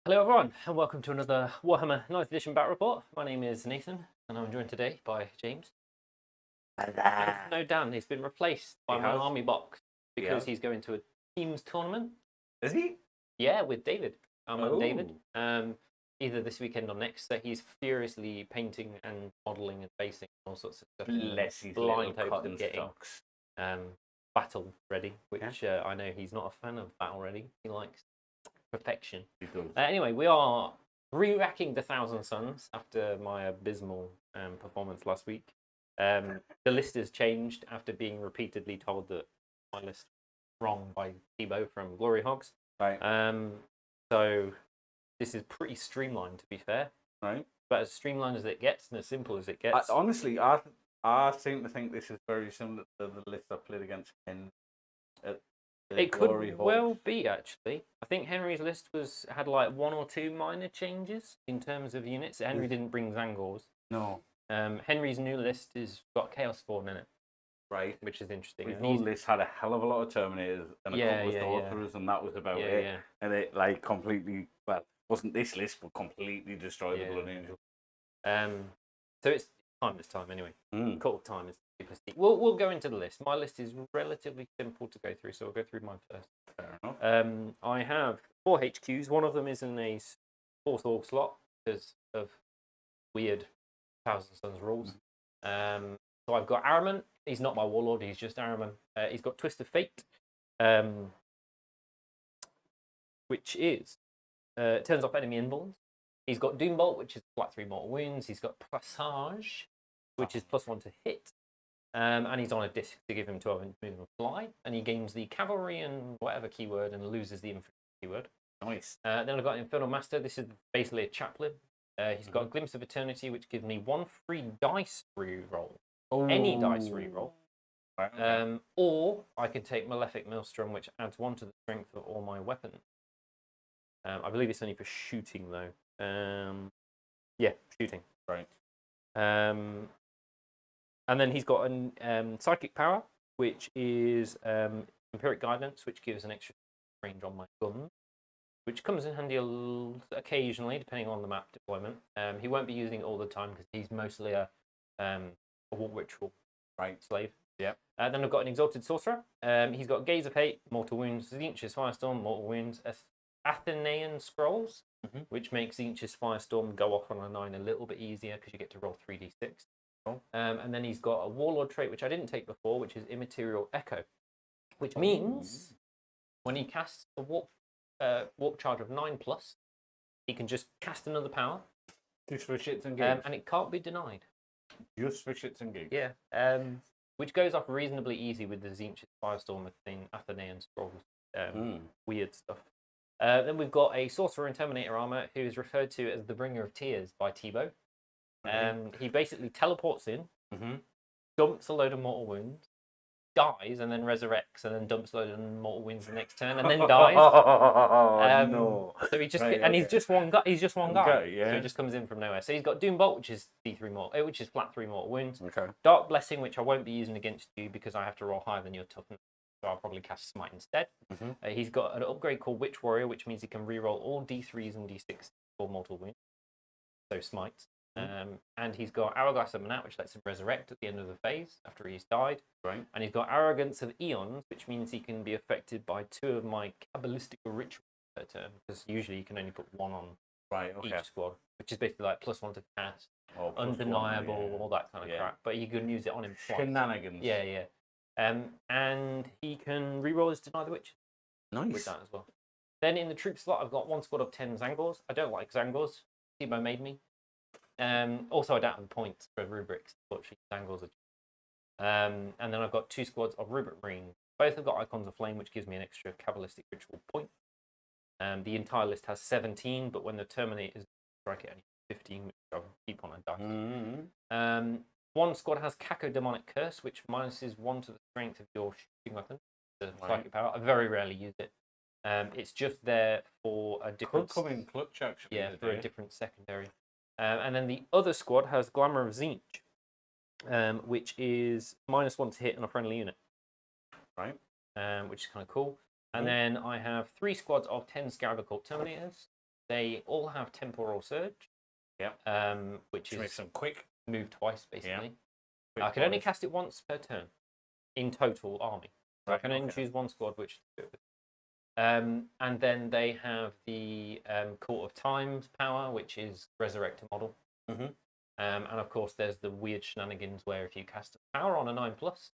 Hello everyone, and welcome to another Warhammer 9th Edition Battle Report. My name is Nathan, and I'm joined today by James. And no Dan, he's been replaced by my army box because he's going to a teams tournament. Is he? Yeah, with David. David. Either this weekend or next. So he's furiously painting and modelling and basing all sorts of stuff. Bless his blind little hopes of cotton getting stocks. battle ready, which I know he's not a fan of battle ready. He likes perfection. Anyway, we are re-racking the Thousand Suns after my abysmal performance last week. The list has changed after being repeatedly told that my list was wrong by Thibaut from Glory Hogs. Right. So this is pretty streamlined, to be fair. Right. But as streamlined as it gets and as simple as it gets. Honestly, I seem to think this is very similar to the list I played against Ken at the It Glory could Hall. well be, actually. I think Henry's list had like one or two minor changes in terms of units. Henry didn't bring Zangors. No. Henry's new list has got Chaos Spawn in it. Right. Which is interesting. His old list had a hell of a lot of Terminators and a couple of Sorcerers, and that was about it. Yeah. And it like completely, well, wasn't this list, but completely destroyed the Blood Angel. So it's time this time anyway. Call time is we'll go into the list. My list is relatively simple to go through, so I'll go through mine first. Fair enough. I have 4 HQs. One of them is in a 4th org slot because of weird Thousand Suns rules. So I've got Araman. He's not my warlord, he's just Araman. He's got Twist of Fate, which is turns off enemy invulns. He's got Doombolt, which is flat 3 mortal wounds. He's got Presage, which is +1 to hit. And he's on a disc to give him 12 inch movement and fly. And he gains the cavalry and whatever keyword and loses the infantry keyword. Nice. Then I've got Infernal Master. This is basically a chaplain. He's got Glimpse of Eternity, which gives me 1 free dice reroll. Any dice reroll. Right, okay. Or I can take Malefic Maelstrom, which adds 1 to the strength of all my weapons. I believe it's only for shooting, though. Yeah, shooting. Right. And then he's got a Psychic Power, which is Empiric Guidance, which gives an extra range on my gun, which comes in handy occasionally, depending on the map deployment. He won't be using it all the time because he's mostly a war ritual slave. Yeah. Then I've got an Exalted Sorcerer. He's got Gaze of Hate, Mortal Wounds, Zinch's Firestorm, Mortal Wounds, Athenaean Scrolls, which makes Zinch's Firestorm go off on a 9 a little bit easier because you get to roll 3d6. And then he's got a Warlord trait, which I didn't take before, which is Immaterial Echo, which means when he casts a warp charge of 9+, he can just cast another power. Just for shits and gigs. And it can't be denied. Just for shits and gigs. Yeah. Which goes off reasonably easy with the Zinch's Firestorm with the Athenaean Scrolls. Weird stuff. Then we've got a Sorcerer in Terminator armor who is referred to as the Bringer of Tears by Thibaut. He basically teleports in, dumps a load of mortal wounds, dies, and then resurrects, and then dumps a load of mortal wounds the next turn, and then dies. No. So he just he's just one guy. He's just one guy. Okay, yeah. So he just comes in from nowhere. So he's got Doombolt, which is which is flat 3 mortal wounds. Okay. Dark Blessing, which I won't be using against you because I have to roll higher than your toughness. So I'll probably cast Smite instead. He's got an upgrade called Witch Warrior, which means he can reroll all D3s and D6 for mortal wounds. So Smites. And he's got Hourglass of Manat, which lets him resurrect at the end of the phase after he's died. Right. And he's got Arrogance of Eons, which means he can be affected by 2 of my Kabbalistic rituals per turn, because usually you can only put 1 on each squad, which is basically like +1 to cast, undeniable, all that kind of crap. But you can use it on him twice. Shenanigans. Yeah. And he can reroll his Deny the Witch. Nice. With that as well. Then in the troop slot, I've got 1 squad of 10 Zangors. I don't like Zangors. Thibaut made me. Also, I don't have the points for rubrics. Unfortunately, Zangors are. And then I've got 2 squads of Rubric Marines. Both have got Icons of Flame, which gives me an extra Kabbalistic Ritual point. The entire list has 17, but when the Terminators strike it, only 15, which I'll keep on a dice. 1 squad has Cacodemonic Curse, which minuses 1 to the strength of your shooting weapon. The psychic power. I very rarely use it. It's just there for a different... Could come in clutch, actually. Yeah, for a different secondary. And then the other squad has Glamour of Zinch, which is -1 to hit on a friendly unit. Right. Which is kind of cool. And then I have 3 squads of 10 Scarab Occult Terminators. They all have temporal surge. Yeah. Which Which makes is them quick. move twice basically. Quick I can only boys. cast it once per turn in total army. So I Right, can only okay. choose one squad which to do it with. And then they have the Court of Time's power, which is resurrect a model. Mhm. And of course, there's the weird shenanigans where if you cast a power on a 9+,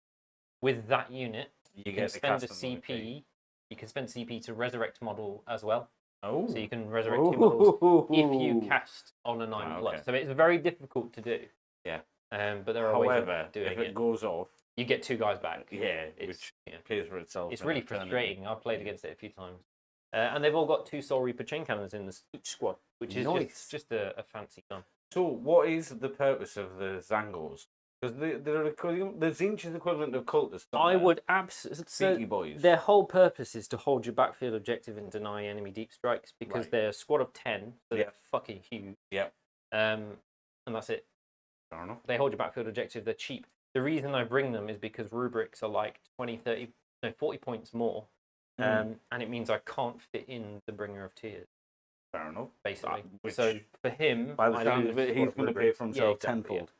with that unit, you can get to spend a cast another CP. You can spend CP to resurrect a model as well. Oh. So you can resurrect two models if you cast on a 9+. okay. So it's very difficult to do. Yeah. But there are ways However, of doing if it goes off, you get 2 guys back. yeah, It's, which pays for itself. it's in really eternity. frustrating. I've played against it a few times. And they've all got 2 Soul Reaper chain cannons in each squad, which is Nice. just a fancy gun. So, what is the purpose of the Zangors? Because the Zinch is equivalent of cultists. I would absolutely. Beaky boys. Their whole purpose is to hold your backfield objective and deny enemy deep strikes because Right. they're a squad of 10, so Yeah. they're fucking huge. Yep. And that's it. Fair enough. They hold your backfield objective. They're cheap. The reason I bring them is because rubrics are like 20, 30, no, 40 points more. And it means I can't fit in the Bringer of Tears. Fair enough. Basically. Which, so for him, by the I sound lose of it, squad he's going to pay rubrics. for himself exactly, tenfold.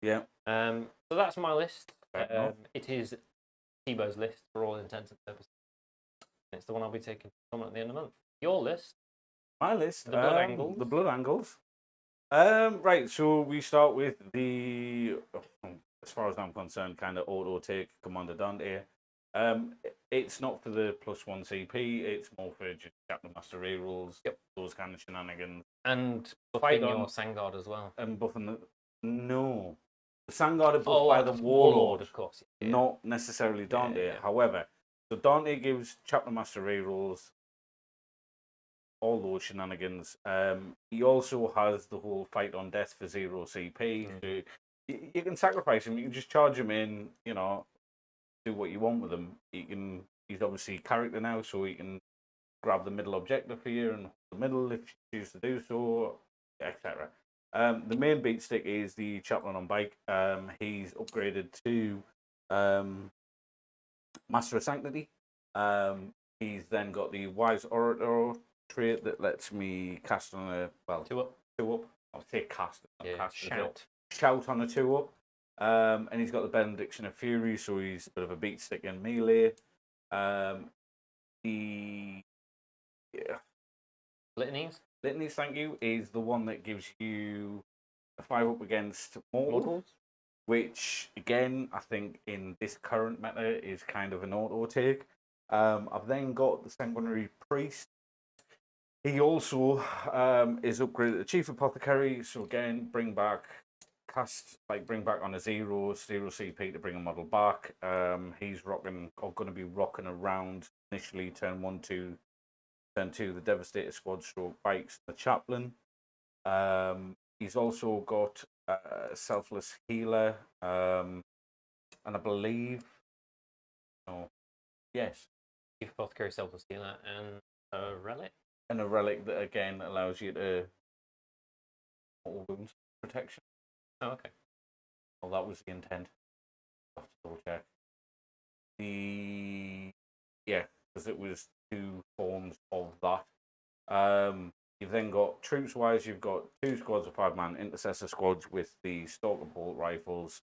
Yeah. So that's my list. Fair enough. It is Tebow's list for all intents and purposes. It's the one I'll be taking from at the end of the month. Your list. My list. The Blood Angles. The Blood Angles. Right, so we start with the, as far as I'm concerned, kind of auto take Commander Dante. It's not for the +1 CP. It's more for just Captain Master rerolls. Yep. Those kind of shenanigans. And Fight buffing on- your Sangard as well. And buffing the no, the Sangard are buffed Oh, by the Warlord, of course. Yeah. not necessarily Dante. yeah. However, so Dante gives Chaplain Master rerolls, all those shenanigans. He also has the whole fight on death for 0 CP. So you can sacrifice him. You can just charge him in. You know, do what you want with him. He's obviously character now, so he can grab the middle objective for you and the middle if you choose to do so, etc. The main beat stick is the Chaplain on bike. He's upgraded to Master of Sanctity. He's then got the Wise Orator trait that lets me cast on a 2 up. 2 up. I'll say cast. Not cast shout. Shout on a 2 up. And he's got the Benediction of Fury, so he's a bit of a beat stick in melee. The Litanies. Litanies, thank you, is the one that gives you a 5 up against mortals, which again I think in this current meta is kind of an auto take. I've then got the Sanguinary Priest. He also is upgraded to Chief Apothecary, so again bring back on a 0 CP to bring a model back. He's going to be rocking around initially turn 1, 2, turn 2 the Devastator Squad stroke bikes, the Chaplain. He's also got a Selfless Healer, and I believe, yes, Chief Apothecary, Selfless Healer, and a Relic. And a relic that again allows you to mortal wounds protection. Oh, okay. Well, that was the intent. I'll have to double check. Because it was 2 forms of that. You've then got troops wise, you've got 2 squads of 5-man intercessor squads with the Stalker bolt rifles.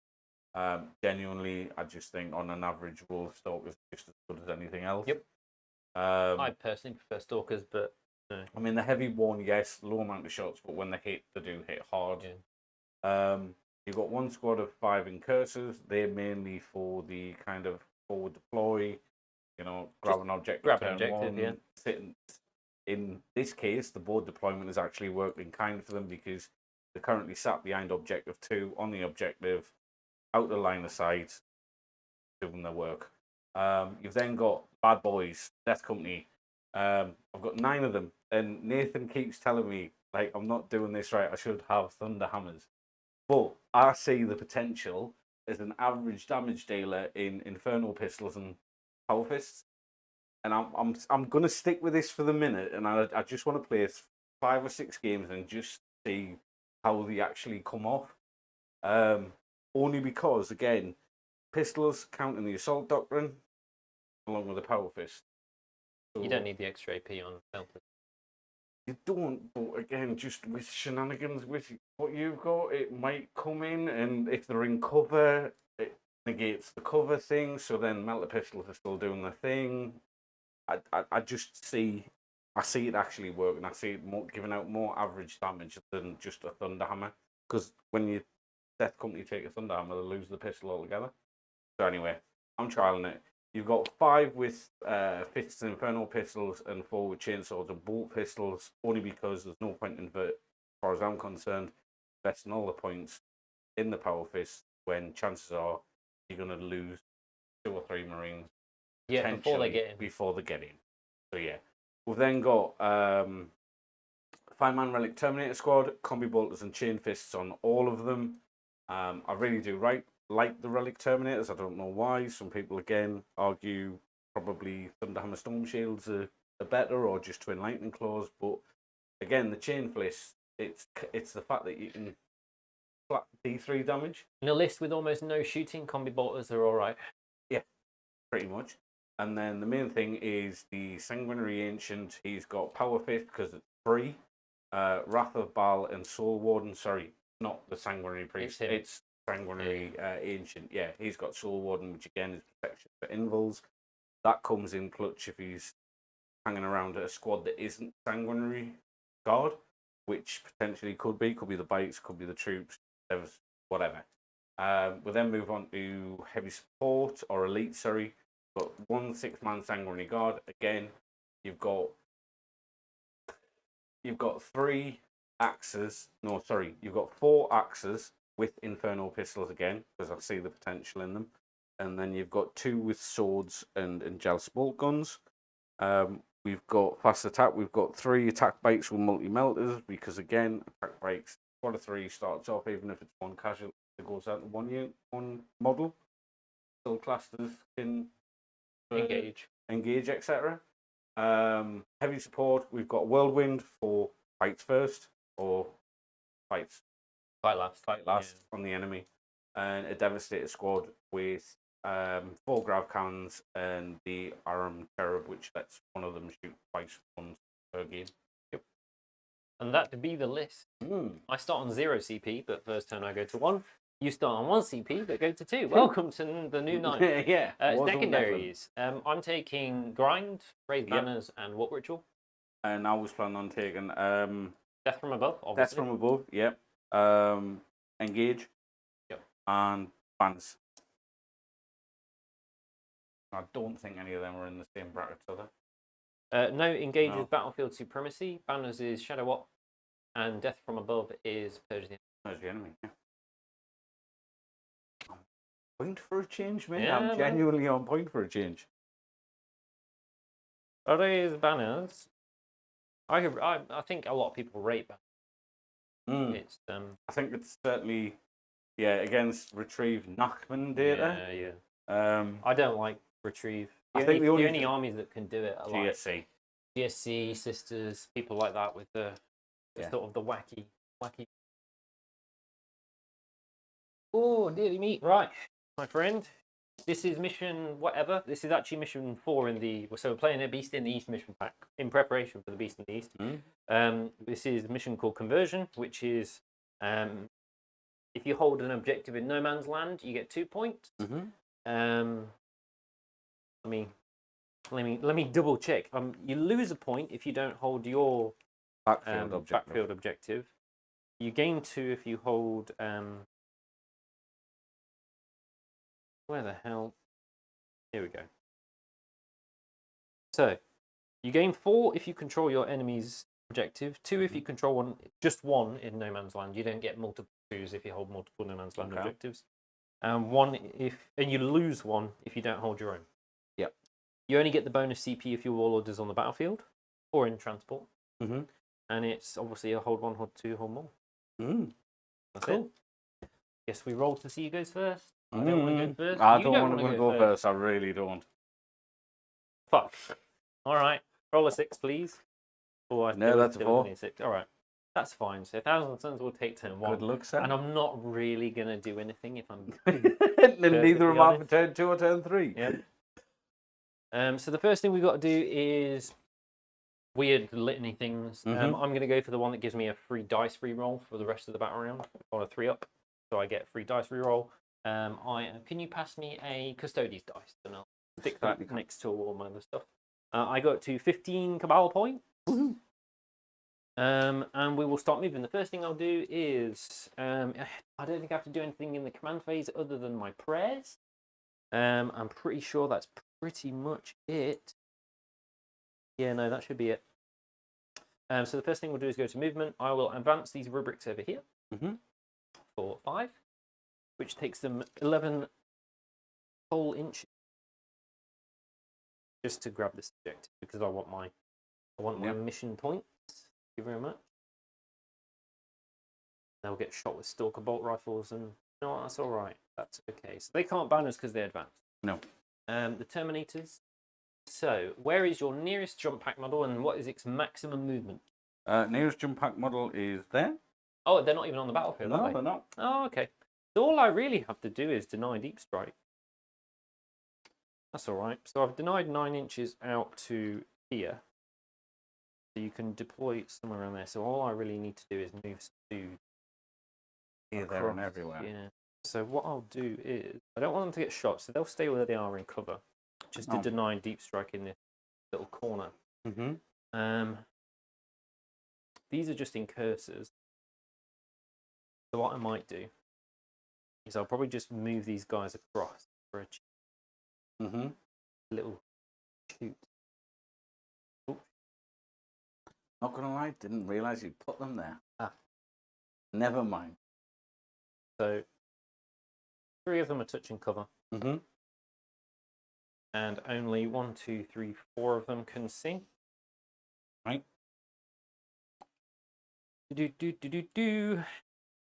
Genuinely, I just think on an average rule, Stalkers are just as good as anything else. Yep. I personally prefer Stalkers, but no. I mean, the heavy one, yes, low amount of shots, but when they hit, they do hit hard. Yeah. You've got 1 squad of 5 Incursors. They're mainly for the kind of forward deploy, grab an objective. Grab an objective, yeah. Sitting. In this case, the board deployment has actually worked in kind for them because they're currently sat behind objective 2 on the objective, out the line of sight, doing their work. You've then got Bad Boys, Death Company. I've got 9 of them, and Nathan keeps telling me, like, I'm not doing this right. I should have Thunder Hammers. But I see the potential as an average damage dealer in Infernal Pistols and Power Fists. And I'm going to stick with this for the minute, and I just want to play 5 or 6 games and just see how they actually come off. Only because, again, pistols count in the Assault Doctrine, along with the Power Fist. So, You don't need the extra AP on Selfless. You don't, but again, just with shenanigans with what you've got, it might come in, and if they're in cover, it negates the cover thing. So then melter pistols are still doing their thing. I just see, I see it actually working. I see it giving out more average damage than just a Thunderhammer. Because when you Death Company take a Thunderhammer, they lose the pistol altogether. So anyway, I'm trialing it. You've got 5 with fists and infernal pistols and 4 with chainswords and bolt pistols, only because there's no point in, as far as I'm concerned, investing all the points in the power fist when chances are you're going to lose 2 or 3 Marines. Yeah, before they get in. Before they get in. So yeah. We've then got 5-man Relic Terminator Squad, combi bolters and chain fists on all of them. I really do like the Relic Terminators. I don't know why. Some people again argue probably Thunderhammer Storm Shields are better, or just Twin Lightning Claws. But again, the chain fist, it's the fact that you can flat D3 damage. In a list with almost no shooting, combi bolters are all right. Yeah, pretty much. And then the main thing is the Sanguinary Ancient. He's got Power Fist because it's free. Wrath of Baal and Soul Warden. Sorry, not the Sanguinary Priest. It's Sanguinary Ancient. Yeah, he's got Soul Warden, which again is protection for invulns. That comes in clutch if he's hanging around a squad that isn't Sanguinary Guard, which potentially could be the Bites, could be the troops, whatever. We'll then move on to Heavy Support or Elite, sorry. But 1 6-man Sanguinary Guard. Again, you've got 3 axes. No, sorry, you've got 4 axes with infernal pistols again, because I see the potential in them. And then you've got 2 with swords and Angelic bolt guns. We've got fast attack. We've got 3 attack bikes with multi-melters, because again, attack bikes, squad of 3 starts off, even if it's 1 casualty, it goes out to 1 unit, 1 model. Still classed as in engage, etc. Heavy support, we've got Whirlwind for fights first, or fight last yeah, on the enemy, and a Devastator squad with 4 grav cannons and the Aram Cherub, which lets one of them shoot twice once per game. Yep. And that to be the list. I start on 0 CP, but first turn I go to 1. You start on 1 CP, but go to 2. Welcome to the new night. Yeah. Secondaries. I'm taking Grind, Raise Banners, and what ritual? And I was planning on taking Death from Above, obviously. Death from Above, yep. Engage. Yep. And Banners. I don't think any of them are in the same brackets, are they? No, Engage is Battlefield Supremacy, Banners is Shadow Op, and Death from Above is Purge the Enemy. Purge the Enemy, yeah. Point for a change, mate. Yeah, I'm genuinely on point for a change. Raise Banners. I think a lot of people rate Banners. It's I think it's certainly against Retrieve Nachman data. Yeah. I don't like Retrieve. I think the only armies that can do it are GSC. GSC, Sisters, people like that with the sort of the wacky. Oh, dearly me. Right, my friend. This is mission whatever. This is actually mission 4 in the... So we're playing a Beast in the East mission pack in preparation for the Beast in the East. This is a mission called Conversion, which is if you hold an objective in no man's land, you get 2 points. Let me double check. You lose a point if you don't hold your backfield objective. You gain 2 if you hold... where the hell? Here we go. So, you gain 4 if you control your enemy's objective, 2 if you control just one in no man's land. You don't get multiple 2s if you hold multiple no man's land objectives. And 1 and you lose 1 if you don't hold your own. Yep. You only get the bonus CP if your warlord is on the battlefield or in transport. And it's obviously a hold 1, hold 2, hold more. That's it. Guess we roll to see who goes first. I don't want to go first. I don't want to go first. I really don't. Fuck. All right. Roll a 6, please. Oh, no, that's a 4. 6. All right. That's fine. So 1,000 Suns will take turn 1. Good luck, sir. And I'm not really going to do anything if I'm... Neither am I for turn 2 or turn 3. Yep. So the first thing we've got to do is weird litany things. Mhm. I'm going to go for the one that gives me a free dice reroll for the rest of the battle round on a 3-up. So I get free dice reroll. Can you pass me a Custodies dice? And I'll stick that next to all my other stuff. I got to 15 Cabal points. And we will start moving. The first thing I'll do is, I don't think I have to do anything in the command phase other than my prayers. I'm pretty sure that's pretty much it. Yeah, no, that should be it. So the first thing we'll do is go to movement. I will advance these rubrics over here for 5, which takes them 11 whole inches. Just to grab this objective because I want my mission points. Thank you very much. They'll get shot with stalker bolt rifles, and you know what, that's all right. That's okay. So they can't ban us because they advanced. No. The Terminators. So, where is your nearest jump pack model, and what is its maximum movement? Nearest jump pack model is there. Oh, they're not even on the battlefield, are they? No, they're not. Oh, okay. So all I really have to do is deny deep strike. That's all right. So I've denied 9 inches out to here. So you can deploy somewhere around there. So all I really need to do is move to here, there, and everywhere. Yeah. So what I'll do is, I don't want them to get shot, so they'll stay where they are in cover. Just to deny deep strike in this little corner. These are just in cursors. So what I might do is I'll probably just move these guys across for a little shoot. Not gonna lie, didn't realise you put them there. Ah. Never mind. So 3 of them are touching cover. And only 1, 2, 3, 4 of them can see. Right.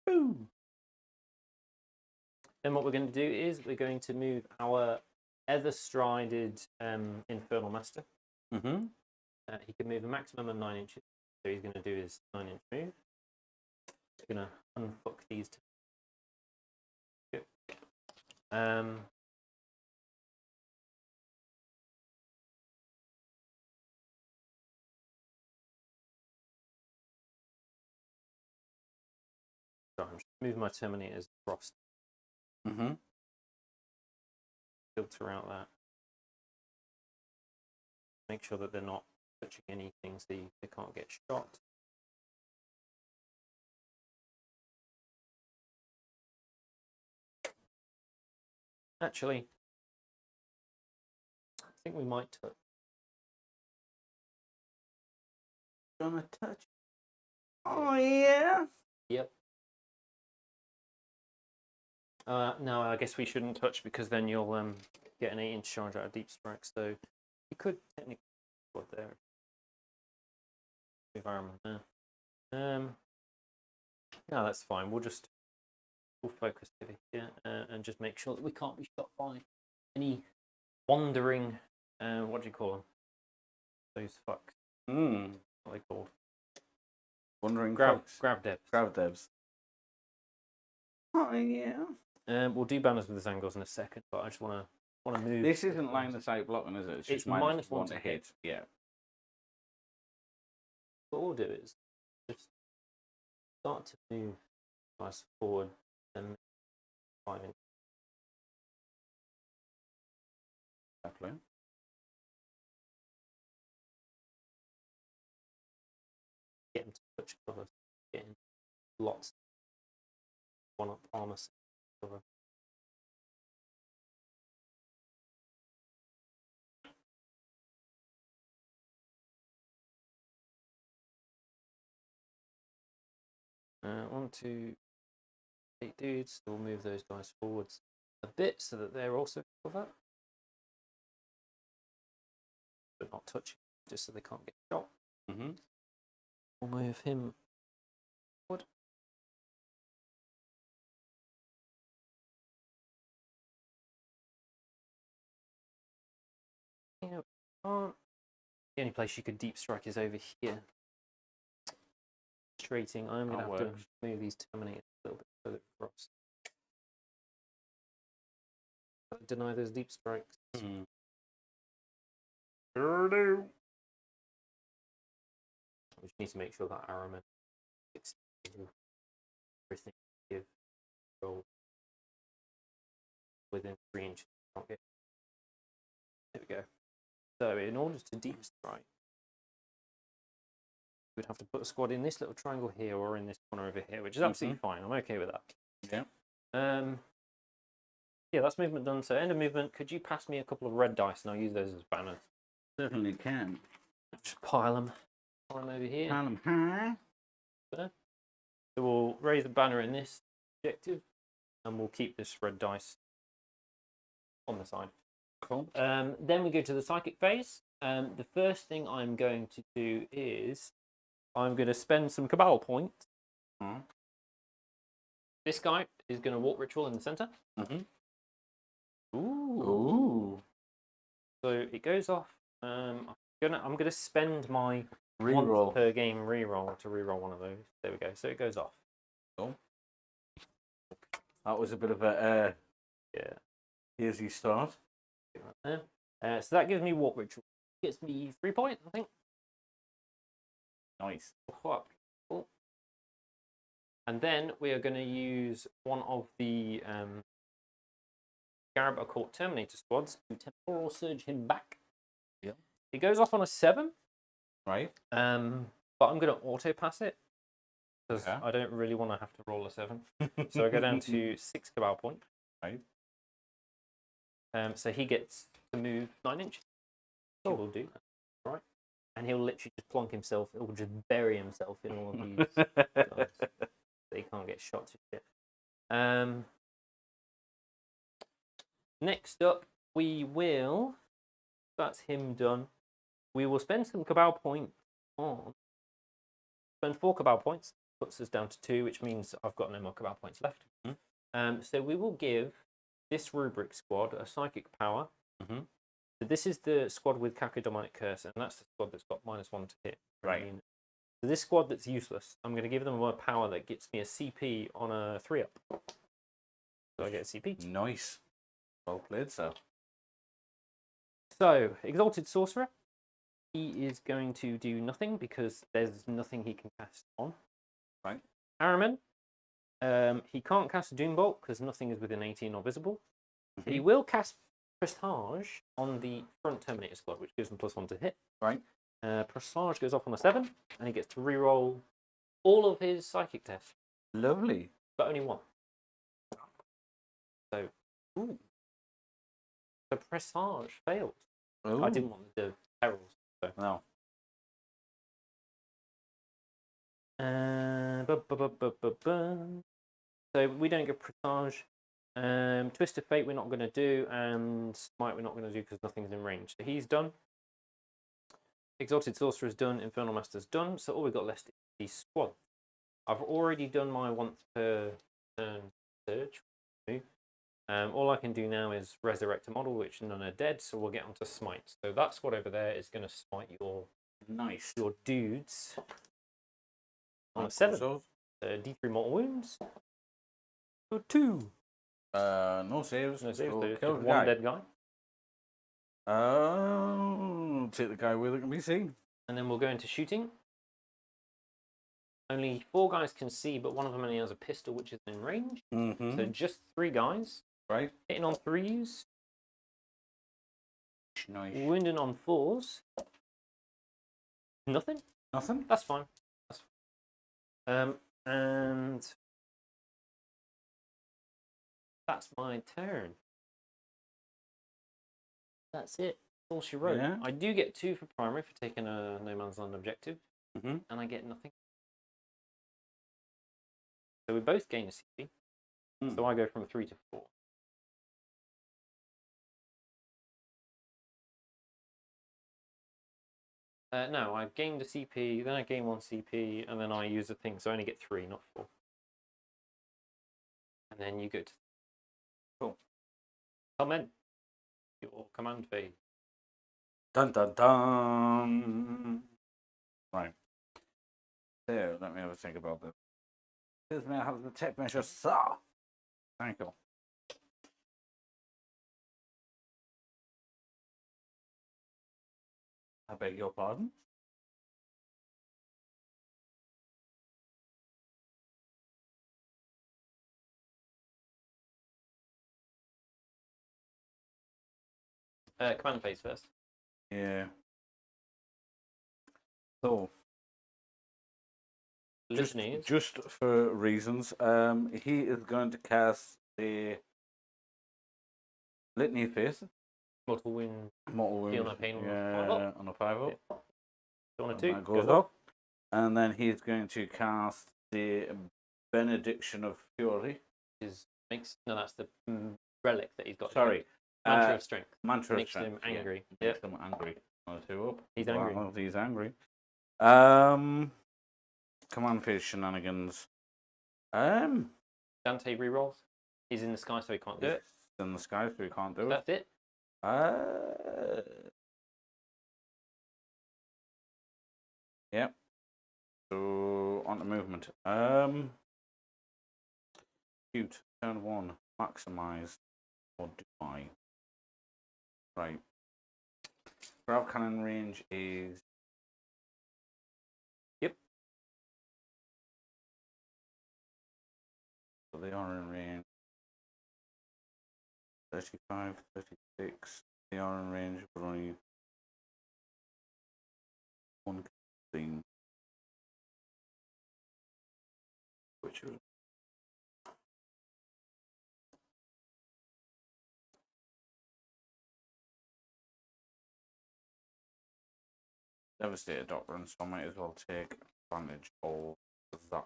Boom. Then what we're going to do is we're going to move our ever-strided Infernal Master. He can move a maximum of 9 inches. So he's going to do his 9-inch move. He's going to unfuck these two. So I'm just moving my Terminators across. Filter out that. Make sure that they're not touching anything so they can't get shot. Actually, I think we might touch. Gonna touch. Oh yeah. Yep. No, I guess we shouldn't touch because then you'll get an 8-inch charge out of deep strike. So you could technically put there. Environment there. No, that's fine. We'll focus over here and just make sure that we can't be shot by any wandering. What do you call them? Those fucks. What are they called? Wandering grab fucks. devs. Grab devs. Oh yeah. We'll do banners with the angles in a second, but I just want to move. This isn't line of sight blocking, is it? It's just minus one to hit. Yeah. What we'll do is just start to move nice forward and 5 inches. Exactly. Get him to touch cover. Getting lots. 1-up armor cover. One, 2, 8 dudes. So we'll move those guys forwards a bit so that they're also cover, but not touching, just so they can't get shot. We'll move him forward. Yeah, the only place you could deep strike is over here. Straighting, I'm going to have to move these Terminators a little bit further across. Deny those deep strikes. Sure do. We just need to make sure that Araman gets everything give roll within 3 inches. Okay. There we go. So in order to deep strike, we'd have to put a squad in this little triangle here or in this corner over here, which is absolutely fine. I'm okay with that. Yeah. Yeah, that's movement done. So end of movement. Could you pass me a couple of red dice and I'll use those as banners? Certainly can. Just pile them over here. Pile 'em high. So we'll raise the banner in this objective, and we'll keep this red dice on the side. Cool. Then we go to the psychic phase. The first thing I'm going to do is I'm going to spend some Cabal points. This guy is going to walk ritual in the center. Ooh. So it goes off. I'm gonna spend my reroll once per game reroll to reroll one of those. There we go. So it goes off. Cool. That was a bit of a yeah. Here's your start. So that gives me walk ritual. Gets me 3 points, I think. Nice. Cool. And then we are going to use one of the Garab Occult Terminator squads to temporal surge him back. Yeah. He goes off on a 7. Right. But I'm going to auto pass it because I don't really want to have to roll a 7. So I go down to 6 Cabal point. Right. So he gets to move 9 inches. He will do. Right. And he'll literally just plonk himself. He'll just bury himself in all of these guys. They can't get shot to shit. Next up, we will. That's him done. We will spend some Cabal points on. Spend 4 Cabal points. Puts us down to 2, which means I've got no more Cabal points left. So we will give this rubric squad a psychic power. So this is the squad with Cacodemonic Curse, and that's the squad that's got -1 to hit. Right. So this squad that's useless, I'm going to give them a power that gets me a CP on a 3-up. So I get a CP. Nice. Well played, sir. So, Exalted Sorcerer. He is going to do nothing because there's nothing he can cast on. Right. Araman. He can't cast a Doombolt because nothing is within 18 or visible. He will cast Presage on the front Terminator squad, which gives him +1 to hit. Right. Presage goes off on a 7, and he gets to reroll all of his psychic tests. Lovely. But only 1. So, the Presage failed. Ooh. I didn't want the perils. So. No. So we don't get Presage. Twist of Fate we're not going to do, and Smite we're not going to do because nothing's in range. So he's done. Exalted Sorcerer's done. Infernal Master's done. So all we've got left is the squad. I've already done my once per turn surge. All I can do now is resurrect a model, which none are dead, so we'll get onto Smite. So that squad over there is going to smite your dudes on a 7. D3 mortal wounds. For 2. No saves. No saves. So Kill one dead guy. Take the guy where they can be seen. And then we'll go into shooting. Only 4 guys can see, but one of them only has a pistol, which is in range. So just 3 guys. Right. Hitting on 3s. Nice. Wounding on 4s. Nothing? Nothing? That's fine. That's fine. And that's my turn. That's it. All she wrote. Yeah. I do get 2 for primary for taking a No Man's Land objective. And I get nothing. So we both gain a CP. So I go from 3 to 4. No, I gained a CP, then I gain 1 CP, and then I use a thing, so I only get 3, not 4. And then you go to... Cool. Come in. Your command phase. Dun dun dun. Right. So, let me have a think about this. Excuse me, I have the tech measure, sir. Thank you. I beg your pardon? Command phase first. Yeah. So, Listeners. just for reasons, he is going to cast the Litany of Faith. Mortal Wound. Mortal Wound. Feel no pain on a 5-up. Yeah. On a And 2. that goes up. And then he's going to cast the Benediction of Fury. That's the relic that he's got. Sorry. Mantra of Strength. Mantra Makes of Strength. him angry. Yeah. Makes him angry. On a 2-up. He's angry. Well, he's angry. Command phase shenanigans. Dante rerolls. He's in the sky, so he can't do it. In the sky, so he can't do it. That's it. Yep. So on to movement. Shoot. Turn 1. Maximize. Or do I? Right. Grav cannon range is. Yep. So they are in range. 35, 36. They are in range, but only one thing. Which is. Devastator Doctrine, so I might as well take advantage of that.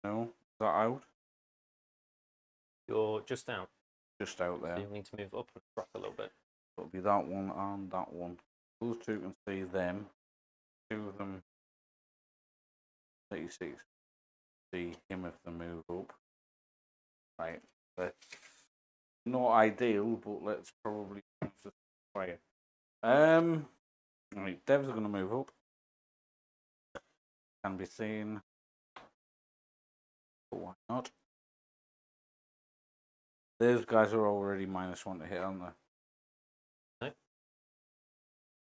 No? Is that out? You're just out. Just out there. So you'll need to move up across a little bit. It'll be that one and that one. Those two can see them. Two of them. 36. See him if they move up. Right. That's not ideal, but let's probably try it. Right, Devs are gonna move up. Can be seen. But why not? Those guys are already -1 to hit, aren't they? No.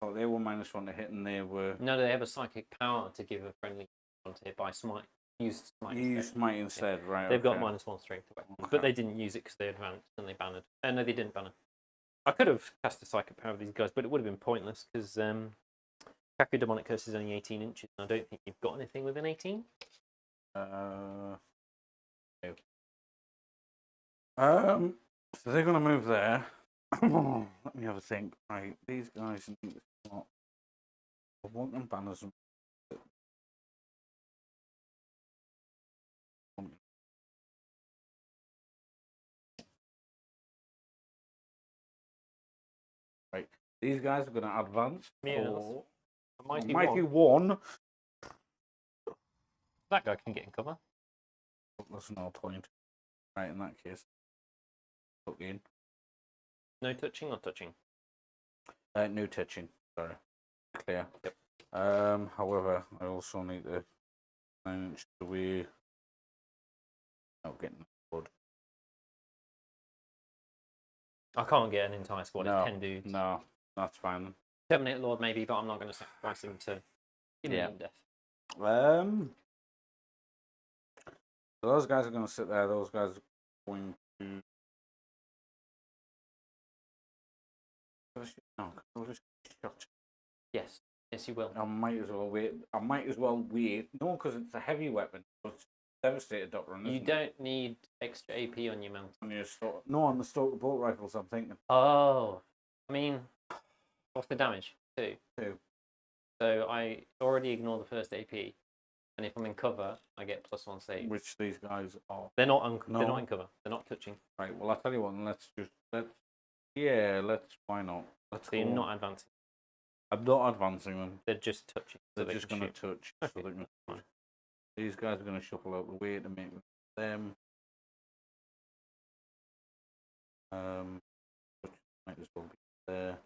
Oh, they were -1 to hit, and they were. No, they have a psychic power to give a friendly one to hit by smite. Use smite. Use smite instead, yeah. right? They've got okay. -1 strength to weapon, Okay. but they didn't use it because they advanced and they banned it. No, they didn't ban it. I could have cast a psychic power with these guys, but it would have been pointless because Kaku Demonic Curse is only 18 inches, and I don't think you've got anything within 18. No. So they're gonna move there. Let me have a think. Right, these guys need to start. I want them banners. Right, these guys are gonna advance. Yeah, Mighty one. That guy can get in cover. There's no point. Right, in that case, look in. No touching or touching? No touching. Sorry. Clear. Yep. However, I also need to 9 inches away. Not getting blood. I can't get an entire squad. No, It's 10 dudes. No, that's fine. Terminator Lord maybe, but I'm not going to sacrifice him to imminent death. So those guys are going to sit there. Those guys are going to. No, I'll just shot. Yes, you will. I might as well wait. No, because it's a heavy weapon. It's Devastator Doctrine. You don't need extra AP on your mount. On the Stalker Bolt Rifles, I'm thinking. Oh, I mean, what's the damage? 2. 2. So I already ignore the first AP, and if I'm in cover, I get +1 save. Which these guys are. They're not They're not in cover. They're not touching. Right. Well, I'll tell you what. Why not? Let's So you're not advancing. I'm not advancing them. They're just touching. So They're just going to touch. Okay. So they're gonna touch. These guys are going to shuffle out the way to make them. Might as well be there.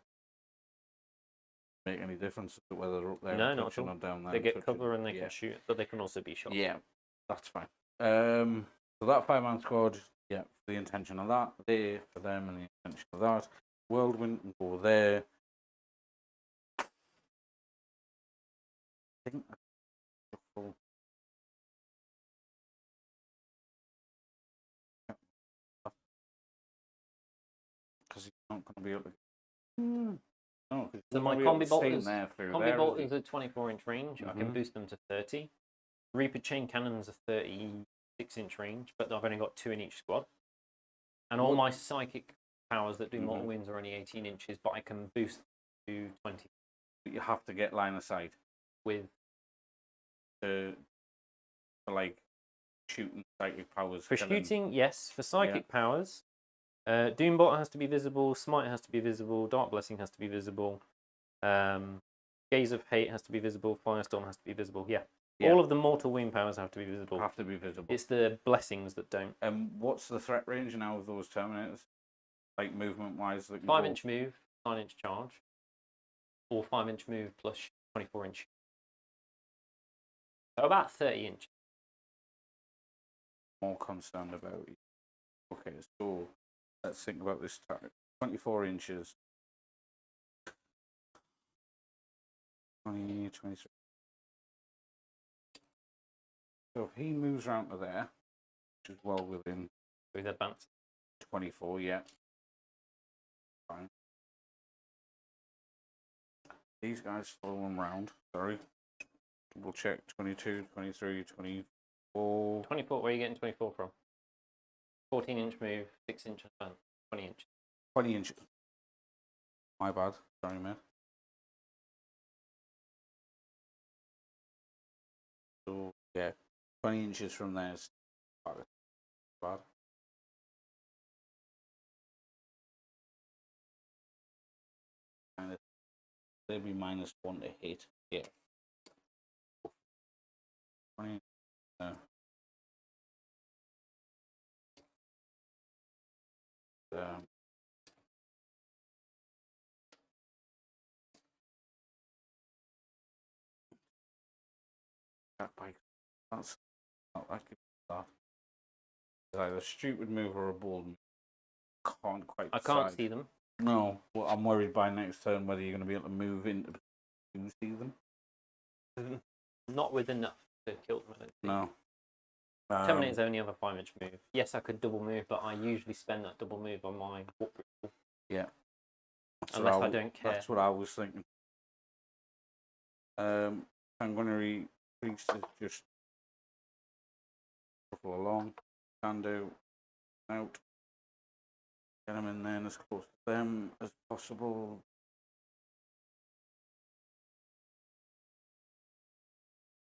Make any difference to whether they're up there No, and not touching at all. or down there? They and get touching? cover and they can shoot, but they can also be shot. Yeah, that's fine. So that 5-man squad, yeah, for the intention of that, there for them and the intention of that. Whirlwind can go there. think that's full. Because he's not going to be able to. No, because So my combi combi bolters are 24-inch range. I can boost them to 30. Reaper chain cannons are 36-inch range, but I've only got 2 in each squad. And all my psychic powers that do mortal wounds are only 18 inches, but I can boost to 20. But you have to get line of sight with for like shooting psychic powers. For shooting, yes. For psychic powers, Doombolt has to be visible, Smite has to be visible, Dark Blessing has to be visible, Gaze of Hate has to be visible, Firestorm has to be visible. Yeah. All of the mortal wound powers have to be visible. Have to be visible. It's the blessings that don't. What's the threat range now of those Terminators? Like movement wise? 5-inch move, 9-inch charge, or 5-inch move plus 24-inch. So about 30 inches. More concerned about it. Okay, so let's think about this time. 24 inches. 20, 23. So if he moves around to there, which is well within. With advance. 24, yeah. Fine. These guys follow him round. Sorry. Double check. 22, 23, 24. 24, where are you getting 24 from? 14-inch move, 6-inch advance, 20 inches. 20 inches. My bad. Sorry, mate. So, yeah. 20 inches from there is bad. And they'll be -1 to hit. Yeah. 20. That bike. That's not that good. It's either a stupid move or a bold move. I can't see them. No, well, I'm worried by next turn whether you're going to be able to move into to see them. Not with enough to kill them. No. Terminators only have a 5-inch move. Yes, I could double move, but I usually spend that double move on my warp ritual. Yeah. Unless I don't care. That's what I was thinking. Sanguinary Priest is just shuffle along. Sando out. Get them in there as close to them as possible.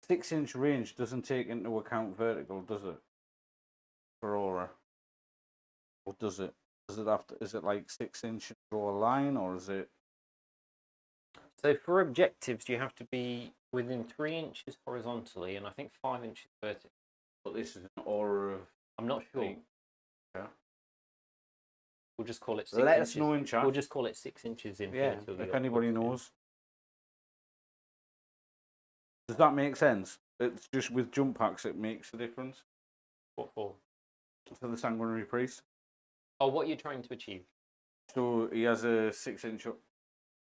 Six-inch range doesn't take into account vertical, does it? For aura, or does it? Does it have to? Is it like 6 inch draw a line, or is it? So for objectives, you have to be within 3 inches horizontally, and I think 5 inches vertically. But this is an aura of. I'm not sure. Yeah. We'll just call it 6 Let inches. us know in chat. We'll just call it 6 inches in. Yeah. If anybody knows. Does that make sense? It's just with jump packs it makes a difference. What for? For the Sanguinary Priest. Oh, what are you trying to achieve? So he has a 6 inch.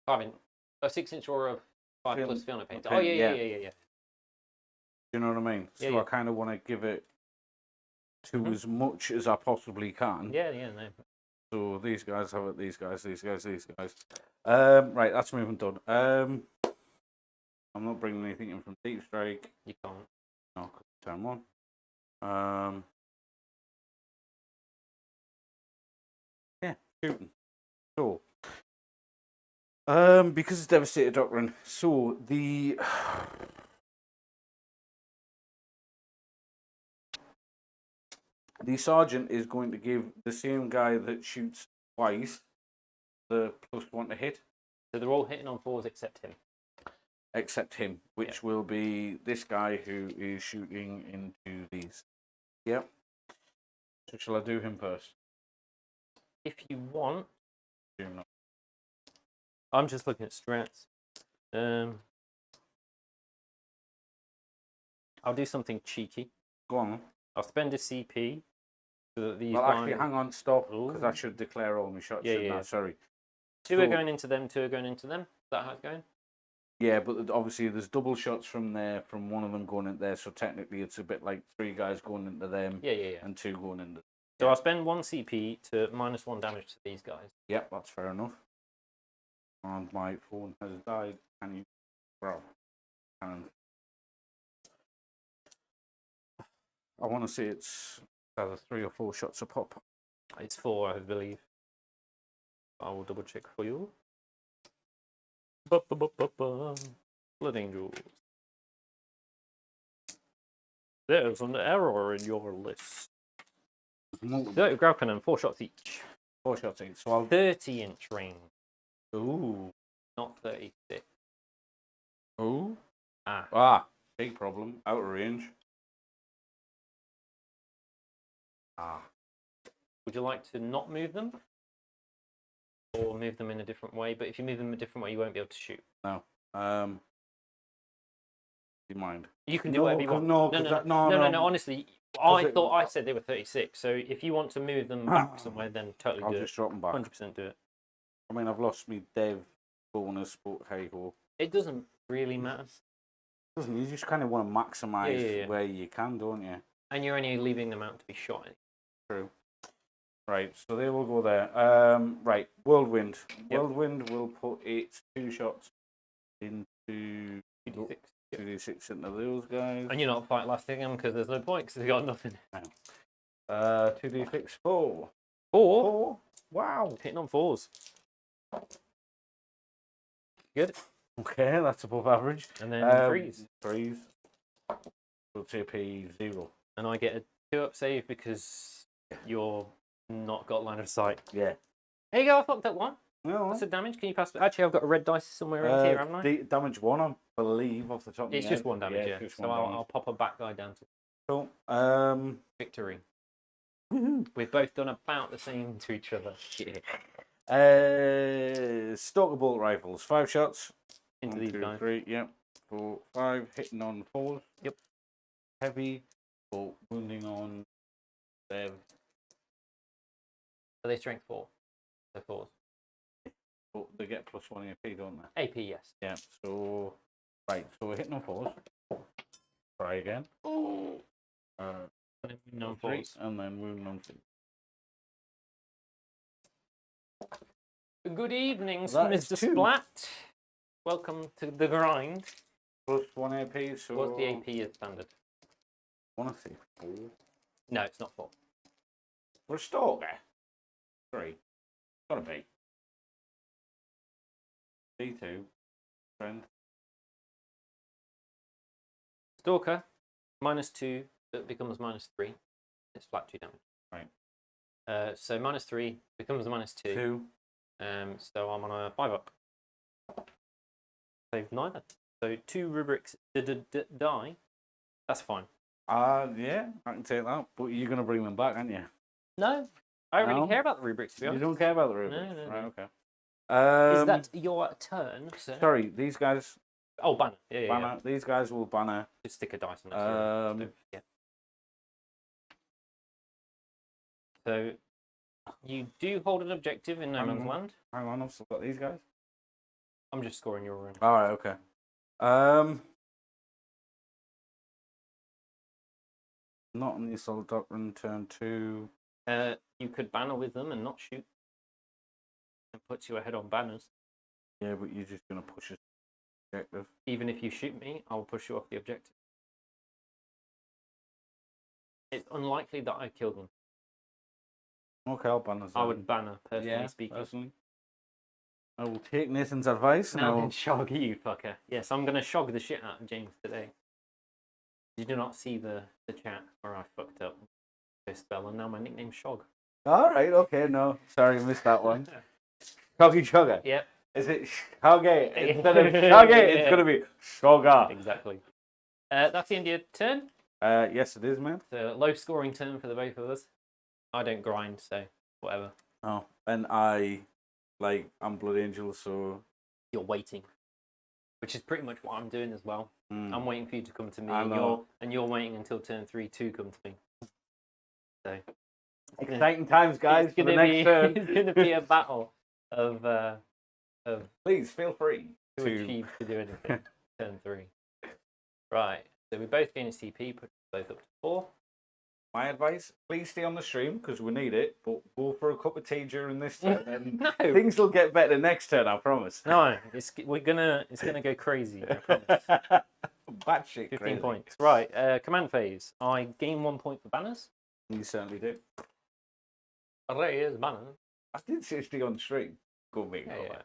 5-inch. A 6-inch or a 5 plus Fiona paint. Okay, Oh, yeah. Do you know what I mean? Yeah, so I kind of want to give it to as much as I possibly can. Yeah, no. So these guys have it, these guys. Right, that's moving done. I'm not bringing anything in from Deep Strike. You can't. No, turn 1. Yeah, shooting. So, because it's Devastator Doctrine, so the sergeant is going to give the same guy that shoots twice the +1 to hit. So they're all hitting on 4s except him. Except him, which will be this guy who is shooting into these. Yep. So shall I do him first? If you want. Do not. I'm just looking at strats. I'll do something cheeky. Go on. I'll spend a CP so that these well, guys... actually, hang on, stop, because I should declare all my shots. Yeah. Sorry. 2 are going into them, 2 are going into them. Is that how it's going? Yeah, but obviously there's double shots from there, from one of them going into there, so technically it's a bit like 3 guys going into them Yeah, yeah, yeah. and 2 going into. So I'll spend 1 CP to -1 damage to these guys. Yep, that's fair enough. And my phone has died. Can you? Well, can. I want to say it's either 3 or 4 shots a pop. It's 4, I believe. I will double check for you. Blood Angels. There's an error in your list. 30 grab cannon, 4 shots each. 4 shots each. So I'll. 30-inch range, Ooh. not 36. Ooh. Ah. Big problem. Out of range. Would you like to not move them? Or move them in a different way? But if you move them a different way, you won't be able to shoot. No. Do you mind? You can do whatever you want. No, honestly, I thought I said they were 36. So if you want to move them back somewhere, then totally I'll do just it. drop them back. 100% do it. I mean, I've lost me dev bonus, but hey ho. It doesn't really matter. Doesn't you just kind of want to maximize Yeah. where you can, don't you? And you're only leaving them out to be shot. True. Right, so they will go there. Right, Whirlwind. Yep. Whirlwind will put its 2 shots into 2d6. 2d6 into those guys. And you're not fight lasting them because there's no point because they've got nothing. 2d6 4. 4? Wow. Hitting on 4s. Good. Okay, that's above average. And then 3s. 3s. So TP 0. And I get a 2-up save because you're not got line of sight. Yeah. There you go, I fucked up 1. No. What's the damage? Can you pass? Actually, I've got a red dice somewhere around here, haven't I? Damage 1, I believe, off the top of my It's head. just 1 damage, yeah. Just So I'll pop a back guy down to Cool. victory. We've both done about the same to each other. Stalker bolt rifles, 5 shots. Into 1, these 2, guys. 3, yep. 4, 5, hitting on 4s. Yep. Heavy, but wounding on dev. Are they strength 4? They're 4s. But they get +1 AP, don't they? AP, yes. Yeah, so. Right, so we're hitting on 4s. Try again. And then wounding on 3, 4s. and then wounding on 3. Good evening, That is Mr. 2. Splat. Welcome to the grind. +1 AP, so. What's the AP as standard? I want to say 4. No, it's not 4. For a stalker? 3. Gotta be. D2. Friend. Stalker, -2, that becomes -3. It's flat 2 damage. Right. So -3 becomes -2. 2. So I'm on a 5-up. Save neither. So 2 rubrics die. That's fine. Yeah, I can take that. But you're going to bring them back, aren't you? No, I don't No? really care about the rubrics, to be You honest. don't care about the rubrics? No. Right, okay. Is that your turn, sir? Sorry, these guys Oh, banner. Yeah. banner. These guys will banner. Just stick a dice on it. Yeah. So you do hold an objective in no man's land. Hang on, I've still got these guys. I'm just scoring your room. All right, okay. Not on the assault doctrine. Turn 2. You could banner with them and not shoot. It puts you ahead on banners. Yeah, but you're just gonna push us objective. Even if you shoot me, I'll push you off the objective. It's unlikely that I killed them. Okay, I'll banner. I would banner, personally speaking. Personally. I will take Nathan's advice and I Now will. then, shog you, fucker. Yes, I'm gonna shog the shit out of James today. You do not see the chat where I fucked up this spell, and now my nickname's Shog. All right, okay, no, sorry, I missed that one. Shoggy Shogger. Yep. Is it Shoggy? Instead of Shoggy, it's gonna be Shogger. Exactly. That's the end of your turn. Yes, it is, man. It's a low-scoring turn for the both of us. I don't grind, so whatever. Oh, and I'm Blood Angel, so You're waiting, which is pretty much what I'm doing as well. I'm waiting for you to come to me, I know. and you're waiting until turn 3 to come to me. So exciting times, guys. It's For the gonna next turn. It's gonna be a battle of Please feel free. to achieve to do anything. Turn 3. Right. So we both gain a CP, put both up to 4. My advice: please stay on the stream because we need it. But go for a cup of tea during this turn, and No. things will get better next turn. I promise. No, it's gonna go crazy. I promise. Batshit 15 crazy. points. Right. Command phase. I gain 1 point for banners. You certainly do. Raise banners. I did say stay on stream. Go me. Yeah.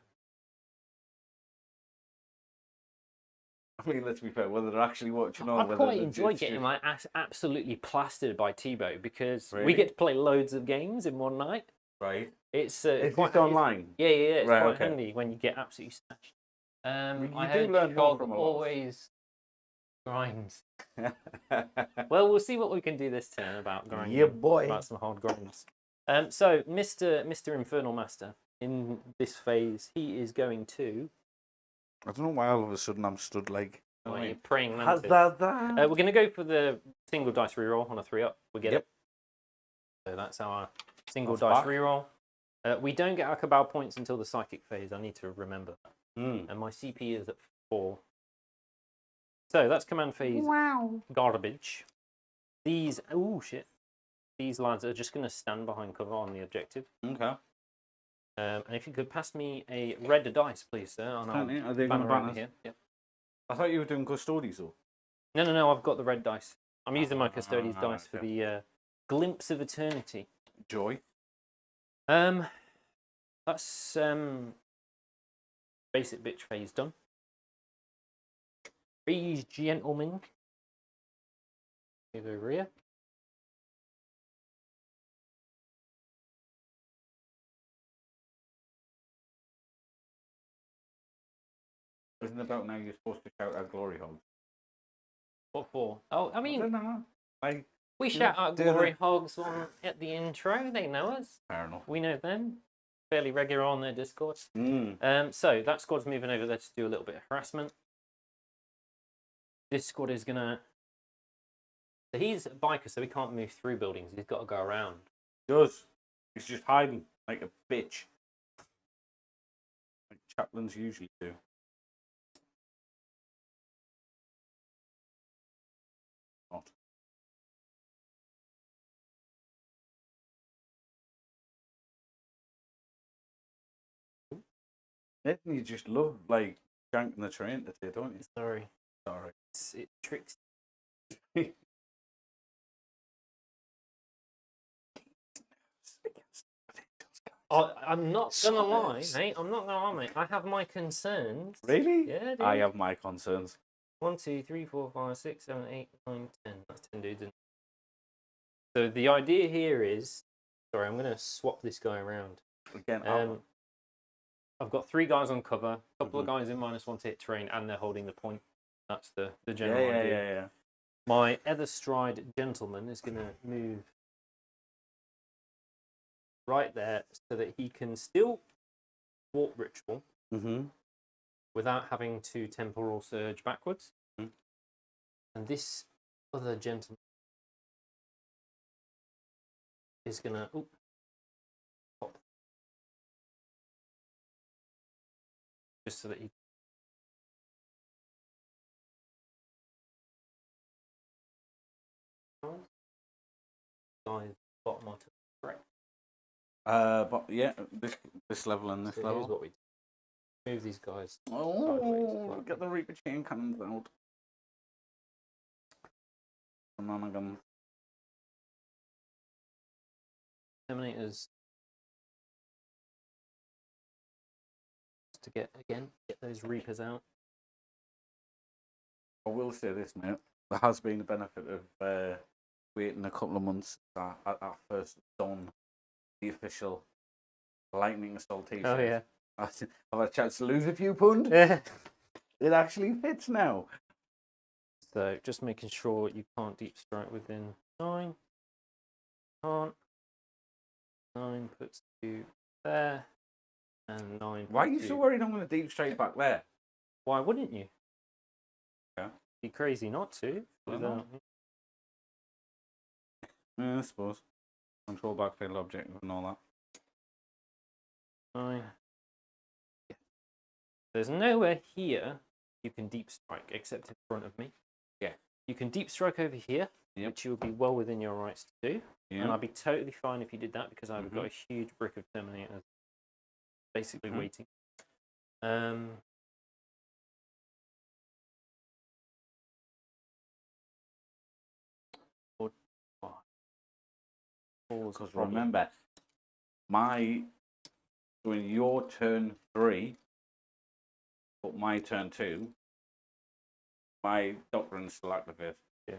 I mean, let's be fair. Whether they're actually watching or I whether quite they're enjoy just- getting my ass absolutely plastered by Tebow because we Really? get to play loads of games in one night. right. It's It's quite just online. Yeah. It's Right, quite okay. handy when you get absolutely smashed. You I do heard learn more Shog from a lot. always grinds. Well, we'll see what we can do this turn about grinding. Yeah, boy. About some hard grinds. So Mr. Infernal Master in this phase, he is going to. I don't know why all of a sudden I'm stood like. Well, you're praying Has mantis. that? We're going to go for the single dice reroll on a 3-up. We get it. So that's our single That's dice back. reroll. We don't get our Cabal points until the psychic phase. I need to remember that. And my CP is at 4. So that's command phase. Wow. Garbage. These These lads are just going to stand behind cover on the objective. Okay. And if you could pass me a red dice, please, sir. On our Certainly. Are they going to banner over ban us? here. Yep. I thought you were doing custodies though. No. I've got the red dice. I'm using my Custodes dice for okay. the Glimpse of Eternity. Joy. That's basic bitch phase done. These gentlemen. Move over here. Isn't it about now you're supposed to shout out glory hogs? What for? Oh, I I mean, don't know. Like, we yeah, shout out do Glory they? Hogs at the intro. They know us. fair enough. We know them. Fairly regular on their Discord. Mm. So that squad's moving over there to do a little bit of harassment. This squad is gonna. So he's a biker, so he can't move through buildings. He's got to go around. Does. He's just hiding like a bitch. Like chaplains usually do. Not. You just love like janking the train today, don't you? Sorry, Sorry. it tricks. I'm not gonna lie, mate. I'm not gonna lie, mate. I have my concerns. Really? Yeah, dude. I have my concerns. 1, 2, 3, 4, 5, 6, 7, 8, 9, 10. That's 10 dudes. So the idea here is, sorry, I'm gonna swap this guy around. Again, I've got 3 guys on cover, a couple of guys in -1 to hit terrain, and they're holding the point. That's the general idea. yeah. My Etherstride gentleman is going to move right there so that he can still warp ritual without having to temporal surge backwards. And this other gentleman is going to pop. Just so that he guys bottom onto the right. But yeah, this level and this So level. here's what we do. Move these guys. Oh, get the Reaper chain cannons out. Shenanigans. Terminators to get those Reapers out. I will say this, mate. There has been a benefit of waiting a couple of months at first done the official lightning assault t-shirt. Oh yeah. I've had a chance to lose a few pund. Yeah. It actually fits now. So just making sure you can't deep strike within 9. Can't. 9 puts you there. And 9 Why are you puts so worried I'm going to deep straight back there? Why wouldn't you? Yeah. Be crazy not to. Why not? Yeah, I suppose. Control backfield objective and all that. 9. There's nowhere here you can deep strike except in front of me. Yeah. You can deep strike over here, which you'll be well within your rights to do. And I'd be totally fine if you did that because I've got a huge brick of Terminators basically waiting. Because remember, when your turn 3, but my turn 2, my doctrine's still activated. Yeah.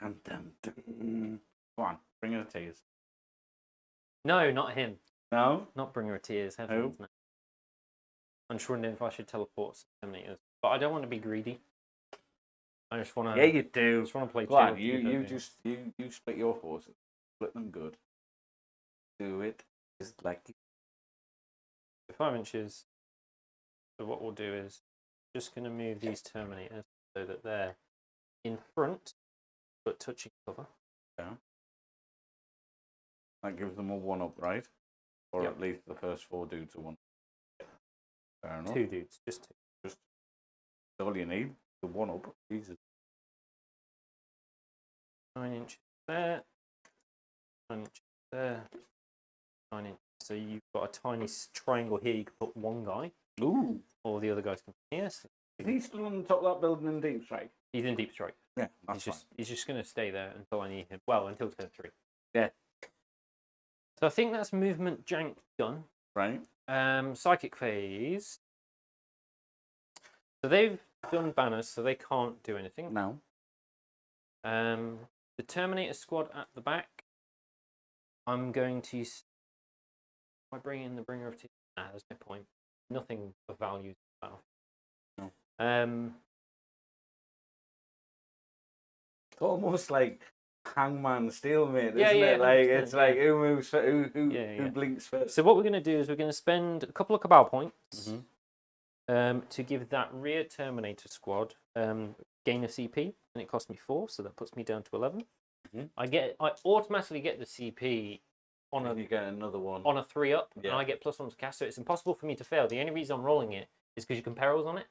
Dun, dun, dun. Come on, bring her tears. No, not him. No? Not Bringer of Tears. Heavens, no. I'm just wondering if I should teleport some Terminators. But I don't want to be greedy. I just want to... Yeah, you do. I just want to play Glad chill. you split your forces. Split them good. Do it. It's like... 5 inches. So what we'll do is just going to move these Terminators so that they're in front, but touching cover. Yeah. That gives them a 1-up, right? Or at least the first 4 dudes are 1. Fair enough. 2 dudes, just 2. Just all you need. The 1-up. Jesus. 9 inches there. 9 inches there. 9 inches. So you've got a tiny triangle here. You can put one guy. Ooh. Or the other guys can. Yes. Is he still on the top of that building in deep strike? He's in deep strike. Yeah, that's He's just going to stay there until I need him. Well, until turn 3. Yeah. So I think that's movement jank done. Right. Psychic phase. So they've done banners, so they can't do anything. No. The Terminator squad at the back. I'm going to. I bring in the Bringer of Tears. Nah, there's no point. Nothing of value. No. It's almost like Hangman Stalemate, isn't it? Like it's like who moves who blinks first. So what we're going to do is we're going to spend a couple of Cabal points to give that rear Terminator squad gain a CP, and it cost me 4, so that puts me down to 11. I automatically get the CP on you get another one on a 3-up, and I get +1 to cast, so it's impossible for me to fail. The only reason I'm rolling it is because you can perils on it.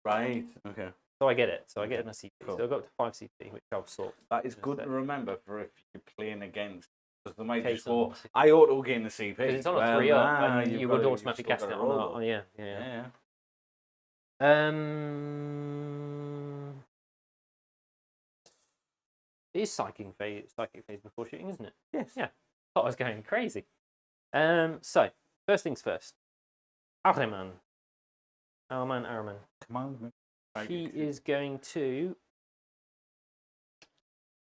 Right. Okay. So I get it. So I get a CP. Cool. So I got up to 5 CP, which I'll sort. That is good to remember for if you're playing against. Because they might just go, I auto gain the CP. Because it's on a 3-up, and you would automatically cast it on yeah. It is psychic phase before shooting, isn't it? Yes. Yeah. Thought I was going crazy. So first things first. Ahriman. Ahriman. Command. He is going to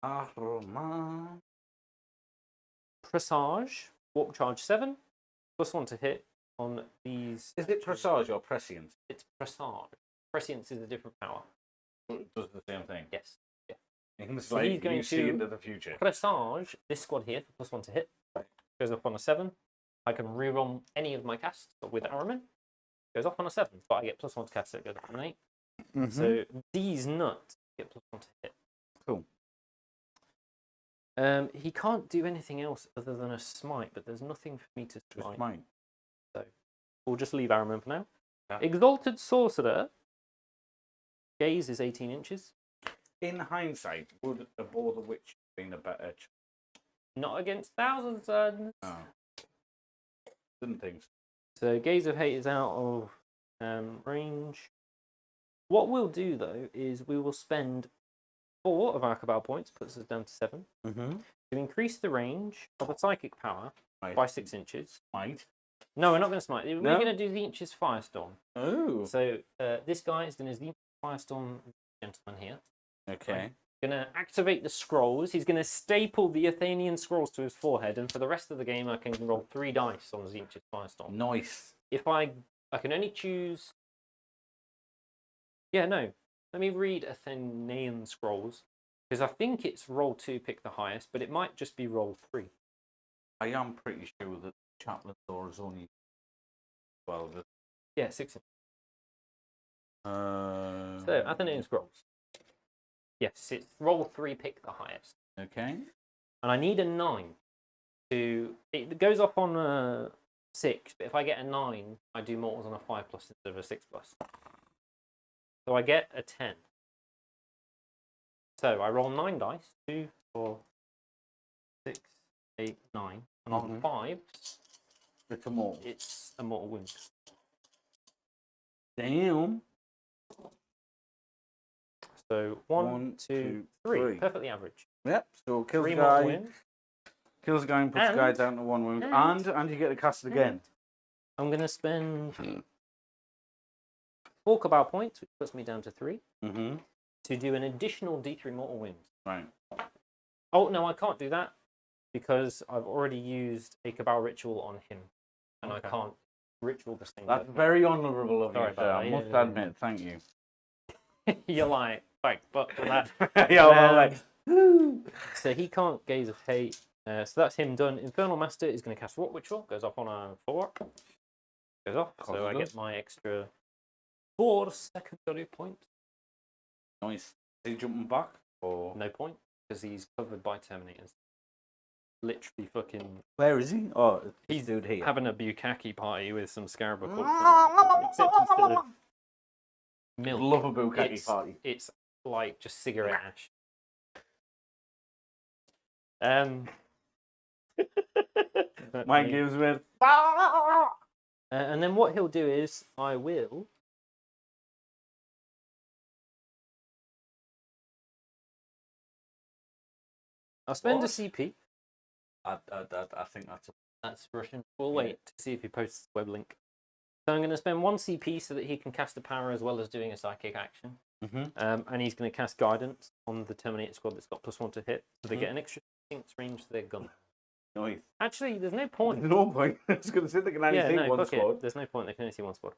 Ahriman. Presage. Warp charge 7. +1 to hit on these. Is it Presage or Prescience? It's Presage. Prescience is a different power. It does the same thing. Yes. Yeah. It's so like he's going you see into the future. Presage this squad here for +1 to hit. Goes up on a 7. I can reroll any of my casts with Ahriman. Goes up on a 7, but I get +1 to cast, so it goes up on an 8. So these nuts get +1 to hit. Cool. He can't do anything else other than a smite, but there's nothing for me to smite. So we'll just leave Ahriman for now. Yeah. Exalted Sorcerer. Gaze is 18 inches. In hindsight, would a Border Witch have been a better choice? Not against Thousand Suns. No. Didn't think so. So Gaze of Hate is out of range. What we'll do, though, is we will spend 4 of our Cabal points, puts us down to 7, to increase the range of a psychic power by 6 inches. Smite? No, we're not going to smite. We're going to do the Inches Firestorm. Oh. So this guy is going to do Firestorm gentleman here. Okay. Going to activate the scrolls. He's going to staple the Athenian scrolls to his forehead, and for the rest of the game, I can roll 3 dice on the Inches Firestorm. Nice. If I can only choose. Yeah, no. Let me read Athenian scrolls, because I think it's roll 2, pick the highest, but it might just be roll 3. I am pretty sure that Chaplain door is only 12. Yeah, 6. So Athenian scrolls. Yes, it's roll 3, pick the highest. Okay. And I need a 9 to. It goes off on 6, but if I get a 9, I do mortals on a 5+ instead of a 6+. So I get a 10. So I roll 9 dice. 2, 4, 6, 8, 9. And on 5, It's a mortal. it's a mortal wound. Damn. So 1, 2, 3. Perfectly average. Yep. So kills 3 the mortal guy. wounds. Kills the guy and puts the guy down to 1 wound. And you get to cast it again. I'm going to spend 4 cabal points, which puts me down to 3, to do an additional D3 mortal wounds. Right. Oh, no, I can't do that because I've already used a cabal ritual on him. And I can't ritual the same. That's very honourable of you, sir. I must admit. Thank you. You're like, thank fuck for that. Yeah, well, like, so he can't Gaze of Hate. So that's him done. Infernal Master is going to cast Rock Ritual. Goes off on a 4. Goes off. So I get my extra 4 secondary points. Nice. Is he jumping back? Or No point, because he's covered by Terminators. Literally fucking... Where is he? Oh, he's dude here. having a bukkake party with some Scarab corpses. Except instead of milk, love a bukkake party. It's like just cigarette ash. Mine gives with. And then what he'll do is I will. I'll spend a CP. I think that's Russian. We'll wait to see if he posts the web link. So I'm going to spend 1 CP so that he can cast a power as well as doing a psychic action. And he's going to cast Guidance on the Terminator squad that's got +1 to hit, so they get an extra 6 range to their gun. Nice. Actually, there's no point. There's no point. I was going to say they can only see one squad. There's no point. They can only see one squad.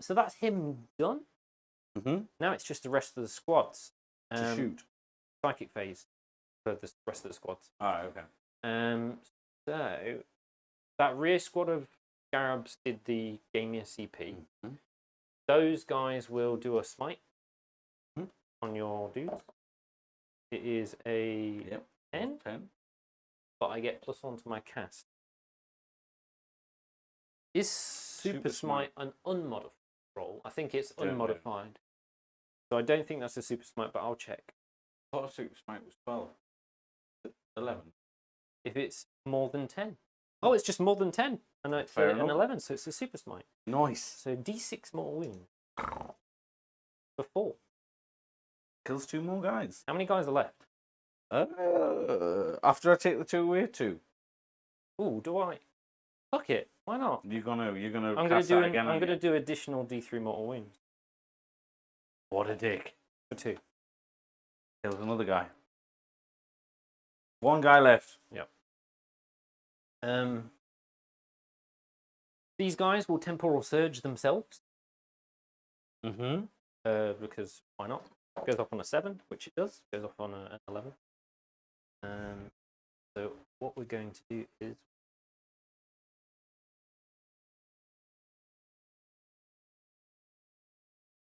So that's him done. Now it's just the rest of the squads. To shoot. Psychic phase for the rest of the squads. Oh, okay. So that rear squad of Scarabs did the Gamia CP. Those guys will do a smite on your dudes. It is a 10, but I get +1 to my cast. Is Super Smite an unmodified roll? I think it's unmodified. So I don't think that's a Super Smite, but I'll check. I thought a Super Smite was 12. 11. If it's more than 10. Oh, it's just more than 10. And it's an 11, so it's a Super Smite. Nice. So D6 mortal wound. For 4. Kills 2 more guys. How many guys are left? After I take the 2 away, 2. Ooh, do I? Fuck it. Why not? You're gonna I'm cast that again. I'm gonna do additional D3 mortal wounds. What a dick. For 2. Kills another guy. 1 guy left. Yep. These guys will temporal surge themselves. Because why not? Goes off on a 7, which it does. Goes off on an 11. So what we're going to do is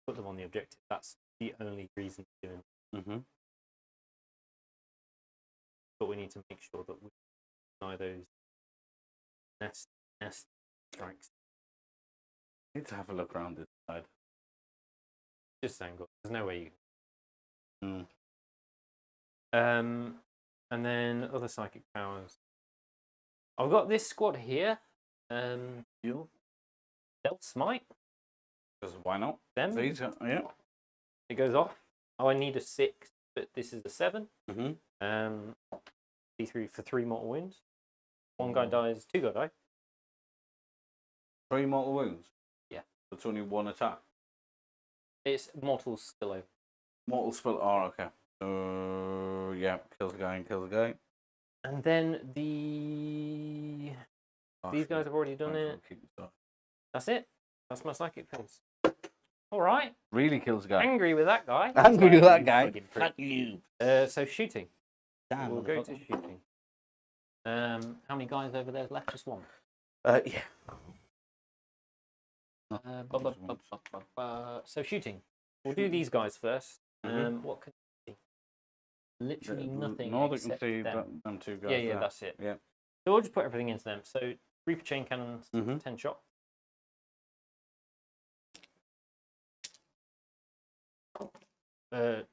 put them on the objective. That's the only reason to do it. But we need to make sure that we deny those nest strikes. Need to have a look around this side. Just angle. There's no way you. Mm. And then other psychic powers. I've got this squad here. They'll smite. Because why not? Them. These are, yeah. It goes off. Oh, I need a 6, but this is a 7. D3 for 3 mortal wounds. 1 guy dies, 2 guy die. 3 mortal wounds? Yeah. That's only 1 attack. It's mortal spillover. Mortal spill. Oh, okay. Yeah, kills a guy and kills a guy. And then these guys have already done it. That's it. That's my psychic phase. All right. Really kills a guy. Angry with that guy. Angry with that guy. Fuck you. So shooting. Damn, we'll go to shooting. How many guys over there's left? Just 1. Yeah. So shooting. We'll do these guys first. What can you see? Literally nothing. No, they can see them 2 guys. Yeah, that's it. Yeah. So we'll just put everything into them. So Reaper chain cannons, 10 shot.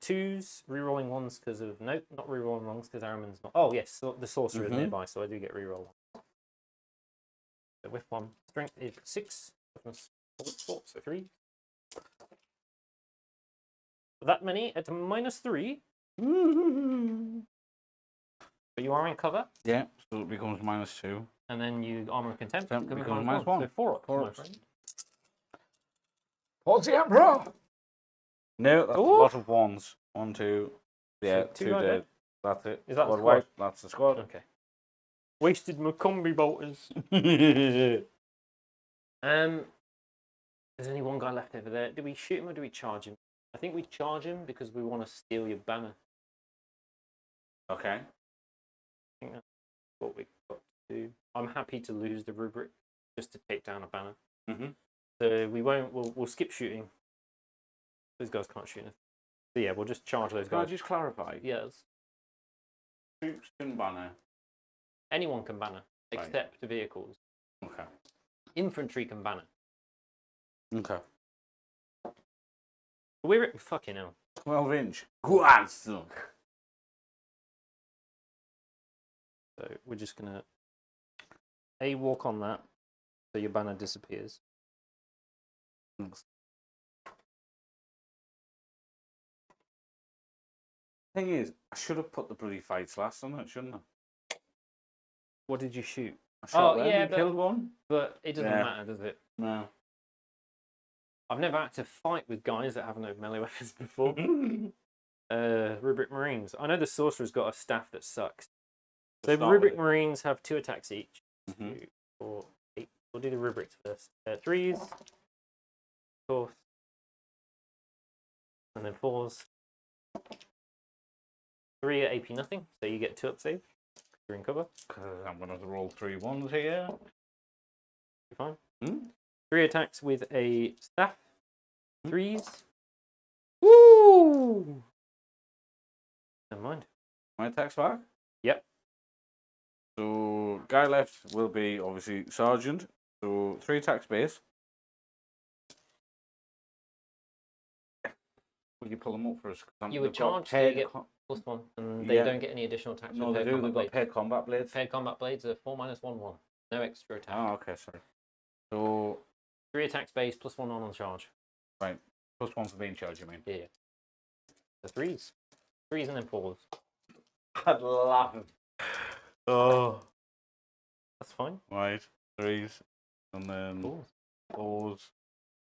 Twos, rerolling ones because of not rerolling ones because Araman's not. Oh yes, so the sorcerer is nearby, so I do get reroll. So with one, strength is 6, toughness 4, so 3. That many at -3. But you are in cover. Yeah, so it becomes -2. And then you armor of contempt Becomes -1. -1. So 4 up, Four my ups. friend. What's the Emperor? No, that's a Ooh. lot of ones. 1, 2. Yeah, So 2 are dead. dead? That's it. Is that the Squad squad? wipe. That's the squad. Okay. Wasted my combi bolters. There's only one guy left over there. Do we shoot him or do we charge him? I think we charge him because we want to steal your banner. Okay. I think that's what we've got to do. I'm happy to lose the rubric just to take down a banner. So we won't. We'll skip shooting. Those guys can't shoot us. So yeah, we'll just charge those Can I guys. just clarify? Yes. Troops can banner. Anyone can banner except vehicles. Okay. Infantry can banner. Okay. We're fucking hell. 12-inch. Guans. So we're just gonna walk on that, so your banner disappears. Thing is, I should have put the bloody fights last on it, shouldn't I? What did you shoot? I shot them, yeah, you killed one. But it doesn't Yeah. matter, does it? No. I've never had to fight with guys that have no melee weapons before. Rubric Marines. I know the sorcerer's got a staff that sucks. So Rubric Marines have 2 attacks each. 2, 4, 8. We'll do the rubrics first. 3s, of course, and then 4s. 3 at AP nothing, so you get 2 up save. You're in cover. I'm going to roll 3 1s here. You're fine. 3 attacks with a staff. 3s. Woo! Never mind. My attack's back? Yep. So, guy left will be obviously Sergeant. So, 3 attacks base. Will you pull them up for us? You would charge, so you get +1, and they don't get any additional attacks. No, they do. They've got paired combat blades. Paired combat blades are 4 -1 1. No extra attack. Oh, okay, sorry. So 3 attacks base, +1 on charge. Right. +1 for being charged, you mean? Yeah. The 3s. 3s and then 4s. I'd laugh. Oh. That's fine. Right. 3s. And then 4s. 4s.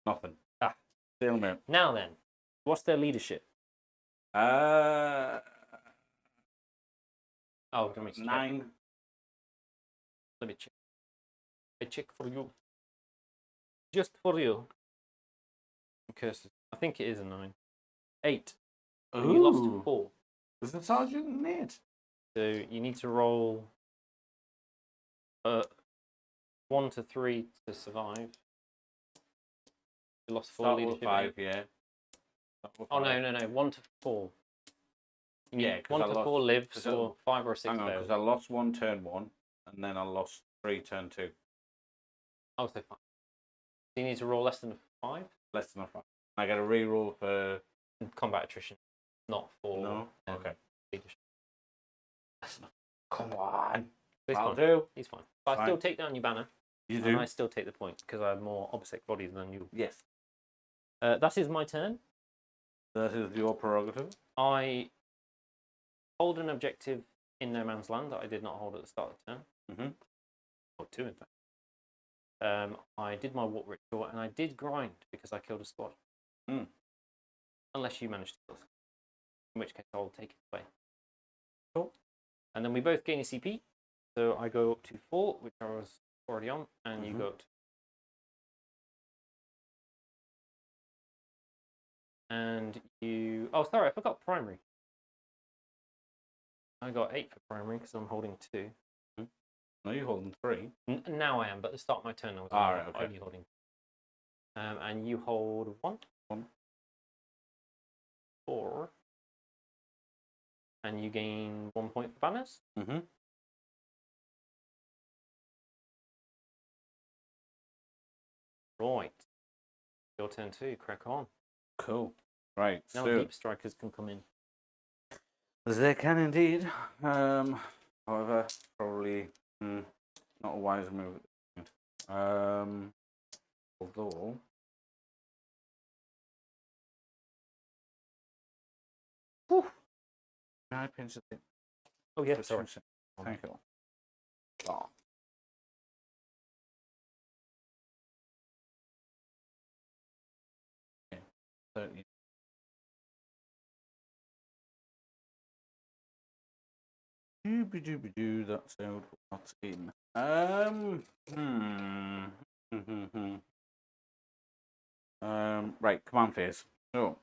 Nothing. Ah. Stalemate. Now then, what's their leadership? Oh, let me check. 9. Let me check. I check for you. Just for you. Curses. I think it is a 9. 8. So you lost 4. Is the sergeant in it? So you need to roll 1 to 3 to survive. You lost 4 leadership. 5, yeah. Oh no, 1 to 4. Yeah, 1 to 4 lives, or 5 or 6 hang on, because I lost 1 turn 1, and then I lost 3 turn 2. Oh, so 5. So you need to roll less than 5? Less than a 5. I get a reroll for combat attrition, not for no. Okay. leadership. That's not... Come on. He's I'll fine. do. He's fine. But I still take down your banner. You do. And I still take the point because I have more obsec bodies than you. Yes. That is my turn. That is your prerogative. I hold an objective in no man's land that I did not hold at the start of the turn. Or 2, in fact. I did my walk ritual and I did grind because I killed a squad. Unless you managed to kill us. In which case I'll take it away. Cool. And then we both gain a CP. So I go up to 4, which I was already on, and you go up to... And you... Oh, sorry, I forgot primary. I got 8 for primary because I'm holding 2. No, you're holding 3. Now I am, but at the start of my turn I was only holding. And you hold 1. 4. And you gain 1 point for banners. Right. Your turn too. Crack on. Cool. Right. Now so deep strikers can come in. they can indeed. However, probably not a wise move. Although. Whew. Can I pinch it? Oh yeah, For sorry. 2 seconds? Thank you. Oh. Okay. 30. Doo-ba-doo-ba-doo, that's out, that's in. Right, command phase. So,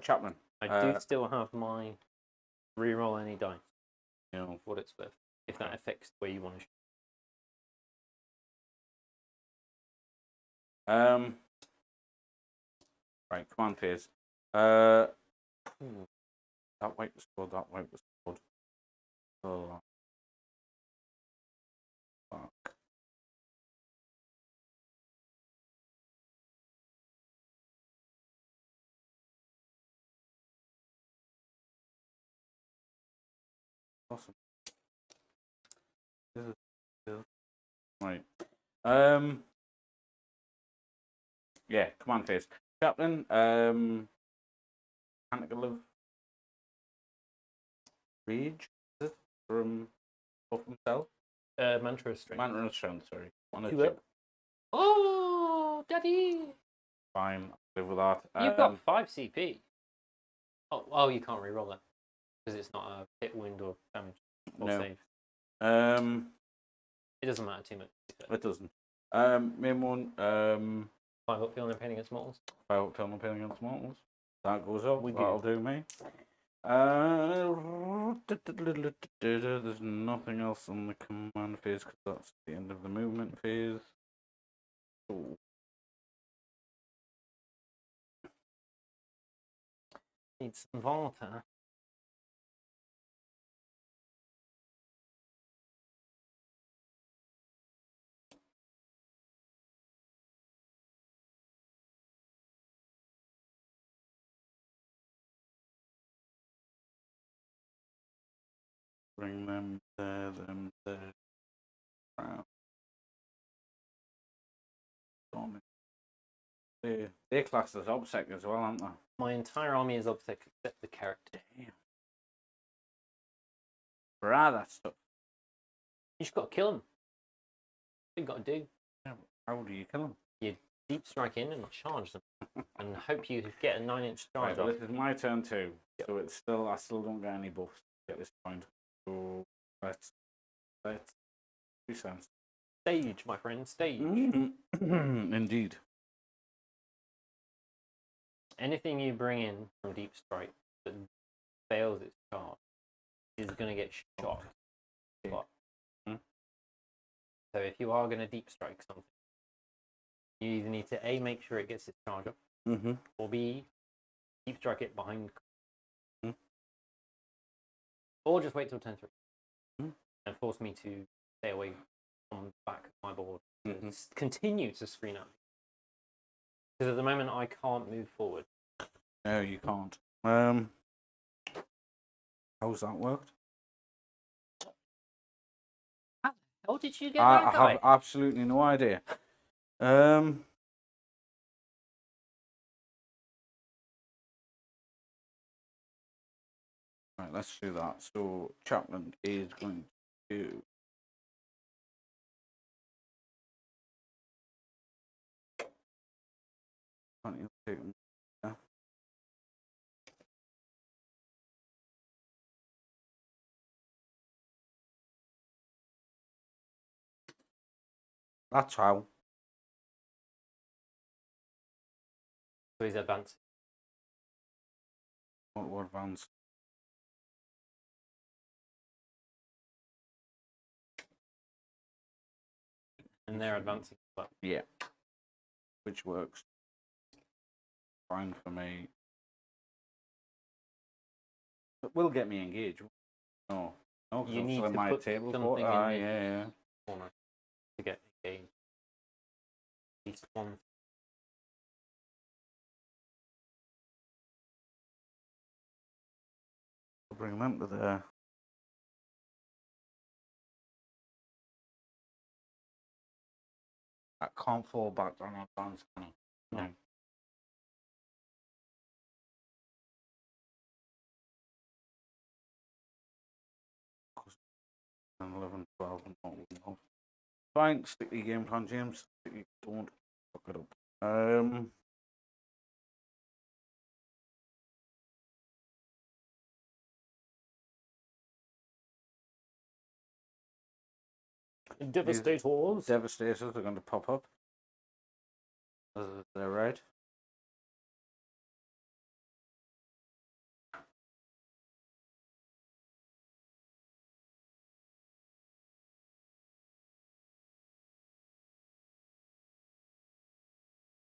Chapman. I do still have my reroll any dice. You know, What it's worth. If that affects the way you want to. Right, command phase. That wipe was good. That wipe was good. Oh, fuck. Awesome. Right. Yeah, command phase. Chaplain. Canticle of Rage. Is it from Buff himself? Mantra of Strength. Mantra of Strength. Sorry. On a Two chip. up. Oh, Daddy! Fine. I'll live with that. You've got 5 CP. Oh, you can't reroll that because it's not a hit, wound, or damage or No. save. It doesn't matter too much. It doesn't. Main one. 5 up feeling pain against mortals. 5 up turn pain against mortals. That goes up. We That'll do me. There's nothing else on the command phase because that's the end of the movement phase. Ooh. Need some water. Bring them there, Wow. They're classed as obsec as well, aren't they? My entire army is obsec except the character. Damn. Brah, that stuff. You just got to kill them. What you got to do? How do you kill them? You deep strike in and charge them, and hope you get a 9-inch Right, charge well, off. this is my turn too, Yep. so I still don't get any buffs at this point. So let's do some. Stage, my friend, stage. Indeed. Anything you bring in from deep strike that fails its charge is going to get shot. Okay. So if you are going to deep strike something, you either need to A, make sure it gets its charge up, or B, deep strike it behind, or just wait till turn 3 and force me to stay away from the back of my board and continue to screen up. Because at the moment I can't move forward. No, you can't. How's that worked? How did you get I that guy? have absolutely no idea. Right, let's do that. So Chapman is going to That's how. So he's advanced. What advance? And they're advancing as well. Yeah. Which works fine for me. But will get me engaged. No. No, You need to my put table something in yeah. corner to get engaged. least one. I'll bring them to there. I can't fall back on advanced. No. And 11, 12, and not enough. Fine, stick to your game plan, James. Don't fuck it up. Devastators. Devastators are going to pop up. They're red.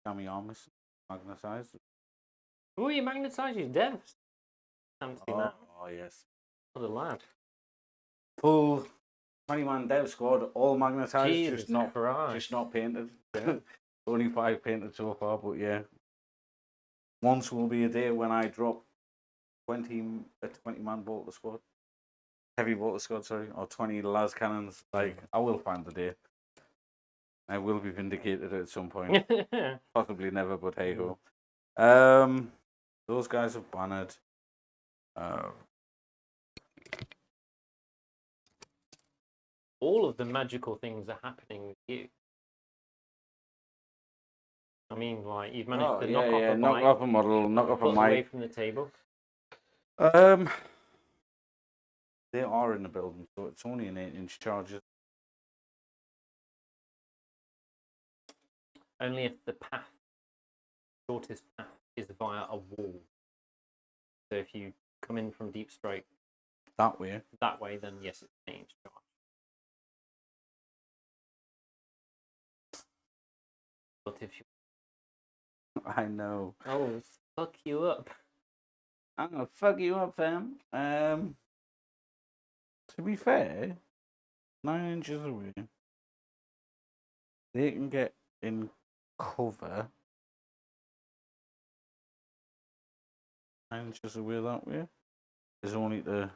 Gammy armors, magnetized. Oh, you magnetise your devs. Haven't seen that. Oh, yes. What a lad. Full 20-man dev squad, all magnetized, Jesus just not Christ. painted. Only 5 painted so far, but yeah. Once will be a day when I drop a 20-man bolter squad. Heavy bolter squad, sorry, or 20 las cannons. Like, I will find the day. I will be vindicated at some point. Possibly never, but hey ho. Those guys have bannered. All of the magical things are happening with you. I mean, like, you've managed to knock off a model, knock off a mic. Away from the table. They are in the building, so it's only an 8-inch charge. Only if the shortest path is via a wall. So if you come in from deep strike that way, then yes, it's an 8-inch charge. But if you... I know. Oh, fuck you up. I'm gonna fuck you up, fam. To be fair, 9 inches away, they can get in cover. 9 inches away that way is only the.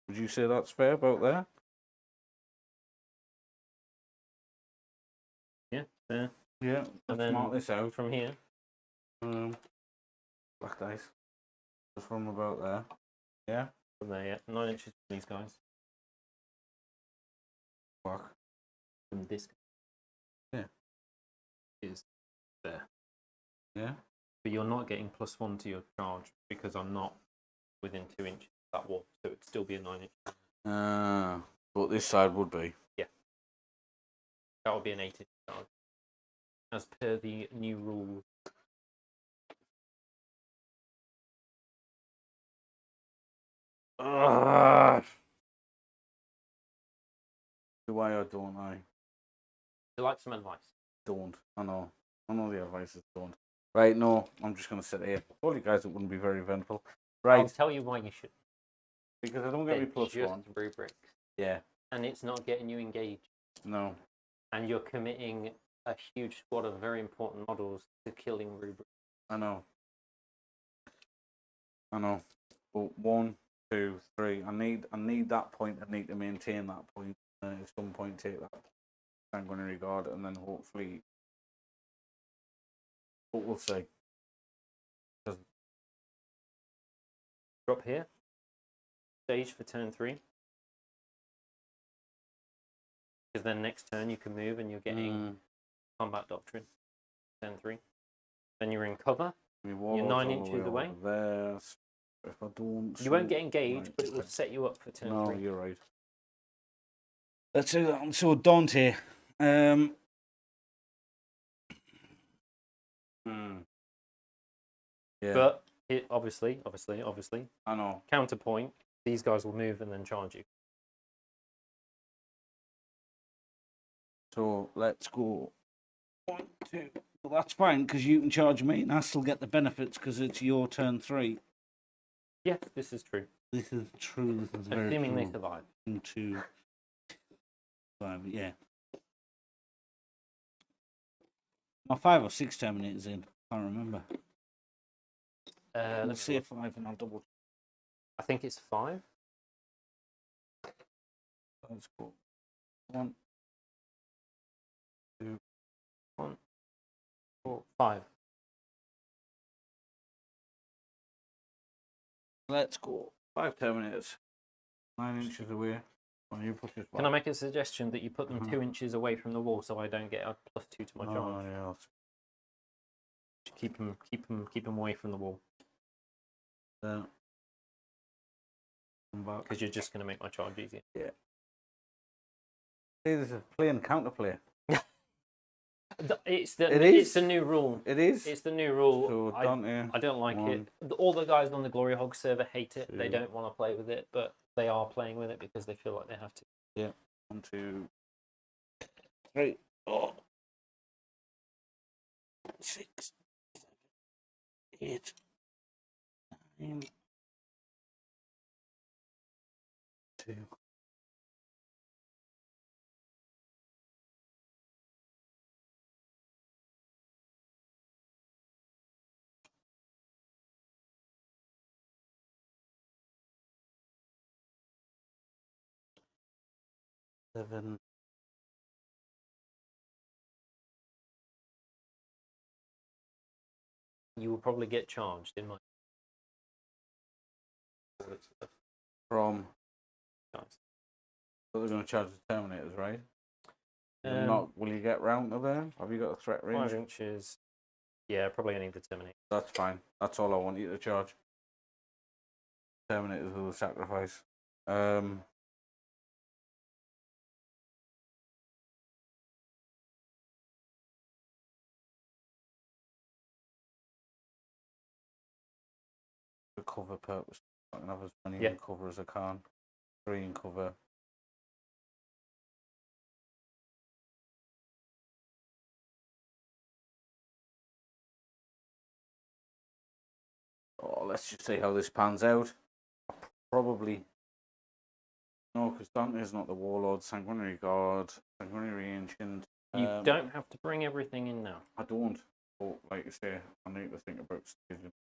Would you say that's fair about there? Yeah, fair. Yeah, and let's then mark this out. From here. Black dice. Just from about there. Yeah? From there, yeah. 9 inches from these guys. Black. From this guy. Yeah. Is there. Yeah? But you're not getting +1 to your charge because I'm not within 2 inches of that wall. So it'd still be a 9-inch. But this side would be. Yeah. That would be an 8-inch charge. As per the new rules. Do I or don't I? Would you like some advice? Don't. I know the advice is don't. Right, no, I'm just going to sit here. I told you guys it wouldn't be very eventful. Right. I'll tell you why you should. Because I don't get me +1. Rubrics. Yeah. And it's not getting you engaged. No. And you're committing a huge squad of very important models to killing rubrics. I know. But 1, 2, 3. I need that point. I need to maintain that point. And at some point take that sanguinary guard and then hopefully. But we'll see. Drop here. Stage for turn 3. Because then next turn you can move and you're getting combat doctrine. Turn 3. Then you're in cover. You're 9 inches away. There. If I don't. You won't get engaged, but it will set you up for turn 3. No, you're right. Let's do that. So Dante. Yeah. But obviously. I know. Counterpoint. These guys will move and then charge you. So let's go. 1, 2. Well, that's fine because you can charge me and I still get the benefits because it's your turn 3. Yes, this is true. This is true. This is very Assuming true. they survive. 1, 2, 5. Yeah. My 5 or 6 Terminators in. Can't remember. Let's Let's see if 5 and I'll double. I think it's 5. Let's go. 1, 2, 1, 4, 5. Let's go. 5 Terminators. 9 inches away. You push this Can I make a suggestion that you put them 2 inches away from the wall so I don't get a +2 to my charge? Oh, yeah. Keep them away from the wall. Because you're just going to make my charge easier. Yeah. See, there's a play and counterplay. It's the new rule. It is. It's the new rule. So I don't like it. All the guys on the Glory Hog server hate it. They don't want to play with it, but they are playing with it because they feel like they have to. Yeah. 1, 2, 3, 4, 6, 7, 8, 9, 2. Seven. You will probably get charged in my. From. So they're going to charge the Terminators, right? Will you get round to there? Have you got a threat range? 5 inches. Yeah, probably only the Terminator. That's fine. That's all I want you to charge. Terminators will sacrifice. For cover purpose, I can have as many in cover as I can. 3 in cover. Oh, let's just see how this pans out. Probably. No, because Dante is not the Warlord, Sanguinary God, Sanguinary Ancient. You don't have to bring everything in now. I don't. But like you say, I need to think about decision.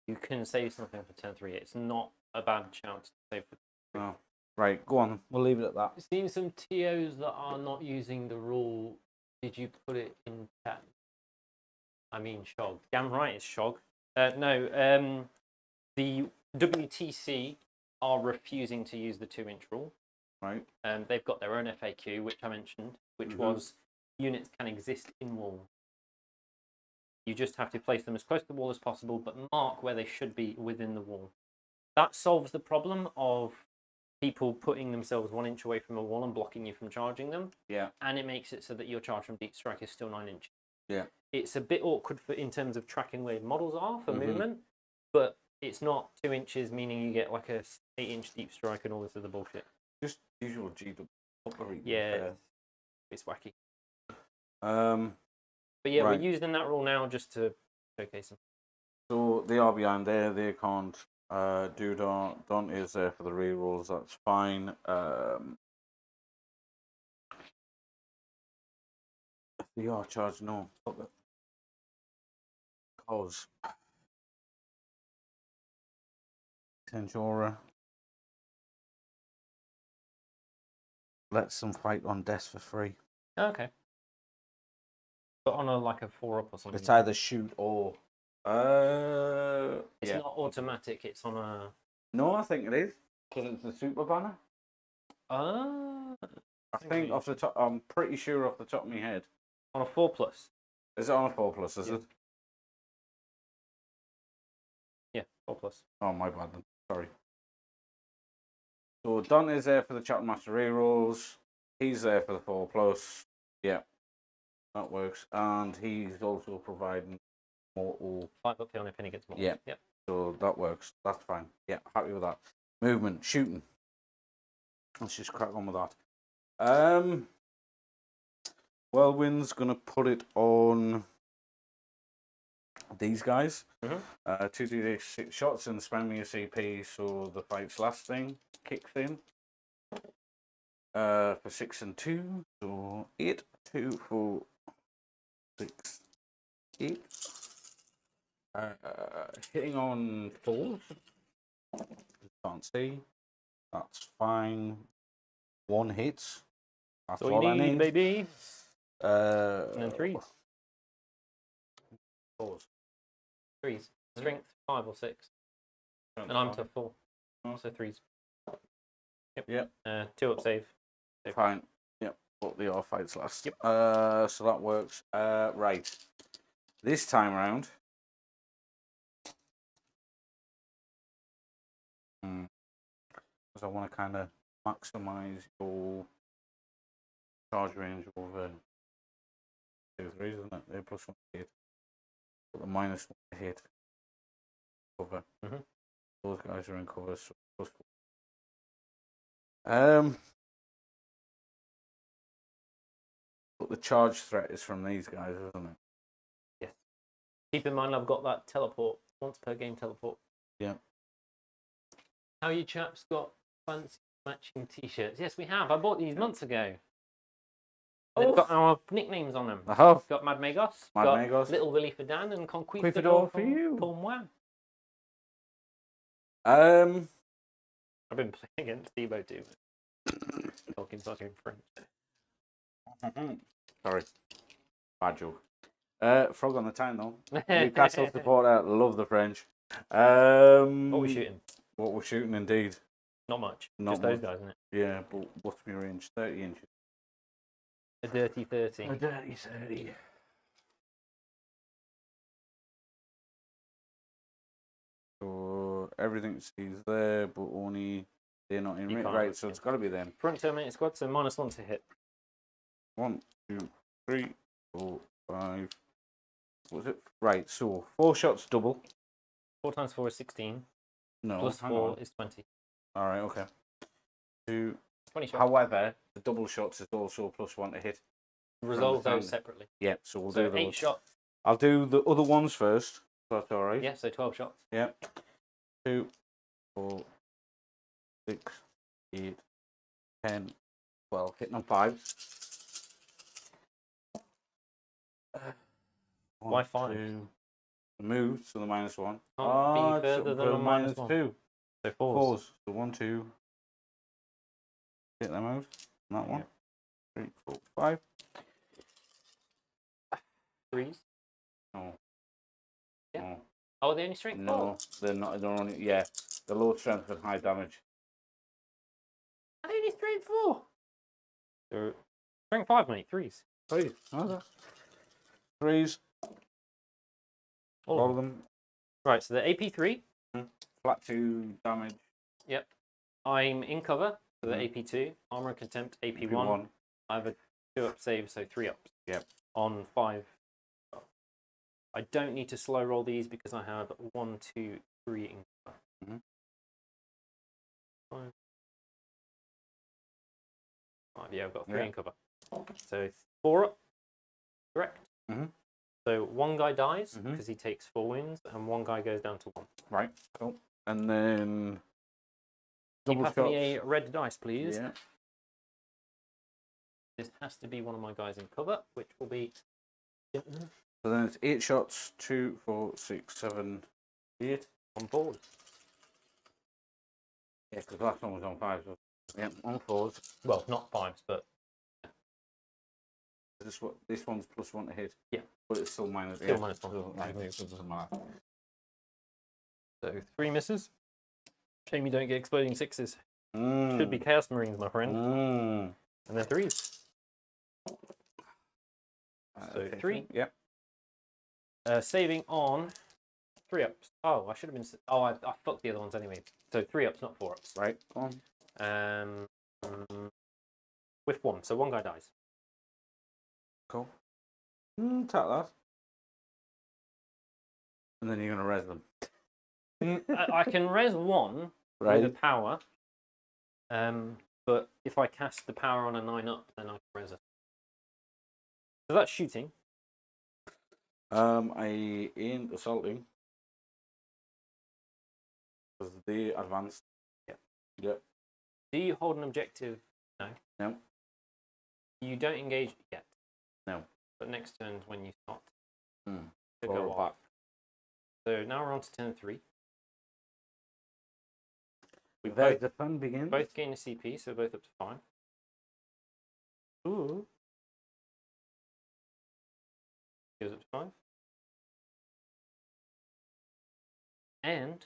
You can save something for turn 3. It's not a bad chance to save for. Oh. Right, go on. We'll leave it at that. Seeing some TOs that are not using the rule. Did you put it in chat? I mean, Shog. Damn right, it's Shog. No, the WTC are refusing to use the 2-inch rule. Right. They've got their own FAQ, which I mentioned, which was units can exist in wall. You just have to place them as close to the wall as possible, but mark where they should be within the wall. That solves the problem of people putting themselves 1 inch away from a wall and blocking you from charging them. Yeah. And it makes it so that your charge from deep strike is still 9 inches. Yeah. It's a bit awkward in terms of tracking where models are for movement, but it's not 2 inches, meaning you get like a 8-inch deep strike and all this other bullshit. Just usual GW. Yeah, it's wacky. But yeah, right. we're using that rule now just to showcase them. So they are behind there. They can't do Dante is there for the rerolls. That's fine. They are charged. No, stop it. Cause Tenjora lets them fight on death for free. Okay. But on like a 4-up or something. It's either shoot or. It's not automatic. It's on a. No, I think it is because it's the super banner. I think off the top. I'm pretty sure off the top of my head. On a 4+. Is it on a 4+? Is it? Yeah, 4+. Oh, my bad then. Sorry. So Dante's there for the Chapter Master rerolls. He's there for the 4+. Yeah, that works. And he's also providing mortal. 5-up, the only penny gets mortal. Yeah. Yep. So that works. That's fine. Yeah, happy with that. Movement, shooting. Let's just crack on with that. Whirlwind's gonna put it on these guys. 2d6 shots and spend me a CP, so the fight's lasting kicks in. For 6 and 2, so 8, 2, 4, 6, 8. Hitting on 4. Can't see. That's fine. 1 hit. That's all all you I need, need. baby. And And then 3s. 4s. 3s. Strength 5 or 6. And I'm to 4. So 3s. Yep. 2 up save. Fine. Yep. But the all fights last. Yep. So that works. Right. This time round. Because I want to kind of maximize your charge range over 2, 3s, isn't it? They're +1 hit. But the -1 hit. Cover. Those guys are in cover. So +4. But the charge threat is from these guys, isn't it? Yes. Keep in mind, I've got that teleport. Once per game teleport. Yeah. How you chaps got fancy matching t-shirts? Yes, we have. I bought these months ago. They've got our nicknames on them. I have. Got Mad Magos. Mad got Magos. Little Willy for Dan and Conquistador Conquistador for you. Pour moi. I've been playing against Debo too. Talking such in French. Sorry. Bad joke. Frog on the Time though. Newcastle supporter. Love the French. What we shooting? What we're shooting indeed. Not much. Not Just much. those guys, isn't it? Yeah, but what's my range? 30 inches. A dirty 30. A dirty 30. So everything stays there, but only they're not in You range. can't Right, look so in. it's got to be them. Front terminator squad, so -1 to hit. 1, 2, 3, 4, 5. What was it? Right, so 4 shots double. 4 times 4 is 16. No, Plus hang 4 on. is 20. All right, okay. 2. 20 shots. However, the double shots is also +1 to hit. Resolve those separately. Yeah, so we'll So do 8 those. shots. I'll do the other ones first. So that's all right. Yeah, so 12 shots. Yeah. 2, 4, 6, 8, 10, 12. Hitting on 5. Why 5? 2. Moved, so the -1. Can't be further than a -1. 2. So 4s. So 1, 2. Hit them out. That one. 3, 4, 5. 3s. No. Yeah. No. Oh, they only strength 4? No, they're not. They're only, yeah. They're low strength and high damage. Are they only strength 4? They're strength 5, mate. 3s. 3s. Okay. 3s. All of them. Right, so the AP3. Flat 2 damage. Yep. I'm in cover for the AP2. Armor and Contempt AP1. I have a 2 up save, so 3 ups. Yep. On 5. I don't need to slow roll these because I have 1, 2, 3 in cover. 5. Yeah, I've got 3 in cover. So 4 up. Correct. So 1 guy dies because he takes 4 wounds, and 1 guy goes down to 1. Right. Cool. And then Keep double passing shots. me a red dice, please. Yeah. This has to be one of my guys in cover, which will be. So then it's 8 shots. 2, 4, 6, 7, 8. On board. Yeah, because the last one was on 5. So yeah, on 4s. Well, not 5s, but This one's +1 to hit. Yeah. But it's still minus. Still yeah, -1. Right, so it doesn't matter. So 3 misses. Shame you don't get exploding 6s. Should be Chaos Marines, my friend. And then 3s. So Okay, 3. Yep. Saving on 3 ups. Oh, I should have been. Oh, I fucked the other ones anyway. So 3 ups, not 4 ups. Right. Go on. With 1. So 1 guy dies. Cool. Tap that. And then you're going to res them. I can res 1 with a power. But if I cast the power on a 9 up, then I can res it. So that's shooting. I ain't assaulting. Because they advanced. Yeah. Yep. Do you hold an objective? No. No. You don't engage yet. No. but next turn's when you start to Roll go it off. So now we're on to turn 3. We There's the fun begins. both gain a CP, so both up to 5. Ooh. Goes up to 5. And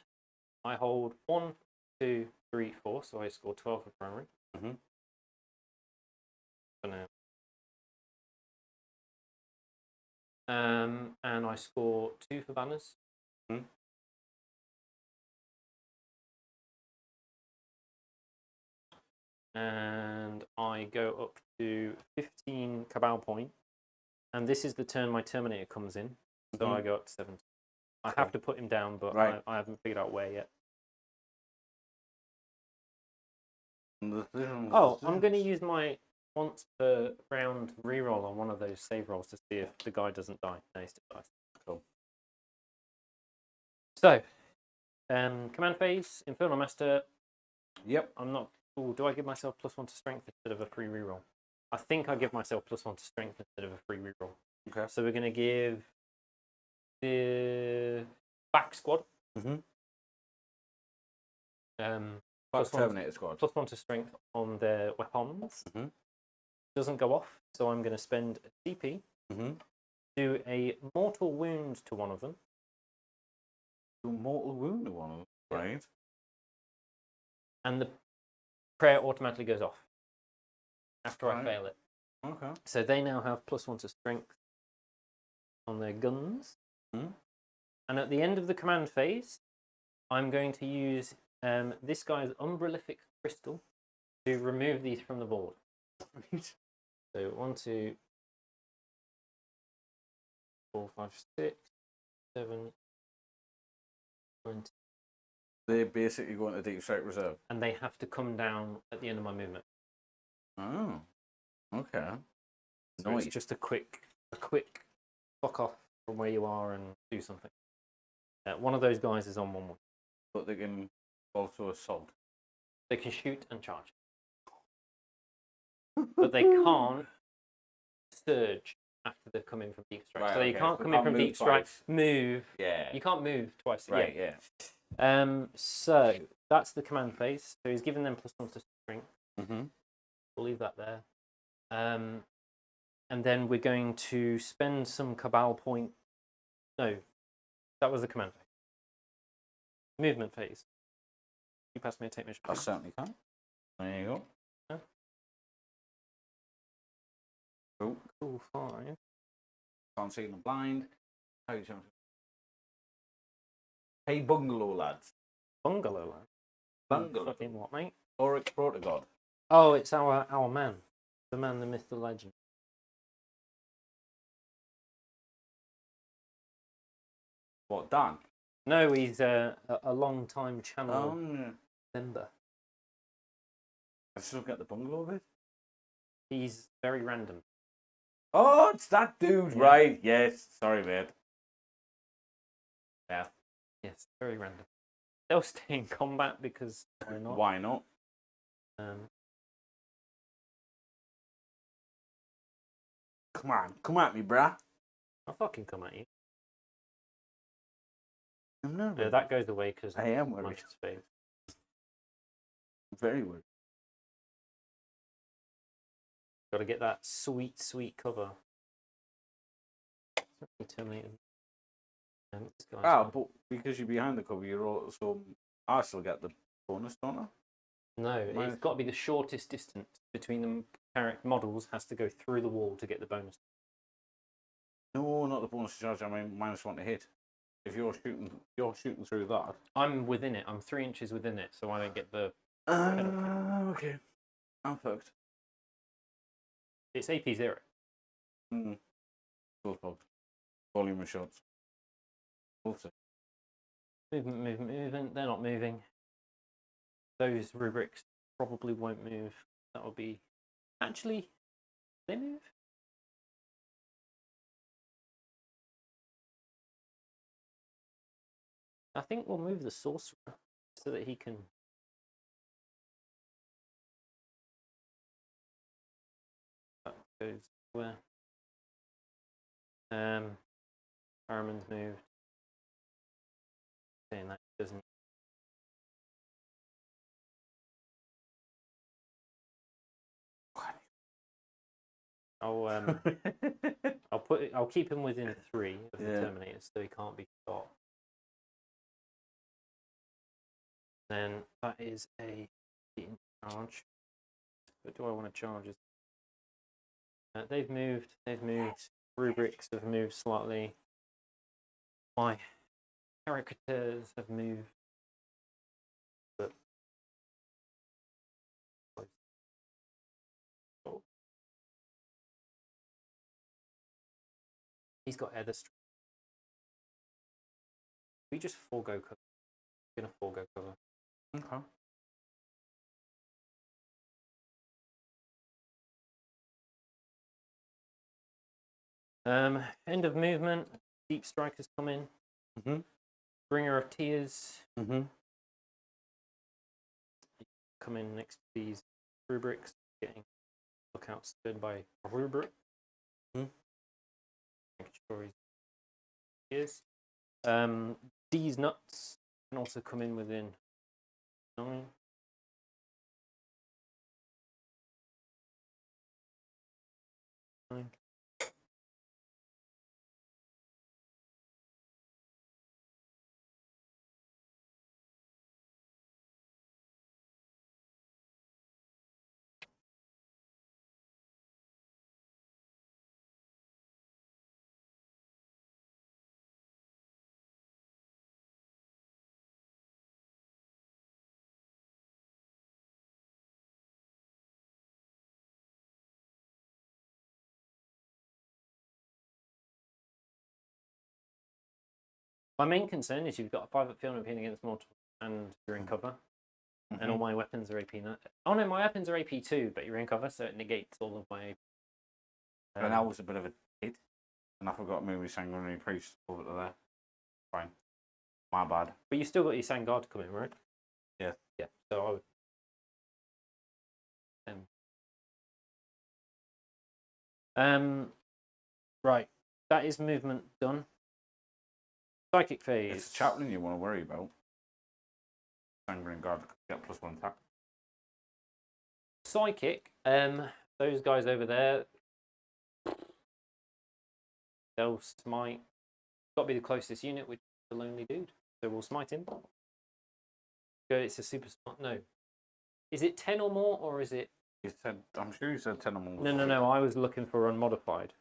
I hold 1, 2, 3, 4, so I score 12 for primary. For now. And I score 2 for banners. And I go up to 15 Cabal point. And this is the turn my Terminator comes in. So I go up to 17. I have to put him down, but I haven't figured out where yet. Oh, I'm going to use my once per round reroll on one of those save rolls to see if the guy doesn't die. No, he still dies. Cool. So, command phase, Infernal Master. Yep. I'm not. Ooh, do I give myself +1 to strength instead of a free reroll? I think I give myself +1 to strength instead of a free reroll. Okay. So we're going to give the back squad. Terminator squad. +1 to strength on their weapons. Doesn't go off, so I'm going to spend a CP. Do a mortal wound to one of them. Do a mortal wound to one of them, right? And the prayer automatically goes off after I fail it. Okay. So they now have +1 to strength on their guns. And at the end of the command phase, I'm going to use this guy's Umbralific Crystal to remove these from the board. So 1, 2, 4, 5, 6, 7, 20. They're basically going to Deep Strike Reserve. And they have to come down at the end of my movement. Oh, okay. So Nice. it's just a quick fuck off from where you are and do something. One of those guys is on 1-1. But they can also assault. They can shoot and charge. But they can't surge after they've come in from deep strike. Right, so you can't come in from deep strike, move. Yeah. You can't move twice. Right, So that's the command phase. So he's given them +1 to strength. We'll leave that there. And then we're going to spend some Cabal point. No, that was the command phase. Movement phase. You pass me a tape measure. I certainly can. There you go. Cool. Cool, 5. Can't see in the blind. How you doing? Hey, bungalow lads. Bungalow lad. Bungalow. Fucking what, mate? Auric Protogod. Oh, it's our man. The man, the myth, the legend. What, Dan? No, he's a long-time channel Yeah. member. I still get the bungalow bit. He's very random. Oh, it's that dude, Yeah. right? Yes. Sorry, mate. Yeah. Yes, very random. They'll stay in combat because why not? Why not? Come on, come at me, brah. I'll fucking come at you. I'm not. That goes away because I am worried. Manchester phase. Very worried. Got to get that sweet, sweet cover. Terminated. But because you're behind the cover, you're also. I still get the bonus, don't I? No, it's got to be the shortest distance between the character models has to go through the wall to get the bonus. No, not the bonus charge. I mean, -1 to hit. If you're shooting through that. I'm within it. I'm 3 inches within it, so I don't get the. Okay. I'm fucked. It's AP 0. Both bugs. Volume of shots. Also. Movement. They're not moving. Those rubrics probably won't move. That will be. Actually, they move. I think we'll move the sorcerer so that he can. That goes where? Harriman's moved. Saying that he doesn't. I'll keep him within 3 of the Terminators, so he can't be shot. Then that is a charge. But do I want to charge? They've moved. Rubrics have moved slightly. My characters have moved. But he's got other strength. We just forego cover. I'm gonna forego cover. Okay. End of movement. Deep Strikers come in. Bringer of Tears. Come in next to these rubrics. Getting lookout stood by a rubric. Making sure he is. These nuts can also come in within 9. My main concern is you've got a 5 field of pain against multiple, and you're in cover, and all my weapons are AP. Oh no, my weapons are AP too, but you're in cover, so it negates all of my AP. And that was a bit of a hit, and I forgot to move my Sanguinary Priest over to there. Fine, my bad. But you still got your Sangard coming, right? Yeah. Yeah. So I would. Right. That is movement done. Psychic phase. It's a chaplain you want to worry about. Sanguinary Guard get +1 attack. Psychic. Those guys over there. They'll smite. Got to be the closest unit, which is the lonely dude. So we'll smite him. Go. It's a super smart. No. Is it 10 or more, or is it? You said. I'm sure you said 10 or more. No. I was looking for unmodified.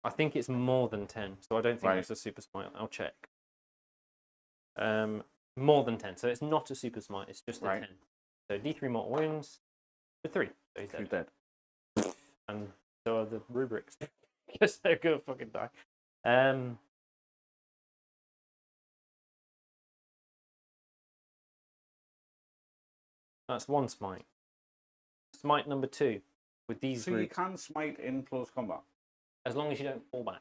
I think it's more than 10, so I don't think it's a super smite. I'll check. More than 10, so it's not a super smite. It's just a 10. So D3 mortal wounds for 3. So he's dead. And so are the rubrics. Because they're gonna fucking die. That's 1 smite. Smite number 2 with these. So you can smite in close combat as long as you don't fall back.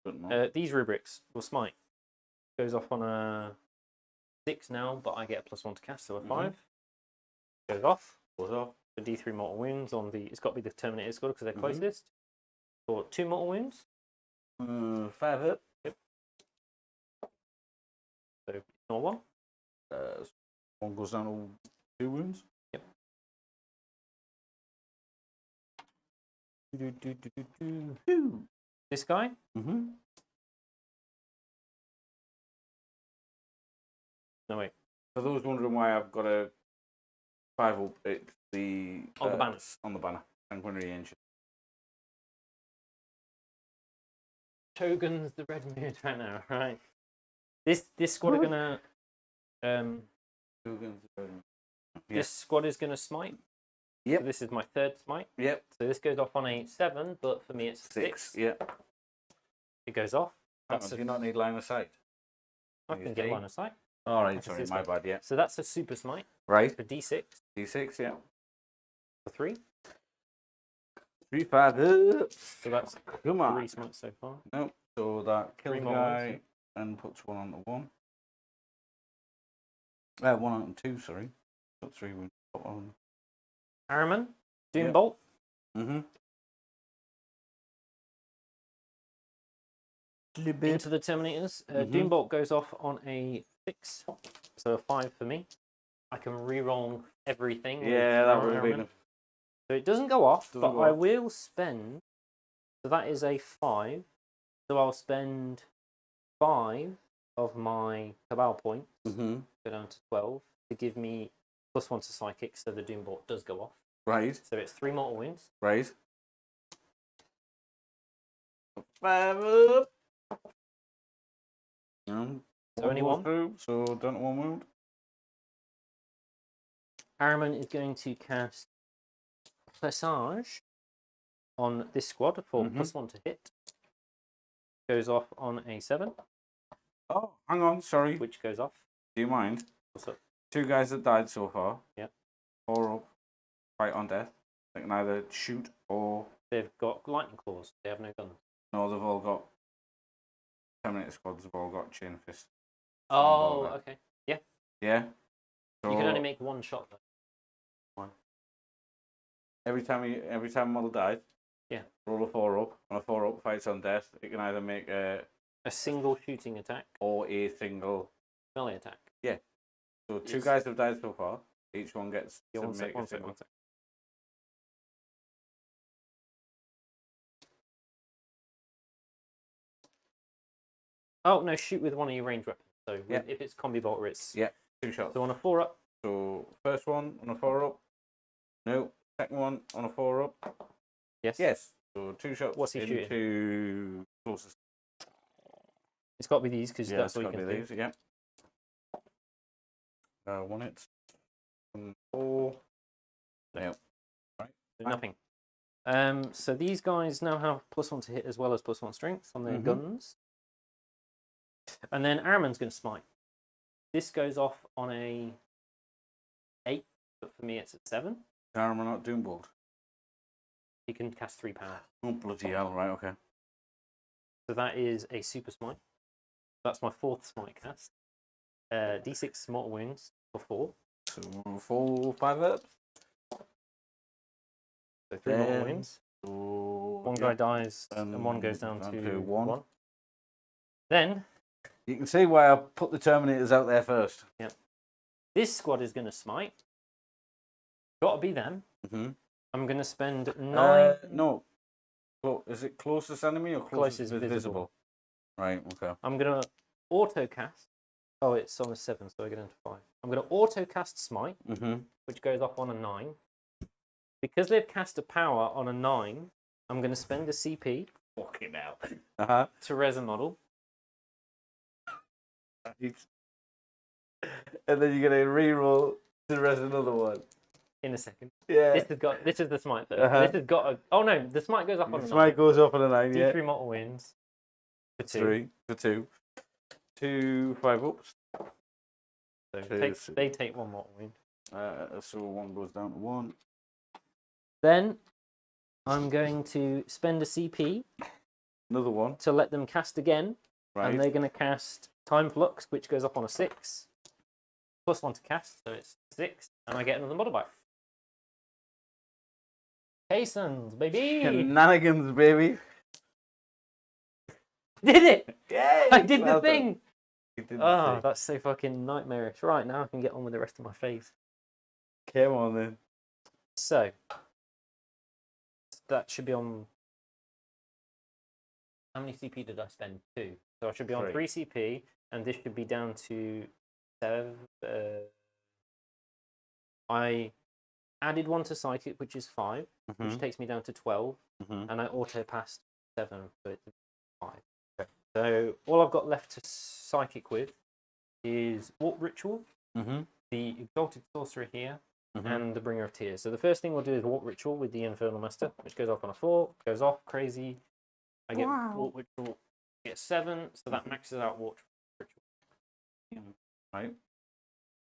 But these rubrics will smite. Goes off on a 6 now, but I get a +1 to cast, so a 5. Goes off. The D3 mortal wounds on the. It's got to be the Terminator squad because they're closest. For 2 mortal wounds. 5 hit. Yep. So ignore 1. 1 goes down to 2 wounds. Yep. This guy. No wait. For those wondering why I've got a 5 up, it's the on the banner. On the banner. Sanguinary Ancient. Togen's the red mood right now, right? This squad are gonna this squad is gonna smite. Yep. So this is my 3rd smite. Yep. So this goes off on a 7, but for me it's 6. Yep. It goes off. Do you not need line of sight? I can get line of sight. All right, sorry, my bad. Yeah. So that's a super smite. Right. For D6. D6, yeah. For 3. 3 5. So that's 3 smites so far. Nope. So that kills the guy and puts 1 onto 1. 1 onto 2, sorry. Put 3 wounds on. Harriman, Doombolt. into the Terminators. Doombolt goes off on a 6, so a 5 for me. I can re-roll everything. Yeah, that would have been. So it doesn't go off, Doesn't but go I off. will spend. So that is a 5. So I'll spend 5 of my Cabal points, go down to 12, to give me +1 to Psychic, so the Doombolt does go off. Right. So it's 3 mortal wounds. Right. 5 up. So only one. Through, so done to 1 wound. Araman is going to cast Presage on this squad for +1 to hit. Goes off on a 7. Oh, hang on, sorry. Which goes off. Do you mind? What's up? 2 guys that died so far. Yeah. 4 up. Fight on death. They can either shoot or. They've got lightning claws. They have no guns. No, they've all got. Terminator squads have all got chain fist. Oh, okay. Yeah. Yeah. So you can only make 1 shot though. Every time model dies. Yeah. Roll a 4 up. On a 4 up, fights on death. It can either make a single shooting attack or a single melee attack. Yeah. So 2 guys have died so far. Each one gets to One make sec. a single. Oh no! Shoot with one of your ranged weapons. So if it's combi bolter, it's 2 shots. So on a 4 up. So first one on a 4 up. No. Second one on a 4 up. Yes. Yes. So 2 shots. What's he shooting? Into closest. It's got to be these because that's all you can do. These, yeah. 1 hit. 4. No. Right. Nothing. So these guys now have +1 to hit as well as +1 strength on their guns. And then Araman's going to smite. This goes off on a 8, but for me it's at 7. Araman not Doombolt. He can cast 3 power. Oh bloody hell! Right, okay. So that is a super smite. That's my 4th smite cast. D6 mortal wounds for 4. So 4, 5 up. So 3 mortal wounds. So 1 guy dies and 1 goes down to 1. Then you can see why I put the Terminators out there first. Yeah. This squad is going to smite. Got to be them. I'm going to spend 9. No. Is it closest enemy or closest visible? Right, okay. I'm going to auto cast. Oh, it's on a 7, so I get into 5. I'm going to auto cast smite, which goes off on a 9. Because they've cast a power on a 9, I'm going to spend a CP. Fucking hell. To res a model. And then you're going to reroll to res another one. In a second. Yeah. This is the smite though. This has got a. Oh no, the smite goes up on a 9. Smite goes up on a 9, yeah. D3 mortal wounds. For 2. 3 for 2. 2 5 ups. So they take 1 mortal wound. So 1 goes down to 1. Then I'm going to spend a CP. Another one. To let them cast again. Right. And they're going to cast Time Flux, which goes up on a 6. +1 to cast, so it's 6. And I get another model back. Casons, baby! Shenanigans, baby! Did it! Yeah! I did the thing! Oh, that's so fucking nightmarish. Right, now I can get on with the rest of my phase. Come on then. So, that should be on. How many CP did I spend? 2. So I should be on 3 CP, and this should be down to 7. I added 1 to Psychic, which is 5, which takes me down to 12, and I auto passed 7, so it's 5. Okay. So all I've got left to Psychic with is Warp Ritual, the Exalted Sorcerer here, and the Bringer of Tears. So the first thing we'll do is Warp Ritual with the Infernal Master, which goes off on a 4, goes off, crazy. I get Warp Ritual, get 7, so that maxes out Warp Ritual. Right.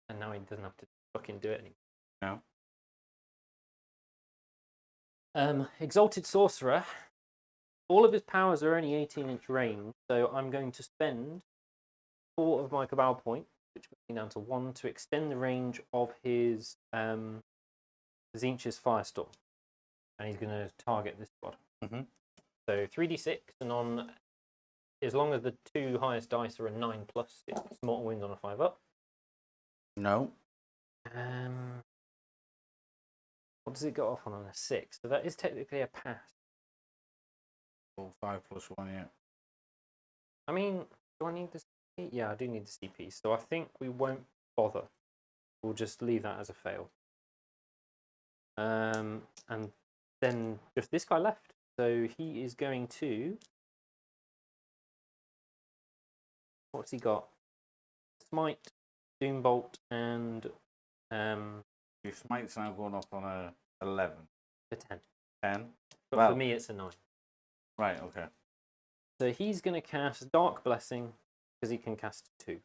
And now he doesn't have to fucking do it anymore. No. Exalted Sorcerer, all of his powers are only 18-inch range, so I'm going to spend 4 of my Cabal points, which puts me down to 1, to extend the range of his Tzeentch's Firestorm. And he's going to target this squad. So 3d6, and on as long as the 2 highest dice are a 9+, it's mortal wounds on a 5-up. No. What does it go off on a 6? So that is technically a pass. 5 + 1, yeah. I mean, do I need the CP? Yeah, I do need the CP. So I think we won't bother. We'll just leave that as a fail. And then just this guy left. So he is going to... What's he got? Smite, Doombolt, and... Your smite's now going up on a 11. a 10. 10? But Well, for me, it's a 9. Right, okay. So he's going to cast Dark Blessing because he can cast 2.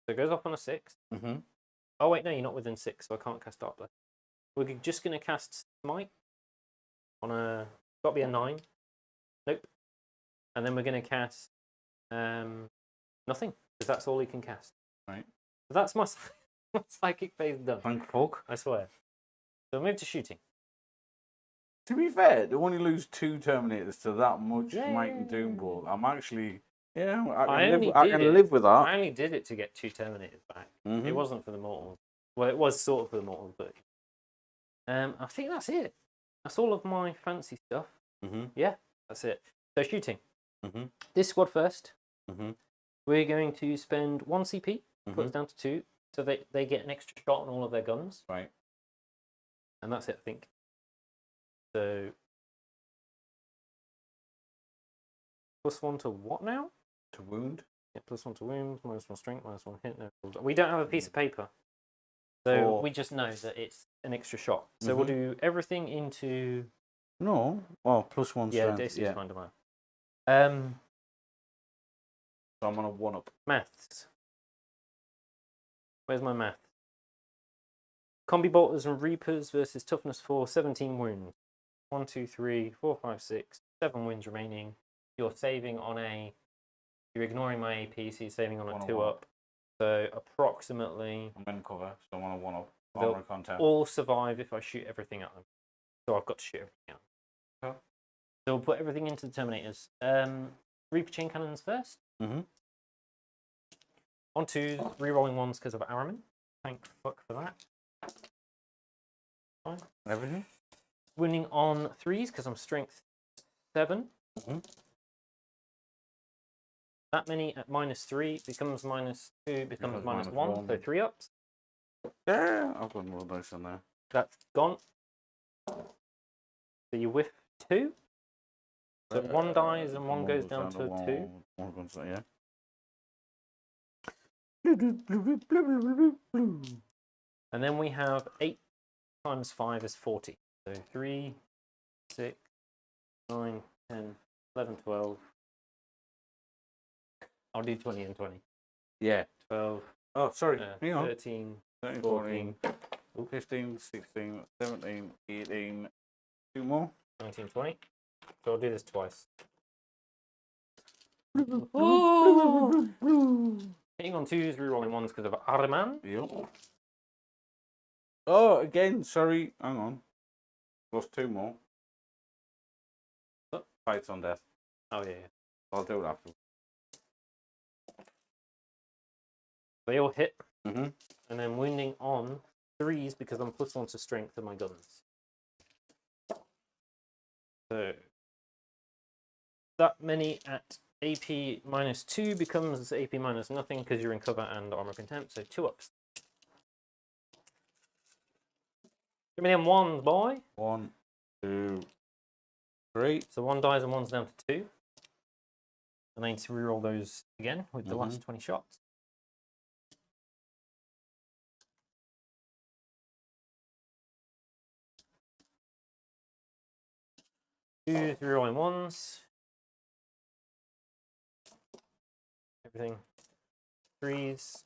So it goes off on a 6. Mm-hmm. Oh, wait, no, you're not within 6, so I can't cast Dark Blessing. We're just going to cast Smite on a... Got to be a 9. Nope. And then we're going to cast nothing, because that's all he can cast. Right. So that's my, my psychic phase done. Thank fuck. I swear. So we'll move to shooting. To be fair, they only lose 2 Terminators to that much Smite and Yay. Doombolt. I'm actually... Yeah, I can live with that. I only did it to get 2 Terminators back. Mm-hmm. It wasn't for the Mortals. Well, it was sort of for the Mortals, but... I think that's it. That's all of my fancy stuff. Mm-hmm. Yeah, that's it. So shooting. Mm-hmm. This squad first. Mm-hmm. We're going to spend 1 CP, put us Mm-hmm. down to 2, so they get an extra shot on all of their guns. Right. And that's it, I think. So... +1 to what now? To wound. Yeah, +1 to wounds, -1 strength, -1 hit. No, we don't have a piece of paper. So Or- we just know that it's an extra shot. So we'll do everything into... No. Oh, +1 Yeah, strength. this is Yeah. kind of So I'm on a 1-up. maths. Where's my math? Combi bolters and reapers versus toughness 4, 17 wounds. 1, 2, 3, 4, 5, 6, 7 wounds remaining. You're saving on a... You're ignoring my AP, so you're saving on a 2-up. So approximately... I'm in cover, so I'm on a 1-up. They'll Armor content. all survive if I shoot everything at them. So I've got to shoot everything at them. Okay. So we'll put everything into the Terminators. Reaper chain cannons first. Mm-hmm. On 2, re-rolling 1s because of Araman. Thank fuck for that. Fine. Everything? Wounding on 3s because I'm strength 7. Mm-hmm. That many at -3 becomes -2, becomes Becomes -1. So -1. 3 ups. Yeah, I've got more dice in there. That's gone. So you whiff 2. So 1 dies and 1 goes down to 2. 1 goes down, yeah. And then we have 8 times 5 is 40. So 3, 6, 9, 10, 11, 12. I'll do 20 and 20. Yeah. 12, Oh, sorry. Hang on. 13, 13, 14, 14, 15, 16, 17, 18. 2 more. 19, 20. So I'll do this twice. Hitting on 2s, rerolling 1s because of Araman. Yep. Oh, again, sorry. Hang on. Plus 2 more. Oh. Fights on death. Oh, yeah. I'll do it after. They all hit. Mm-hmm. And then wounding on 3s because I'm +1 to strength of my guns. So that many at AP -2 becomes AP minus nothing because you're in cover and armor contempt. So 2 ups. Give me them 1s, boy. 1, 2, 3. So 1 dies and 1's down to 2. And I need to reroll those again with the last 20 shots. Two, rerolling 1s. Everything. 3s.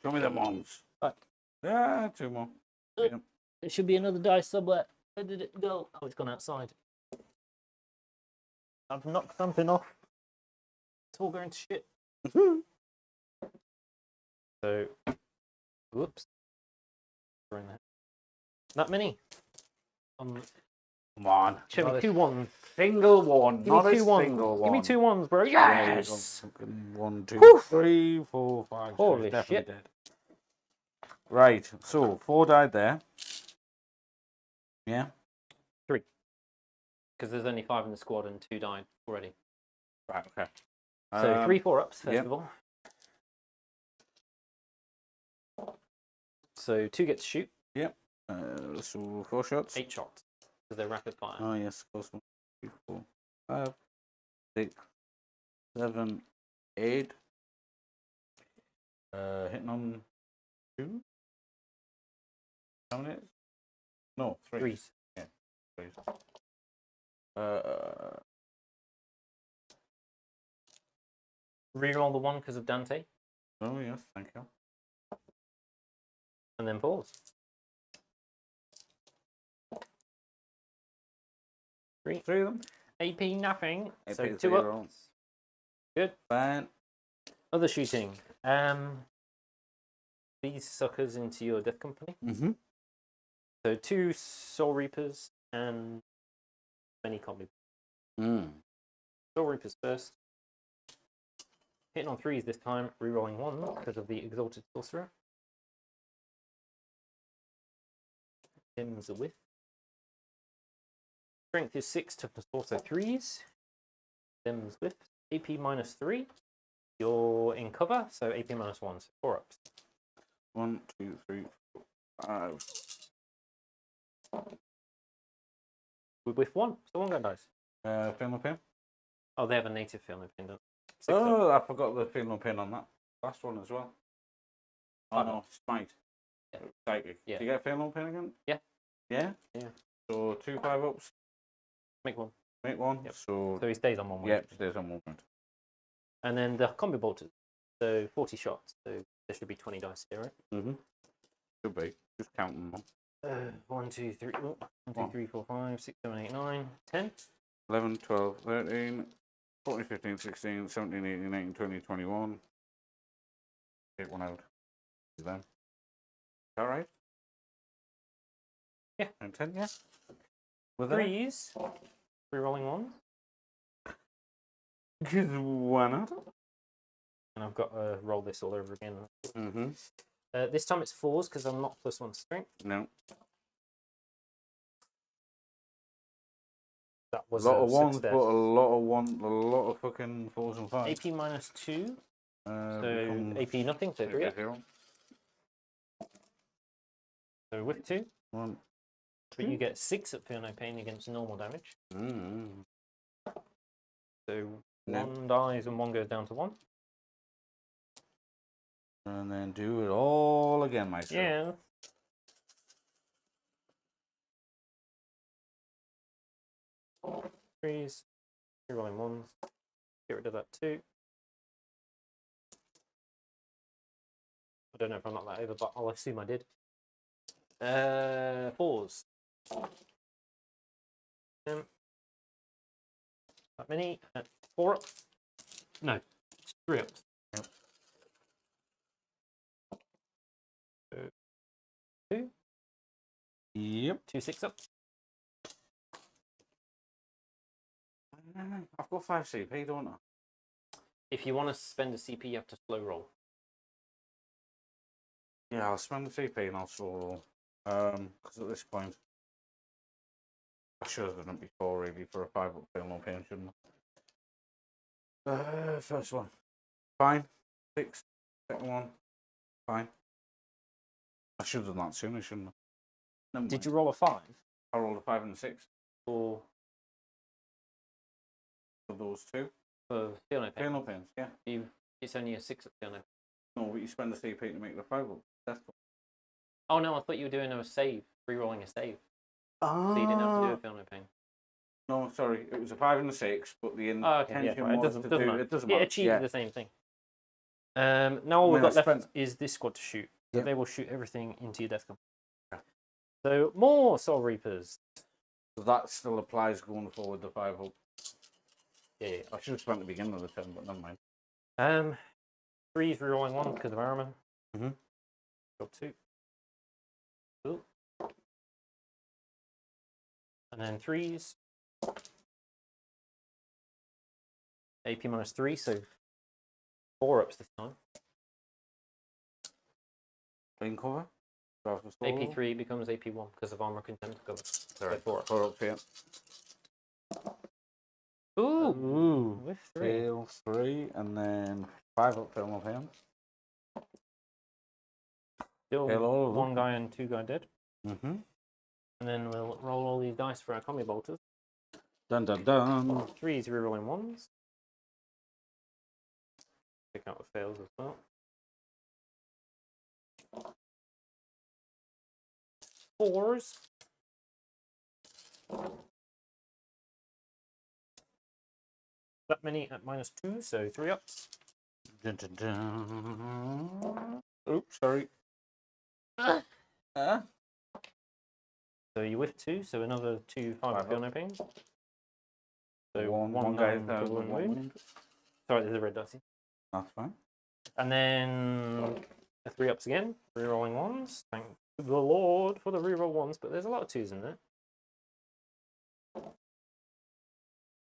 Show me the ones. Right. Yeah, 2 more. Yeah. There should be another dice somewhere. Where did it go? Oh, it's gone outside. I've knocked something off. It's all going to shit. So, whoops. That many. Come on. Show me Not two ones. Single one. Give me Not a two ones. single one. Give me two ones, bro. Yeah, Yes. 1, 2, Whew. 3, 4, 5. Holy definitely shit. dead. Right. So 4 died there. Yeah. 3. Because there's only 5 in the squad and 2 died already. Right. Okay. So 3 4-ups first yep. of all. So 2 get to shoot. Yep. So 4 shots. 8 shots. Because they're rapid fire. Oh yes, close 1, 2, 4, 5, 6, 7, 8. Hitting on 2. How many? No, 3. 3s. Yeah, 3s. Reroll the 1 because of Dante. Oh yes, thank you. And then pause. 3 of them. AP nothing. So AP 2 0. ups. Good. Fine. Other shooting. These suckers into your death company. Mm-hmm. So 2 Soul Reapers and many combi. Soul Reapers first. Hitting on 3s this time, rerolling 1 because of the Exalted Sorcerer. Dims a whiff. Strength is 6 to also 3s. Dims whiff. AP -3. You're in cover, so AP -1, so 4 ups. 1, 2, 3, 4, 5. We whiff 1, so 1 gun dies. Feel no pain. Oh, they have a native feel no pain, don't they? 6 Oh, up. I forgot the feel no pain on that last one as well. Oh no, smite. Yeah. Psychic. Yeah. Do you get feel no pain again? Yeah. Yeah? Yeah. So 2 5-ups. Make 1. Make 1. Yep. So he stays on 1 wound. yep, stays on 1 wound. And then the combi bolters. So 40 shots. So there should be 20 dice here, right? Mm-hmm. Should be. Just count them all. 1, 2, 3, 1, 2, 3, 4, 5, 6, 7, 8, 9, 10. 11, 12, 13, 14, 15, 16, 17, 18, 19, 20, 21. Take 1 out. Is that right? Yeah. And 10, yeah. With 3s. Rerolling 1. Because why not? And I've got to roll this all over again. Mm-hmm. This time it's 4s because I'm not +1 strength. No. That was a lot of 1s, success. but a lot of fucking 4s and 5s. AP -2. So becomes AP nothing, so 3 up. 0. So with 2. 1. But you get 6 at Feel No Pain against normal damage. Mm-hmm. So 1 dies and 1 goes down to 1. And then do it all again, myself. Yeah. Threes. Rerolling 1s. Get rid of that 2. I don't know if I'm not that over, but I'll assume I did. 4s. That many. 4 up. No, 3 ups. Yep. 2. Yep. 2 6-ups. I've got 5 CP, don't I? If you want to spend a CP, you have to slow roll. Yeah, I'll spend the CP and I'll slow roll. Because at this point, I should have done it before, really, for a 5-up feel no pain, shouldn't I? First one. Fine. 6. Second one. Fine. I should have done that sooner, shouldn't I? Did you roll a 5? I rolled a 5 and a 6. Or For those 2. for Feel No Pain? Feel no pains, yeah. It's only a 6 at Feel No Pain. No, but you spend the CP to make the 5-up. That's cool. Oh no, I thought you were doing a save, re-rolling a save. Ah. So you didn't have to do a Feel No Pain. No, sorry, it was a 5 and a 6, but the Oh, okay, intention yeah, was to do matter. it. Doesn't matter. It achieves Yeah. the same thing. Now all we've got left is this squad to shoot. So Yep. they will shoot everything into your death company. Okay. So more Soul Reapers. So that still applies going forward, the 5-up. Yeah. I should have spent the beginning of the turn, but never mind. 3's rerolling 1 because of armor. Mhm. Got 2. Ooh. and then 3s. AP -3, so 4 ups this time. Main cover. AP3 becomes AP1 because of armor content cover. Sorry, 4 ups. 4 up here. Ooh, with 3. Fail 3, and then 5 up fail of him. Still Fail all of them. 1 guy and 2 guy dead. Mm-hmm. And then we'll roll all these dice for our combi bolters. Dun dun dun. 3s rerolling 1s. Pick out the fails as well. 4s. That many at -2, so 3 ups. Dun dun dun. Oops, sorry. So you whiff 2, so another 2 5 feel no pain. So one guy's down, down, one one wound. wound. Sorry, there's a red dice. That's fine. And then 3 ups again, rerolling 1s. Thank the Lord for the reroll 1s, but there's a lot of 2s in there.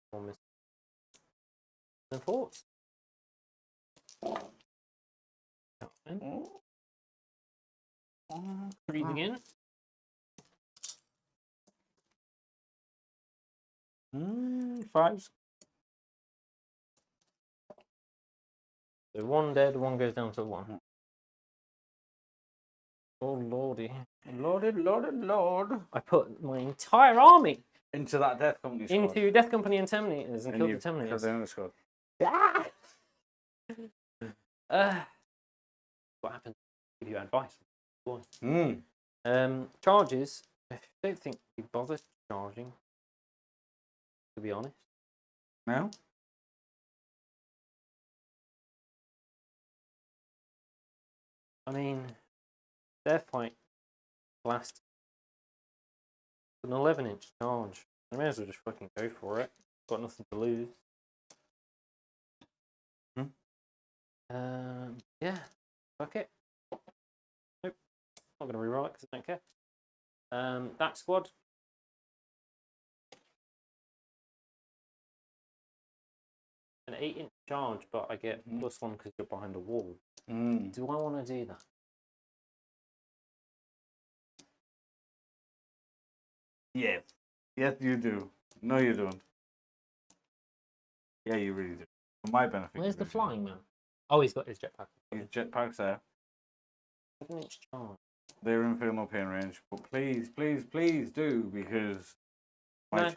1 miss. And 4s. Breathe again. Fives. So 1 dead, 1 goes down to 1. Oh lordy. Lord. I put my entire army Into that Death Company squad. into Death Company and Terminators and killed the Killed Terminators. the only squad. Ah! What happened? Give you advice. Charges. I don't think we bother charging, to be honest. No? I mean, their fight lasts an 11-inch charge. I may as well just fucking go for it. Got nothing to lose. Yeah, fuck it. Nope, not gonna reroll it because I don't care. That squad. An 8-inch charge, but I get +1 because you're behind a wall. Do I want to do that? Yes. Yes, you do. No, you don't. Yeah, you really do. For my benefit. Where's the flying man? Oh, he's got his jetpack. His jetpack's there. 7-inch charge. They're in Infernal Pain range, but please, please, please do, because my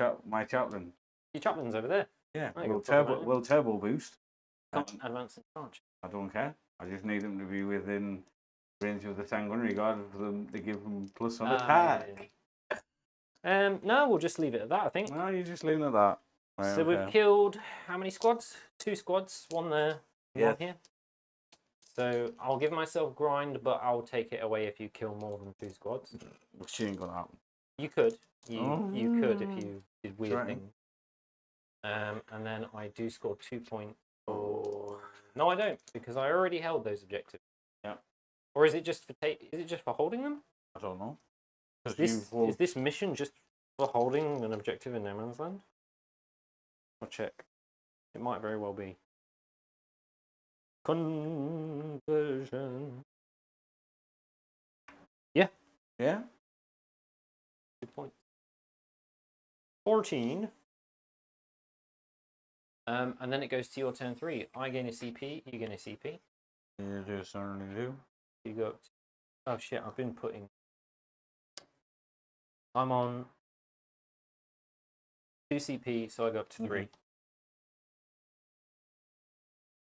chaplain. Your chaplain's over there. Yeah, Oh, will turbo boost. Can't advance in charge. I don't care. I just need him to be within range of the Sanguinary Guard for them to give him plus on attack. No, we'll just leave it at that, I think. No, you just leave it at that. Right, So we've killed how many squads? 2 squads, 1 there, 1 here. So I'll give myself grind, but I'll take it away if you kill more than 2 squads. Which ain't gonna happen. You could. You could if you did weird things. And then I do score 2 points for... No, I don't, because I already held those objectives. Yeah. Or is it just for holding them? I don't know. Is this mission just for holding an objective in no man's land? I'll check. It might very well be. Conversion. Yeah. Yeah? 2 points. 14. And then it goes to your turn 3. I gain a CP, you gain a CP. You do certainly do. You go up to... Oh shit, I've been putting... I'm on 2 CP, so I go up to 3.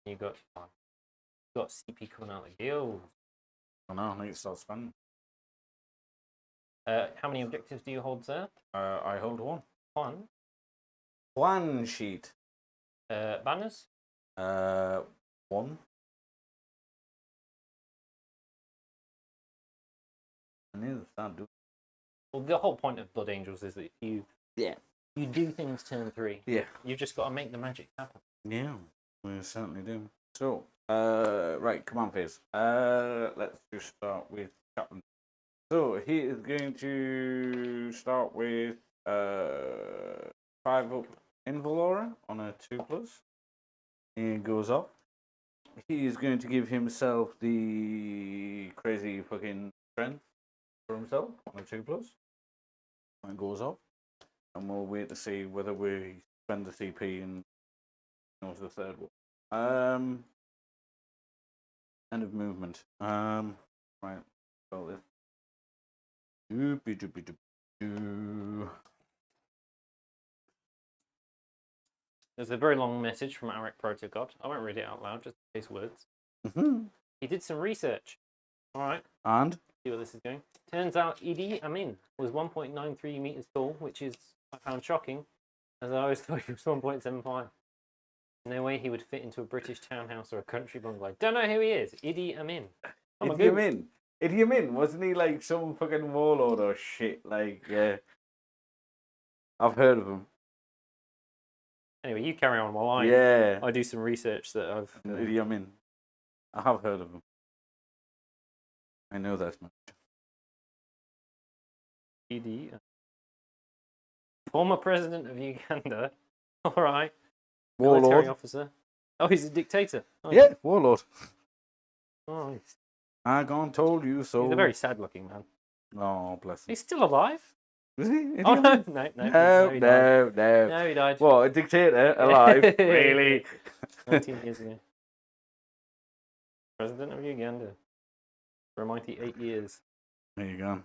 You got 5. You got CP coming out of the guild. I know, I think it starts fun. How many objectives do you hold, sir? I hold 1. 1. 1 sheet. Banners? 1. I need to start doing. Well, the whole point of Blood Angels is that you do things turn 3. Yeah. You've just got to make the magic happen. Yeah, we certainly do. So, right, come on, Fizz. Let's just start with Chaplain. So, he is going to start with 5 up Invalora on a 2+. He goes up. He is going to give himself the crazy fucking strength for himself on a 2+. And goes up. And we'll wait to see whether we spend the CP and go to the third one. End of movement. Right. Spell this. There's a very long message from Arik Protogod. I won't read it out loud, just in case words. He did some research. All right. And? See where this is going. Turns out Idi Amin was 1.93 meters tall, which is, I found shocking, as I always thought he was 1.75. No way he would fit into a British townhouse or a country bungalow. Don't know who he is. Idi Amin. Idi Amin. Idi Amin, wasn't he like some fucking warlord or shit? Like, yeah. I've heard of him. Anyway, you carry on while I do some research that I've... Idi Amin. I have heard of him. I know that much. Idi. Former president of Uganda. All right. Warlord. Military officer. Oh, he's a dictator. Oh, yeah, warlord. Oh, I gone told you so. He's a very sad-looking man. Oh, bless him. He's still alive. Is he? Is Oh, he no, alive? no, he died. No, he died. What, a dictator alive? Really? 19 years ago. President of Uganda. For a mighty 8 years. There you go.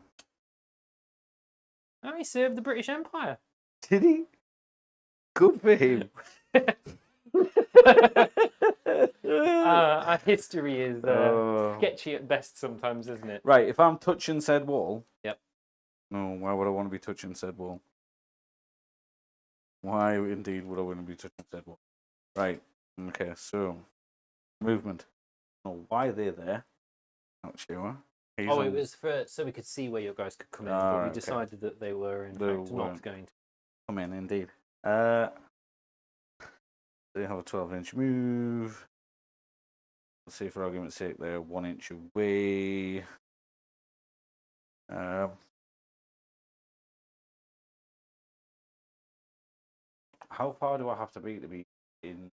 Oh, he served the British Empire. Did he? Good for him. Our history is sketchy at best sometimes, isn't it? Right, if I'm touching said wall... Yep. No, why would I want to be touching said wall? Why indeed would I want to be touching said wall? Right, okay, so... Movement. Oh, why they're there? Not sure. It was so we could see where your guys could come in, but we decided that they were, in fact, not going to. Come in, indeed. They have a 12-inch move. Let's see, for argument's sake, they're 1 inch away. How far do I have to be in?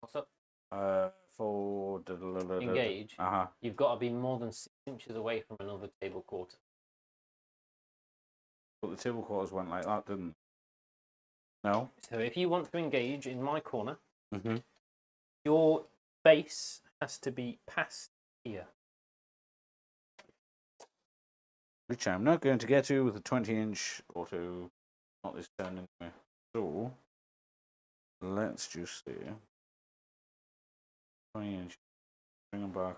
What's up? For engage. You've got to be more than 6 inches away from another table quarter. But the table quarters went like that, didn't? No. So if you want to engage in my corner, your base has to be past here. Which I'm not going to get to with a 20-inch auto. Not this turn anyway. So let's just see. 20 inch. Bring them back.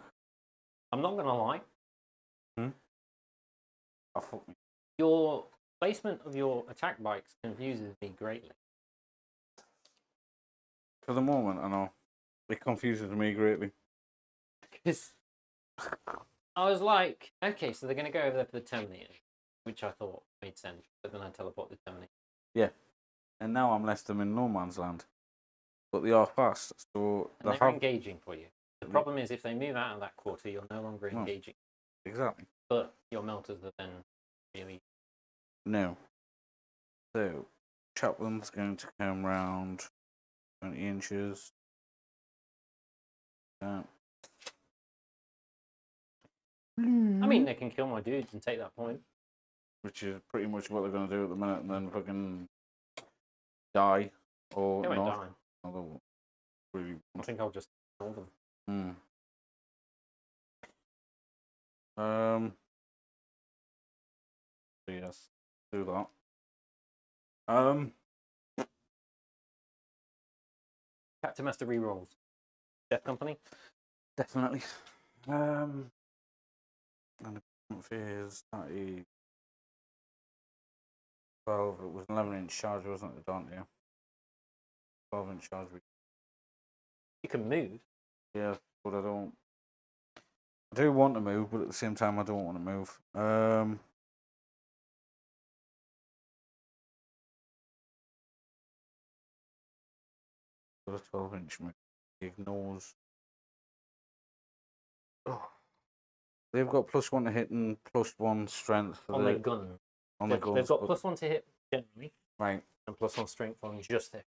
I'm not going to lie. Oh, fuck me. Your placement of your attack bikes confuses me greatly. For the moment, I know. It confuses me greatly. Because I was like, okay, so they're going to go over there for the Terminator, which I thought made sense, but then I teleport the Terminator. Yeah. And now I'm left them in no man's land. But they are fast, so... And they're engaging for you. The problem is, if they move out of that quarter, you're no longer engaging. Exactly. But your melters are then really... No. So, Chaplin's going to come round 20 inches. I mean, they can kill my dudes and take that point. Which is pretty much what they're going to do at the minute, and then fucking die. Or they won't not. die. Although, really... I think I'll just kill them. So yes, do that. Captain Master rerolls. Death Company? Definitely. And the fears that is 12. It was an 11-inch charge, wasn't it? Don't you? 12-inch charge. You can move. Yeah, but I don't. I do want to move, but at the same time, I don't want to move. Got a 12-inch move. He ignores. Oh. They've got +1 to hit and +1 strength for on their gun. on the guns. They've got +1 to hit generally, right. and +1 strength on just their.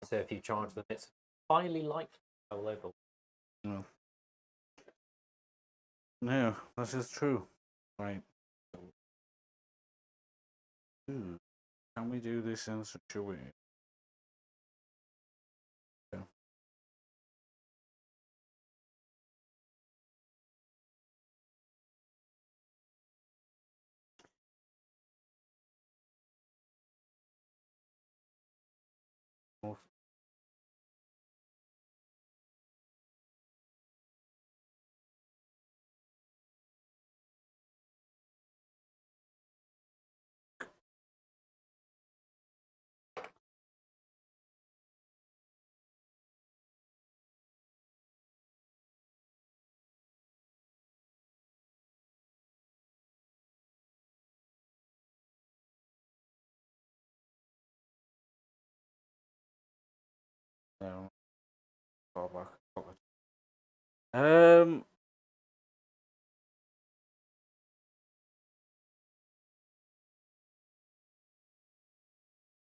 So if you charge them, it's highly likely to go over. No. No, this is true. Right. Can we do this in such a way? Yeah. No. Fall back.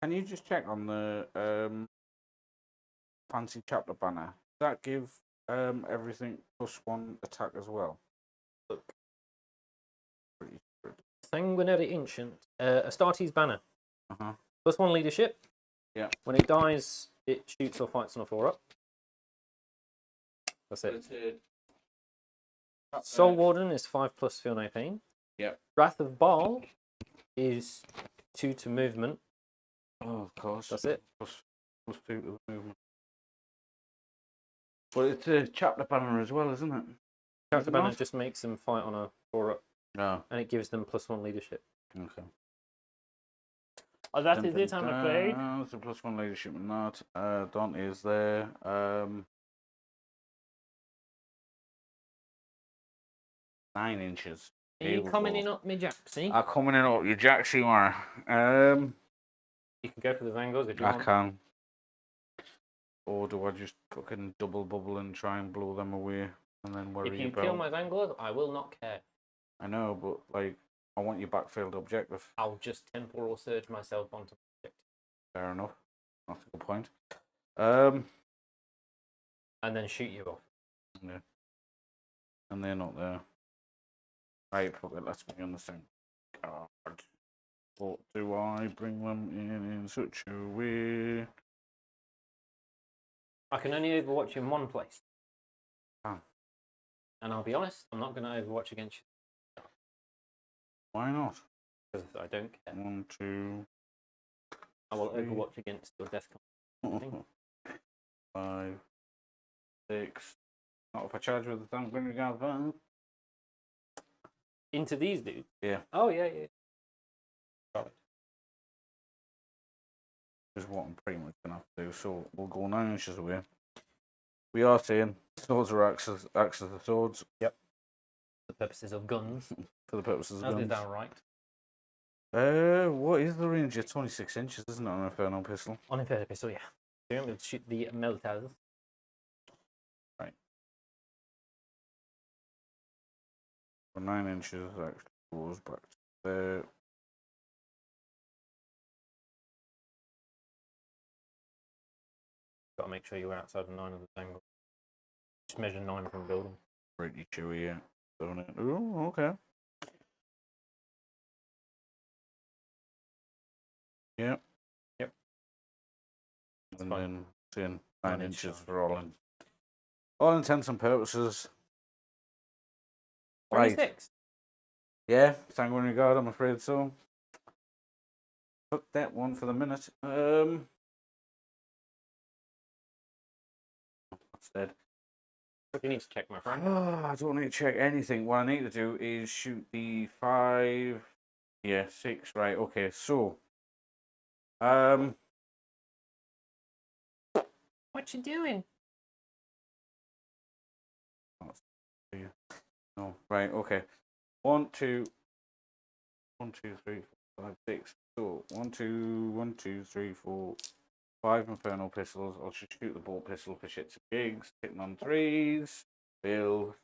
Can you just check on the fancy chapter banner? Does that give everything +1 attack as well? Look. Pretty good. Sanguinary Ancient. Astartes banner. Uh-huh. +1 leadership. Yeah. When it dies, it shoots or fights on a 4-up. That's it. Soul Warden is 5+ Feel No Pain. Yep. Wrath of Baal is 2 to movement. Oh, of course. That's it. +2 to the movement. But it's a chapter banner as well, isn't it? Chapter banner just makes them fight on a 4-up. No. And it gives them +1 leadership. Okay. Oh, that is it, I'm afraid. It's a +1 leadership and that. Dante is there. 9 inches. Are you coming in up me Jacksy? I'm coming in up your Jacksy, Mara. You can go for the Zangos if you I want. can. Or do I just fucking double bubble and try and blow them away and then worry about? If you kill my Zangos, I will not care. I know, but like, I want your backfield objective. I'll just temporal surge myself onto the objective. Fair enough. That's a good point. And then shoot you off. Yeah. And they're not there. Right, fuck it, let's be on the same card. What do I bring them in such a way? I can only overwatch in one place. Ah. And I'll be honest, I'm not going to overwatch against you. Why not? Because I don't care. 1, 2. I will 3. overwatch against your death. 5, 6. Not if I charge with the tank when we go that. Into these dudes? Yeah. Oh, yeah, yeah. Got it. Is what I'm pretty much going to have to do. So we'll go 9 inches away. We are saying swords are axes of swords. Yep. For the purposes of guns. For the purposes of As guns. is our right. What is the range? It's 26 inches, isn't it, on an Infernal Pistol? On Infernal Pistol, yeah. So you're going to shoot the Meltaz. Right. For 9 inches, actually goes back to there. Got to make sure you're outside of 9 of the angle. Just measure 9 from building. Pretty chewy, yeah. Don't it? Oh, okay. Yeah. Yep. And fine. then saying 9 9 inches inches for all intents and purposes. 26. Right. Yeah, sanguinary guard, I'm afraid so. Took that one for the minute. That's dead. What do you need to check, my friend? Oh, I don't need to check anything. What I need to do is shoot the 5. Yeah, 6. Right. Okay. So, What you doing? no. Right. Okay. 1, 2, 1, 2, 3, 4, 5, 6. So 1, 2, 1, 2, 3, 4, 5 Infernal Pistols. I'll just shoot the bolt pistol for shits and gigs. Hitting on 3s. Build.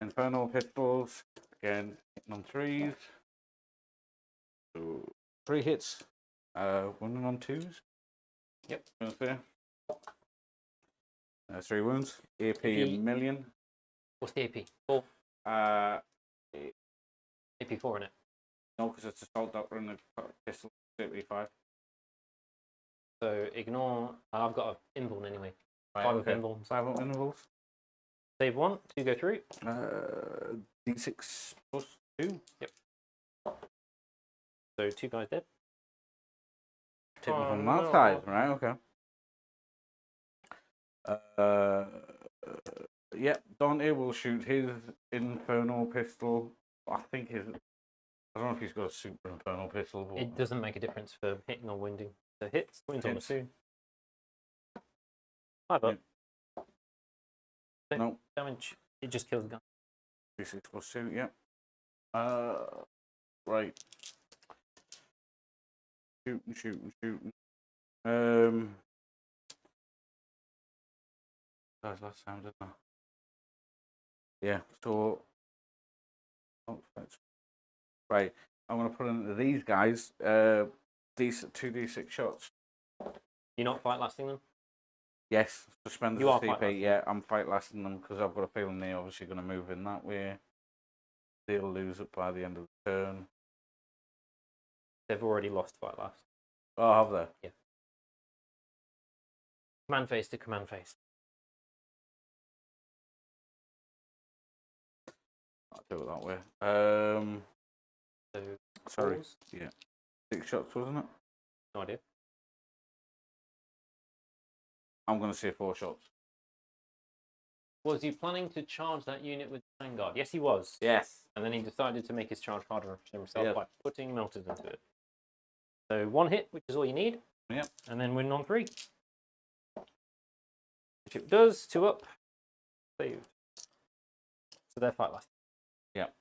Infernal pistols. Again, hitting on 3s. So 3 hits. 1 on 2s. Yep. That's fair. 3 wounds. AP AP. a million. What's the AP? 4. AP 4 in it. No, because it's assault doctor and a pistol. 35. So ignore. I've got an invuln anyway. Right, 5 okay. invulns. 5 on intervals. Save 1. 2 go through. D6 plus 2. Yep. So 2 guys dead. Take them from no. that side, right? Okay. Yep. Dante will shoot his infernal pistol. I think his. I don't know if he's got a super infernal pistol. But... It doesn't make a difference for hitting or wounding. So hits, wins on the 2. 5 up. Yep. No. Damage. It just kills the gun. D6 plus 2. Yep. Right. Shooting. That's last time, didn't I? Yeah. So. Oh, right. I'm gonna put into these guys. 2d6 shots. You're not fight lasting them? Yes. Suspend the You are CP. fight lasting. Yeah, I'm fight lasting them because I've got a feeling they're obviously gonna move in that way. They'll lose it by the end of the turn. They've already lost fight last. Oh, have they? Yeah. Command phase to command phase. I'll do it that way. So Sorry. pause. Yeah. 6 shots, wasn't it? No idea. I'm going to say 4 shots. Was he planning to charge that unit with Vanguard? Yes, he was. Yes. And then he decided to make his charge harder for himself Yep. by putting melters into it. So 1 hit, which is all you need. Yep. And then win on 3. Which it does. 2 up. Saved. So they're fight last. Yep.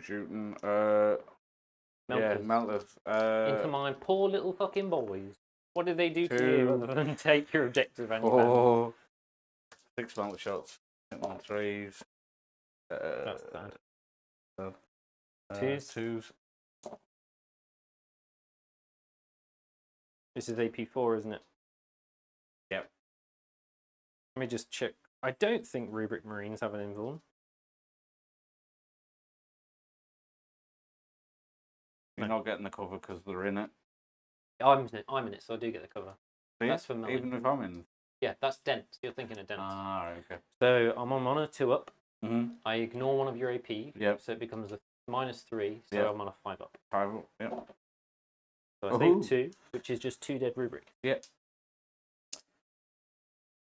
Shooting. Melters. Yeah, melters. Into my poor little fucking boys. What did they do to you other than take your objective and your band? 6 melter shots. Hitting on 3s. That's bad. 2s. This is AP4, isn't it? Yep. Let me just check. I don't think Rubric Marines have an invuln. You're not getting the cover because they're in it. I'm in it, so I do get the cover. See? That's for melee. Even if I'm in. Yeah, that's Dent. You're thinking of Dent. Ah, okay. So I'm on a 2 up. Mm-hmm. I ignore one of your AP. Yep. So it becomes a -3. So Yep. I'm on a 5 up. 5 up, yep. So I save 2, which is just 2 dead Rubric. Yep.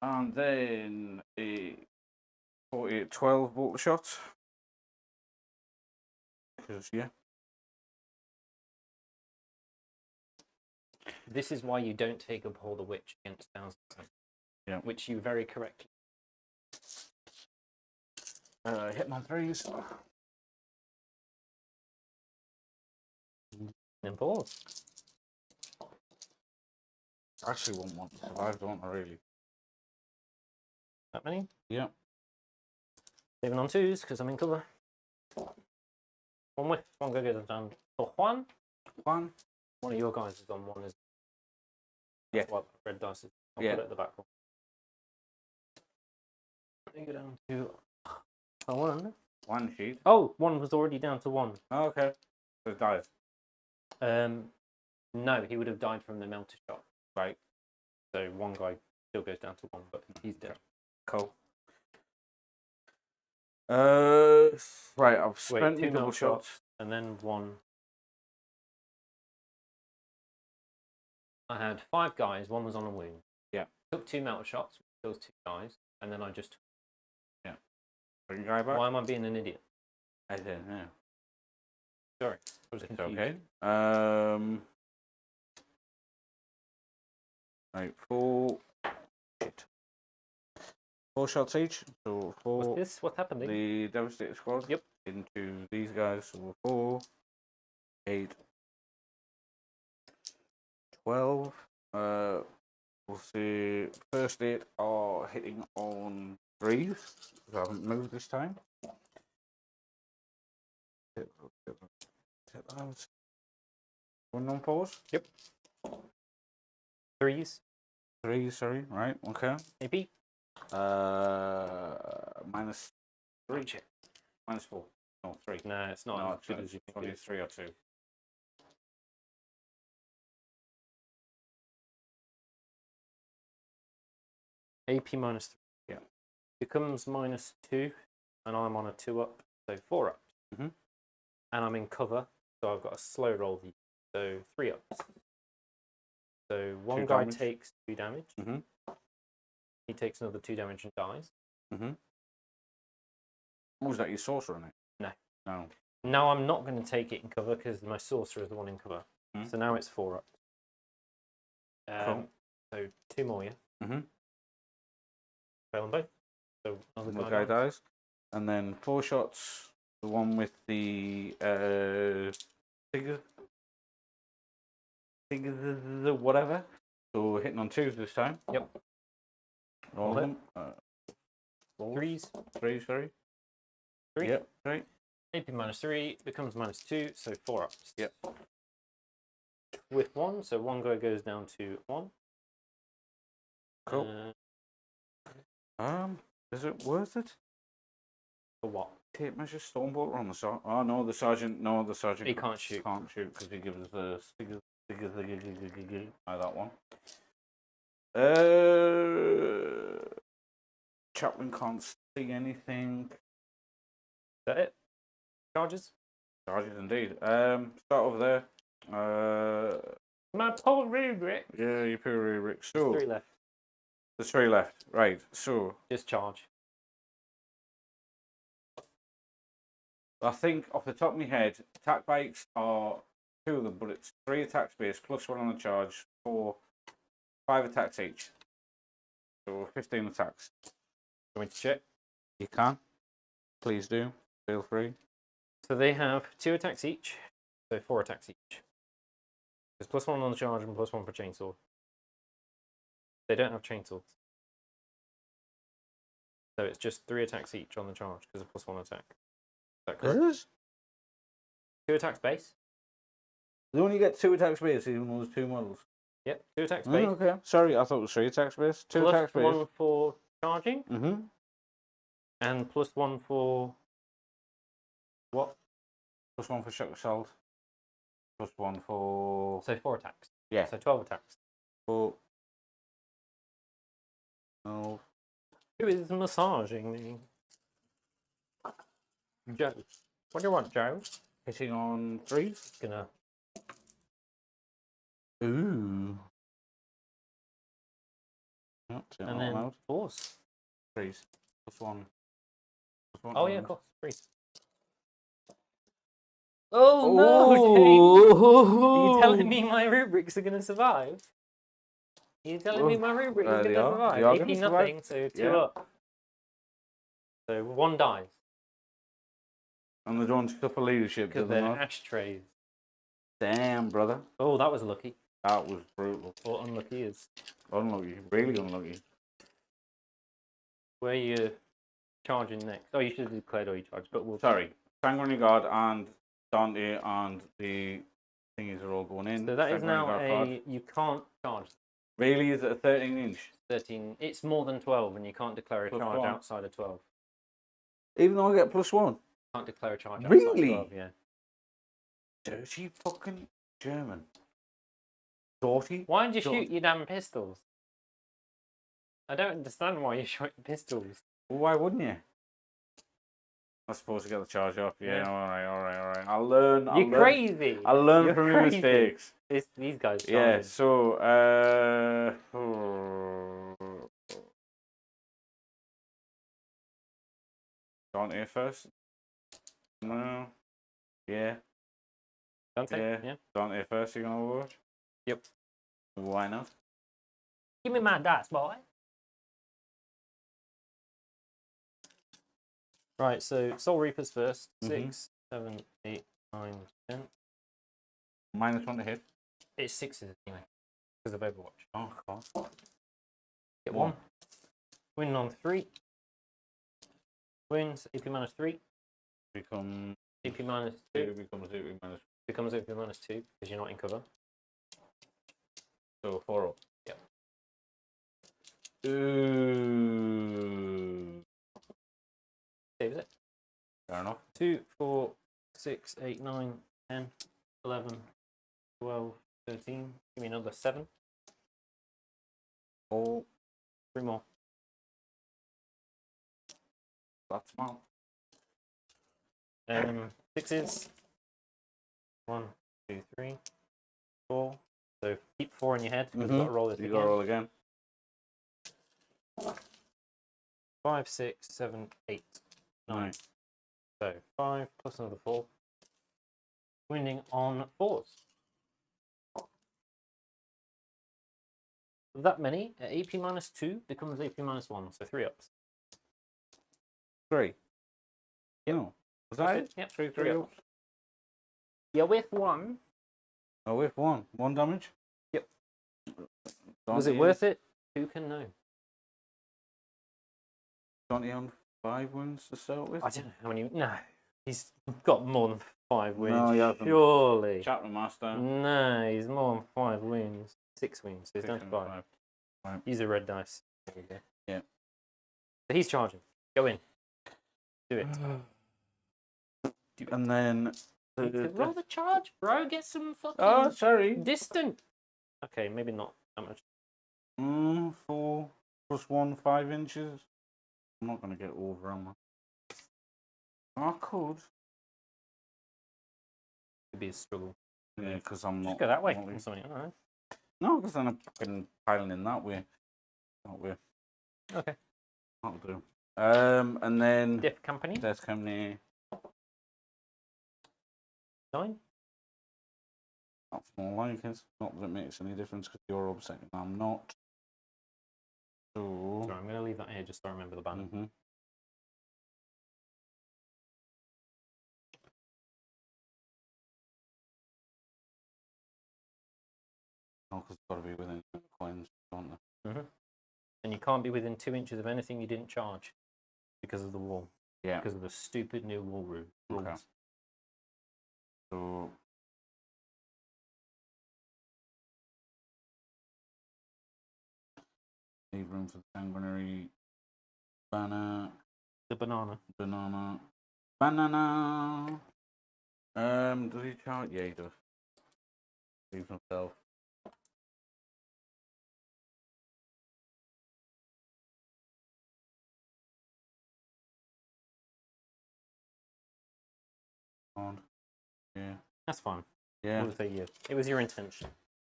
And then a 12 bolter shot. Because, yeah. This is why you don't take Abhor the Witch against thousands. Yeah. Which you very correctly. Hitting on 3s. And pause. I actually won't want to survive, don't I, really? That many? Yeah. Saving on 2s because I'm in cover. 1 whiff, 1 go get down. For Juan? One of your guys is on 1. Is yeah. What red dice is. I'll Yeah. put it at the back. Let me go down to 1. 1 sheet. Oh, 1 was already down to 1. Oh, okay. So it dies. No, he would have died from the melter shot. Right. So 1 guy still goes down to 1, but he's dead. Cool. Right, I've spent 2 my double melt shots. and then 1. I had 5 guys, 1 was on a wound. Yeah. Took 2 melter shots, which kills 2 guys, and then I just took. Yeah. Bring the guy back. Why am I being an idiot? I don't know. Sorry. I was It's confused. okay. Right, 4. Shit. 4 shots each. So 4. What's this? What's happening? The Devastator Squad. Yep. Into these guys. So 4, 8, 12. We'll see. First 8 are hitting on 3s. I haven't moved this time. Hit those. 1 on 4s? Yep. 3s. 3s, sorry. Right, okay. AP. Minus 3. Minus 4. No, 3. No, it's not No, as good as you think only it is. 3 or 2. AP minus 3. Yeah. Becomes minus 2, and I'm on a 2 up, so 4 ups. Mhm. And I'm in cover, so I've got a slow roll, so 3 ups. So one 2 guy damage. takes 2 damage. Mhm. He takes another 2 damage and dies. Mhm. Was that your sorcerer in it? No. No. Now I'm not going to take it in cover because my sorcerer is the one in cover. So now it's 4 ups. Cool. So 2 more, yeah. Mhm. Fail on both. So Another guy dies. And then 4 shots. The one with the whatever. So we're hitting on 2s this time. Yep. All of All them. 3s. 3, sorry. 3. Yep, right. AP minus 3 becomes minus 2, so 4 ups. Yep. With 1, so one guy goes down to 1. Cool. Is it worth it? For what? Tape measure Stormbolter on the sergeant. Oh no, the sergeant. No, the sergeant. He can't shoot. Can't shoot because he gives us the stickers. Like that one. Chaplain can't see anything. Is that it? Charges? Charges indeed. Start over there. My poor rubric. Yeah, you put Rick. So 3 left. there's 3 left. Right. So Just charge. I think off the top of my head, attack bikes are 2 of them, but it's 3 attack space plus 1 on the charge for 5 attacks each. So 15 attacks. Want me to check? You can. Please do. Feel free. So they have 2 attacks each, so 4 attacks each. There's plus 1 on the charge and plus 1 for chainsaw. They don't have chainsaws. So it's just 3 attacks each on the charge because of plus 1 attack. Is that correct? Is it? 2 attacks base. They only get 2 attack space even though there's 2 models. Yep, 2 attacks base. Okay. Sorry, I thought it was 3 attack space. 2 Plus attack space. 1 for charging Mm-hmm. and plus 1 for what? Plus 1 for shock assault. Plus 1 for... So 4 attacks. Yeah. So 12 attacks. 4. No. Who is massaging me? Joe. What do you want, Joe? Hitting on 3s. Gonna. Ooh. Yep, And then 4s. 3s. Plus 1. Plus 1. Oh, yeah, of course. 3s. Oh, no, James. Are you telling me my rubrics are going to survive? Are you telling me my rubrics are going to survive? They are AP gonna nothing, survive. so 2 up. So 1 dies. And they don't suffer leadership, do Because they they're not? ashtrays. Damn, brother. Oh, that was lucky. That was brutal. Or unlucky is. Unlucky. Really unlucky. Where are you charging next? Oh, you should have declared all your charge, but we'll... Sorry. Fang on your guard and Dante and the thingies are all going in. So that is Fang on your now guard card. you can't charge Really? Is it a 13 inch? 13. It's more than 12 and you can't declare a Plus charge 1. outside of 12. Even though I get plus 1? Can't declare a charge outside Really? of 12, yeah. Dirty fucking German. Dirty. Why did you shoot your damn pistols? I don't understand why you shot your pistols. Well, why wouldn't you? I suppose to get the charge off. Yeah, Yeah. alright. I'll learn. You're crazy. I'll learn You're from your crazy. mistakes. These guys. Yeah, charging. so Dante first? No. Yeah. Dante? Yeah. Dante first, you're gonna overwatch? Yep. Why not? Give me my dice, boy. Right, so Soul Reapers first. 6, 7, 8, 9, 10. -1 to hit. It's 6s anyway, because of Overwatch. Oh, God. Get 1. Win on 3. Wins, AP minus 3. Become AP minus 2. becomes AP minus. Becomes AP minus 2 because you're not in cover. So 4 up. Yep. Ooh. Saves it. Fair enough. 2, 4, 6, 8, 9, 10, 11, 12, 13. Give me another 7. 4. 3 more. That's smart. 6s. 1, 2, 3, 4. So keep 4 in your head. You've got to roll this You again. got to roll again. 5, 6, 7, 8, 9. So 5 plus another 4. Winning on 4s. That many at AP minus 2 becomes AP minus 1. So 3 ups. 3. Yep. No. Was that it? Yep. 3 3 ups. You're with 1. Oh, with 1. 1 damage? Yep. Don't Was it you- worth it? Who can know? 20 on 5 wounds to start with? I don't know how many. No. He's got more than 5 wounds. No, he hasn't. Surely. Chapter Master. No, he's more than 5 wounds. 6 wounds. So he's 6 down to and 5. 5. Right. Use a red dice. There you go. Yeah. So he's charging. Go in. Do it. And then... Roll the charge, bro. Get some fucking Oh, sorry. distant. Okay, maybe not that much. 4 plus 1, 5 inches. I'm not going to get over, am I? I could. Could be a struggle. Yeah, because I'm not... Just go that way. not Or something. I don't know. No, because then I'm fucking piling in that way. That way. Okay. That'll do. And then... Diff company. Death Company. 9. That's more like it. Not that it makes any difference because you're upset and I'm not. So... Sorry, I'm going to leave that here just so I remember the banner. Oh, because it's got to be within the coins, don't they? And you can't be within 2 inches of anything you didn't charge because of the wall. Yeah. Because of the stupid new wall rules. Okay. So... Leave room for the sanguinary banner. The banana. Banana. Banana! Does he charge? Yeah, he does. Leave himself. On. Yeah. That's fine. Yeah. We'll say you. It was your intention.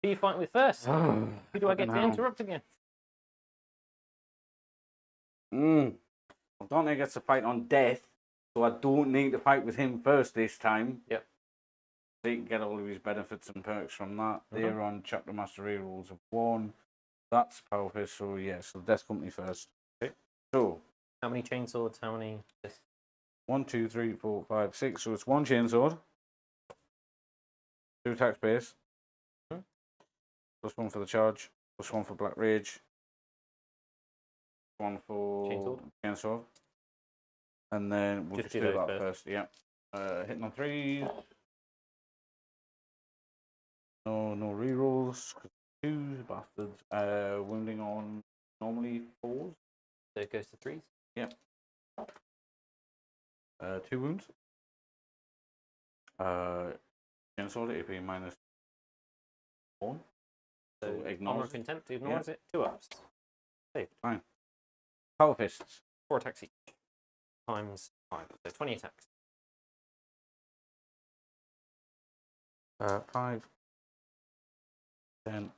Who are you fighting with first? Who do I get to interrupt again? Dante gets to fight on death, so I don't need to fight with him first this time. Yep. So he can get all of his benefits and perks from that. They're on Chapter Master rerolls of 1. That's power fist, so yeah, so Death Company first. Okay. So How many chainswords? How many? 1, 2, 3, 4, 5, 6. So it's 1 chainsword. 2 attack space. Plus 1 for the charge. Plus 1 for Black Rage. 1 for chainsword. And then we'll just do that first. Yeah. Hitting on 3s. No rerolls. 2s, bastards. Wounding on normally 4s. So it goes to 3s? Yep. 2 wounds. Chainsword, AP minus 1. So ignores honor contempt ignores it. 2 ups. Saved. Fine. Power fists. 4 attacks each. Times 5. So 20 attacks. 5, 10,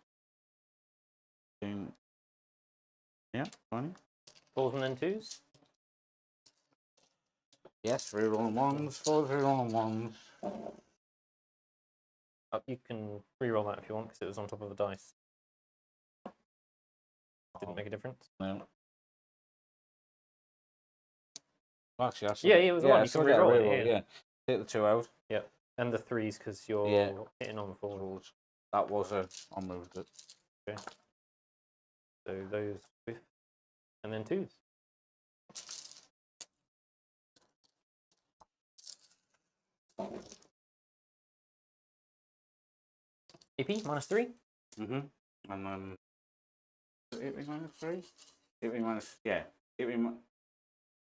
15. Yeah, 20. 4s and then 2s. Yes, rerolling 1s, 4s, rerolling 1s. You can reroll that if you want because it was on top of the dice. Didn't make a difference. No. Actually, I Yeah, it was the one. You can reroll it. Yeah. Take the 2 out. Yep. And the 3s because you're hitting on the 4s. That was a... I moved it. Okay. So those with, and then 2s. AP -3. And then AP -3. AP minus, yeah. AP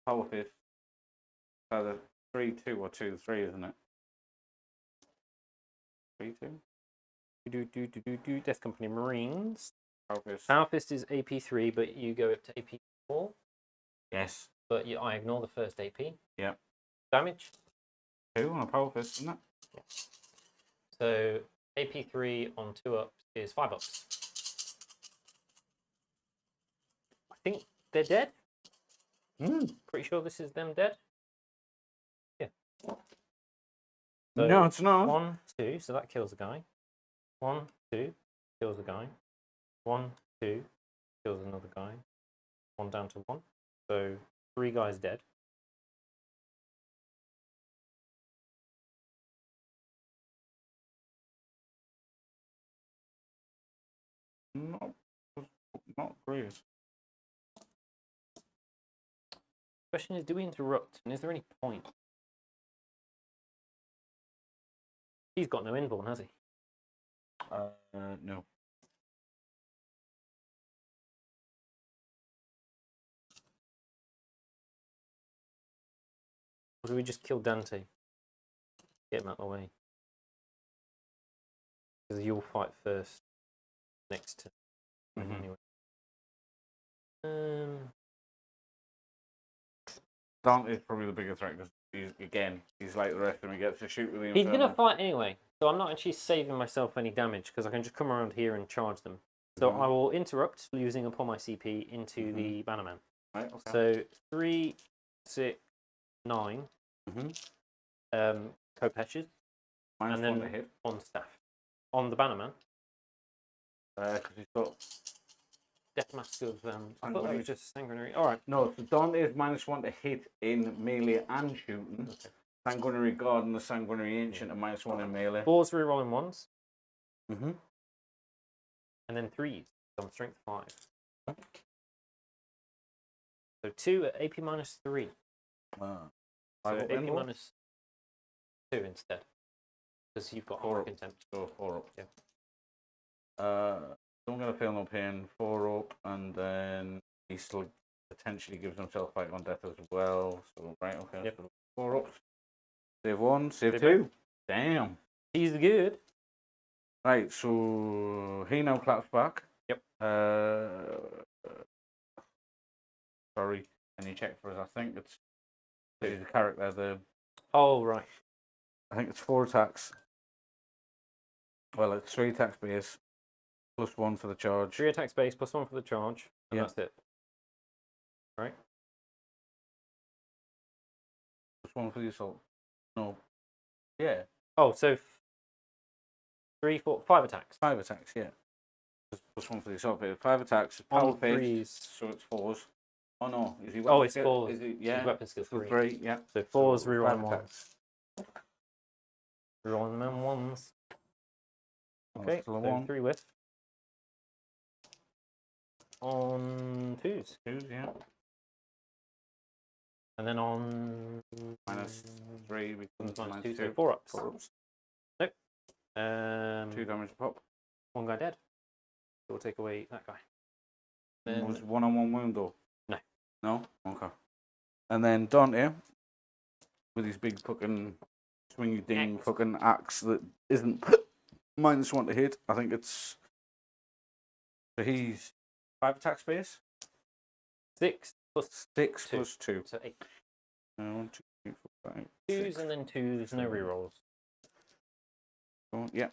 power fist. Either 3, 2, or 2, 3, isn't it? 3, 2. Death Company Marines. Power fist. Power Fist is AP3, but you go up to AP4. Yes. But I ignore the first AP. Yep. Damage. 2 on a power fist, isn't it? Yeah. So AP3 on 2 ups is 5 ups. I think they're dead. Pretty sure this is them dead. Yeah. So no, it's not. 1, 2, so that kills a guy. 1, 2, kills a guy. 1, 2, kills another guy. 1 down to 1. So 3 guys dead. Not great. Question is, do we interrupt? And is there any point? He's got no inborn, has he? No. Or do we just kill Dante? Get him out of the way. Because you'll fight first. Next to him anyway. Dante's probably the bigger threat because he's like the rest of them. He gets to shoot with the He's Inferno. going to fight anyway. So I'm not actually saving myself any damage because I can just come around here and charge them. So I will interrupt using upon my CP into the Bannerman. Right, okay. So 3, 6, 9. Kopeshes. Minus and then 1 to hit. on staff. On the Bannerman. Because he's got... Death Mask of... I thought that was just sanguinary. Alright. No, so Dante is -1 to hit in melee and shooting. Okay. Sanguinary Guard and the Sanguinary Ancient are -1 in melee. 4s rerolling 1s. And then 3s on strength 5. So 2 at AP -3. So AP -2 instead. Because you've got 4 contempt. So 4 up. Yeah. Don't get a fail no pain, 4 up, and then he still potentially gives himself fight on death as well. So right, okay. Yep. So 4 up. Save 1, save 2. Damn. He's good. Right, so he now claps back. Yep. Sorry, can you check for us? I think it's the character. Oh right. I think it's 4 attacks. Well, it's 3 attacks base, +1 for the charge. 3 attacks base, +1 for the charge, and that's it. Right? +1 for the assault. No. Yeah. Oh, so 3, 4, 5 attacks. 5 attacks, yeah. +1 for the assault. 5 attacks. Power phase, so it's 4s. Oh no, is he? Oh, it's 4s. Is he, yeah. His weapon skill 3. 3, yeah. So 4s, So rerolling 5 1s. Rerolling them 1s. Okay, so 3 whiff. On 2s. 2s, yeah. And then on... -3, we can -2, so 4 ups. 4 ups. Nope. 2 damage pop. 1 guy dead. So we'll take away that guy. Then... Was 1-on-1 wound though? No. No? Okay. And then Dante, with his big fucking swingy ding fucking axe that isn't -1 to hit. I think it's... So he's 5 attack space? 6 plus 6 2. plus 2. So 8. 1, 2, 3, 4, 5, 2s 6. and then 2s, no rerolls. Oh, yeah.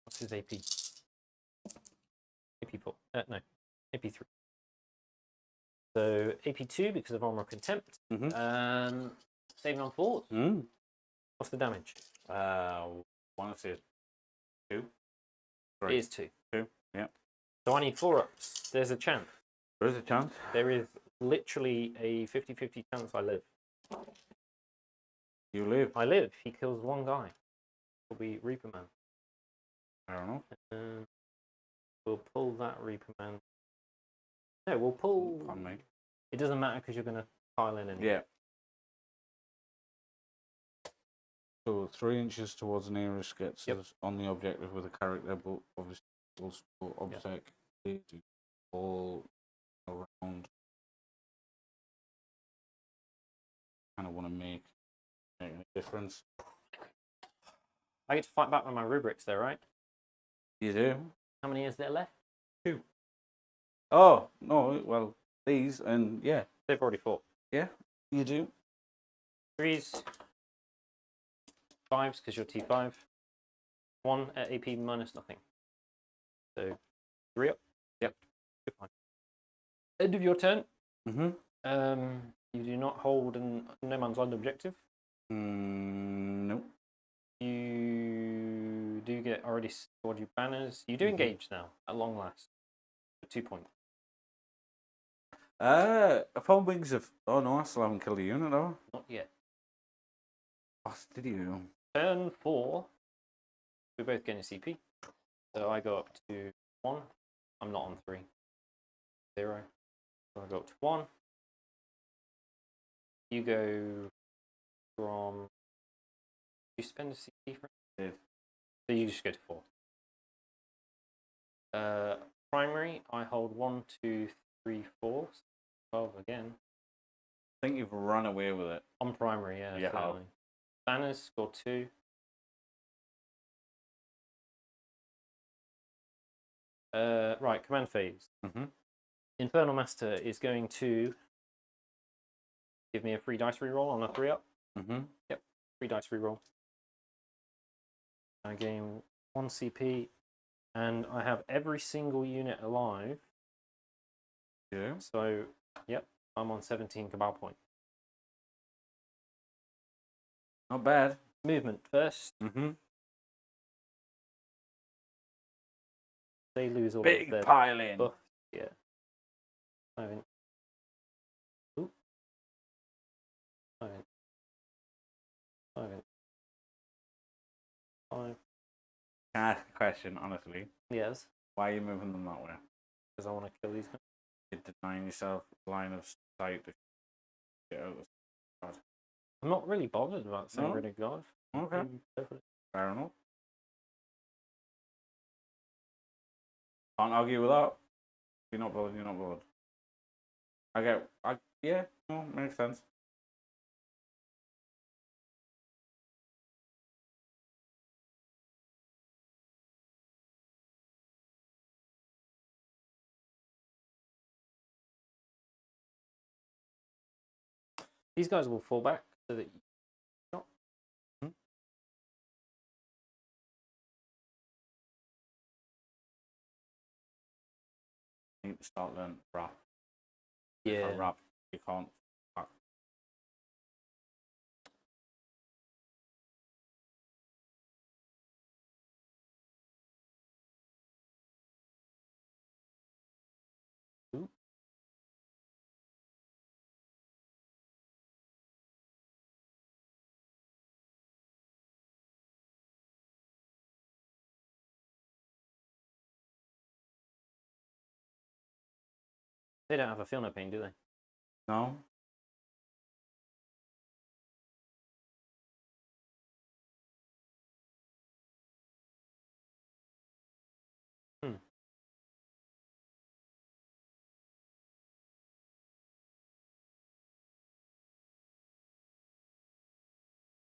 What's his AP? AP4. No, AP3. So AP2 because of armor contempt. Saving on 4s. What's the damage? Want to say 2? It is 2. 2, yeah. So I need 4 ups. There's a chance. There is a chance. There is literally a 50-50 chance I live. You live. I live. He kills 1 guy. will be Reaper Man. I don't know. And we'll pull that Reaper Man. No, we'll pull. Pardon me. It doesn't matter because you're going to pile in anything. Yeah. So 3 inches towards the nearest gets us on the objective with a character, but obviously also object to all around. Kind of want to make a difference. I get to fight back with my rubrics there, right? You do? How many is there left? 2. Oh, no, well, these, and yeah. They've already fought. Yeah, you do. 3s, 5s because you're T5. 1 at AP minus nothing. So 3 up. Yep. Good fine. End of your turn. Mm-hmm. You do not hold an no man's land objective. Nope. You do get already scored your banners. You do engage now at long last. 2 points. Upon wings of. Oh no, I still haven't killed a unit though. Not yet. Oh, did you? Turn 4. We both get a CP. So I go up to 1. I'm not on 3. 0. So I go up to 1. You go from. You spend a CP for it? Did. So you just go to 4. Primary, I hold 1, 2, 3, 4. 12 again. I think you've run away with it. On primary, yeah. You have. Banners score 2. Right, command phase. Mm-hmm. Infernal Master is going to give me a free dice reroll on a 3-up. Mm-hmm. Yep, free dice reroll. I gain 1 CP, and I have every single unit alive. Yeah. So, yep, I'm on 17 Cabal points. Not bad. Movement first. Mm-hmm. They lose all Big of their pile in. buff. Yeah. I mean, ooh. I mean, 5. Can I ask a question, honestly? Yes, Why are you moving them that way? because I want to kill these guys. You're denying yourself line of sight to get out of. I'm not really bothered about saying No? Rid of God. Okay. Fair enough. Can't argue with that. You're not bothered, you're not bothered. Yeah, no, makes sense. These guys will fall back so that you not. You need to start learning to rap. Yeah. If I rap, you can't. Ooh. They don't have a feel no pain, do they? No?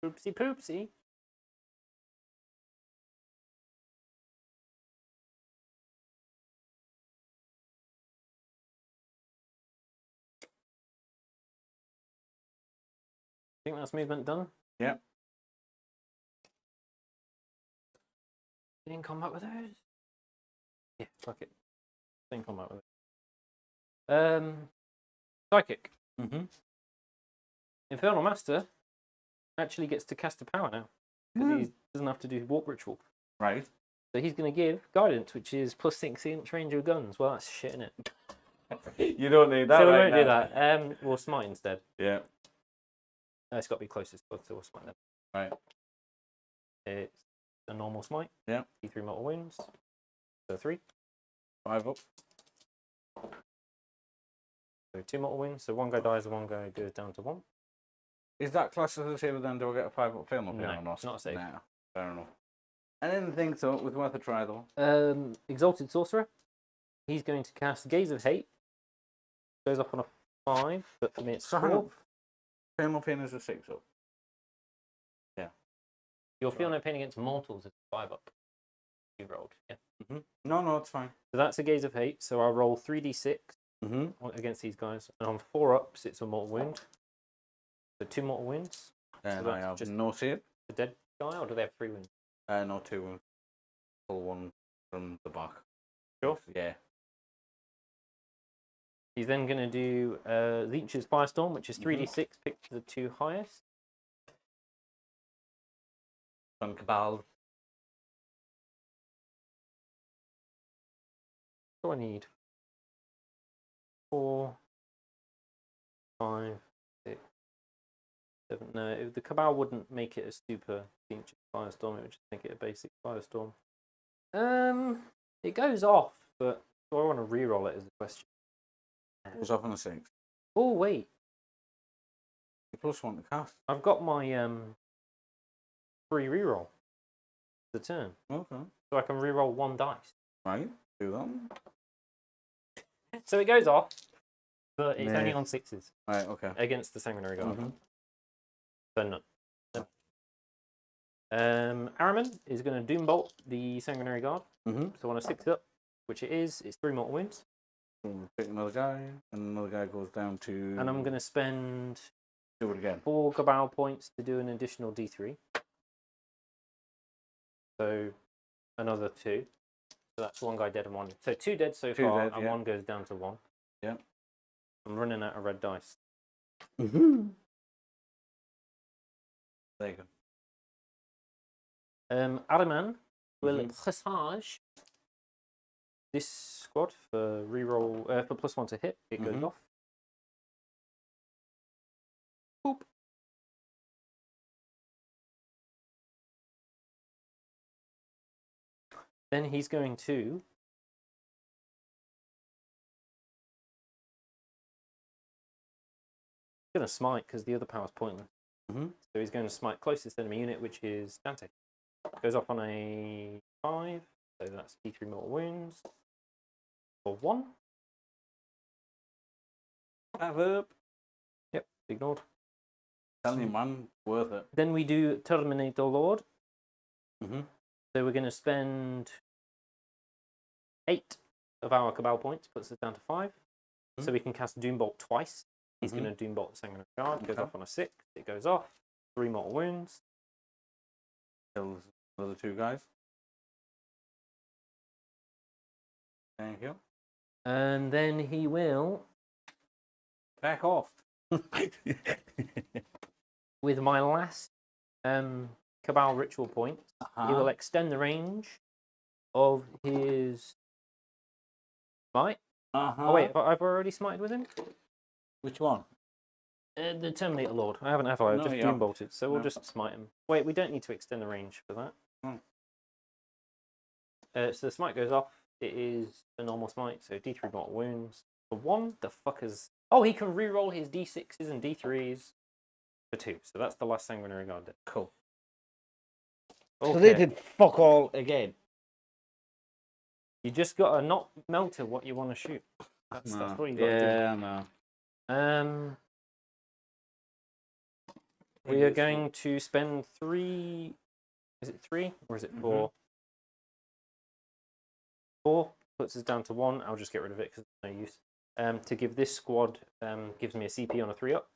Oopsie poopsie. Think that's movement done? Yeah. Stay in combat with those? Yeah, fuck it. Stay in combat with it. Psychic. Mm-hmm. Infernal Master actually gets to cast a power now. Because he doesn't have to do Warp Ritual. Right. So he's going to give Guidance, which is plus 6 inch range of guns. Well, that's shit, innit? You don't need that. So we right won't do now. that. We'll Smite instead. Yeah. It's got to be closest, so we'll Smite then. Right. It's a normal smite. Yeah. D3 mortal wounds. So 3. 5 up. So 2 mortal wounds. So 1 guy dies and 1 guy goes down to 1. Is that class as a saver then? Do I get a 5 up fail or No, or not? not a save. Nah, fair enough. I didn't think so. It was worth a try though. Exalted Sorcerer. He's going to cast Gaze of Hate. Goes up on a 5, but for me it's 4. Fail or pain is a 6 up. Yeah. You'll feel no pain against mortals if 5 up. You rolled, yeah. No, it's fine. So that's a Gaze of Hate. So I'll roll 3d6 against these guys. And on 4 ups, it's a mortal wound. So 2 mortal wounds. And so I have just no save. the dead guy, or do they have 3 wounds? No, 2 wounds. Pull 1 from the back. Sure. Yeah. He's then going to do Leech's Firestorm, which is 3d6, pick the 2 highest. From Cabal. What do I need? 4, 5, 6, 7. No, the Cabal wouldn't make it a super Leech's Firestorm, it would just make it a basic Firestorm. It goes off, but do I want to reroll it as a question? It was off on a 6. Oh, wait. You +1 to cast. I've got my free reroll the turn. Okay. So I can reroll 1 dice. Right. Do that. So it goes off, but it's only on 6s. Right, okay. Against the Sanguinary Guard. So no. Araman is going to Doombolt the Sanguinary Guard. So on a 6 up, which it is, it's 3 mortal wounds. Pick another guy, and another guy goes down to... And I'm going to spend... Do it again. 4 Cabal points to do an additional D3. So another 2. So that's 1 guy dead and 1. So 2 dead so far, dead, and 1 goes down to 1. Yeah. I'm running out of red dice. There you go. Araman will presage this squad for reroll for +1 to hit. It goes off. Boop. Then he's going to smite because the other power's pointless. So he's going to smite closest enemy unit, which is Dante. Goes off on a 5, so that's D3 mortal wounds. For 1. Have up. Yep, ignored. Telling you, man, worth it. Then we do Terminator Lord. So we're going to spend 8 of our Cabal points, puts us down to 5. So we can cast Doombolt twice. He's going to Doombolt the Sanguinary Guard. Goes off on a 6. It goes off. 3 mortal wounds. Kills the other 2 guys. Thank you. And then he will... Back off. With my last Cabal ritual point, he will extend the range of his smite. Oh wait, I've already smited with him? Which one? The Terminator Lord. I haven't, have I? I've just Doombolted, so we'll just smite him. Wait, we don't need to extend the range for that. So the smite goes off. It is a normal smite, so D3 mortal wounds. For 1, the fuckers... Oh, he can reroll his D6s and D3s for 2. So that's the last Sanguinary Guard dead. Cool. Okay. So they did fuck all again. You just gotta not melter what you want to shoot. That's what you gotta do. Yeah, no. We are going to spend 3... Is it 3 or is it 4? 4 puts us down to 1. I'll just get rid of it because there's no use. To give this squad gives me a CP on a 3 up.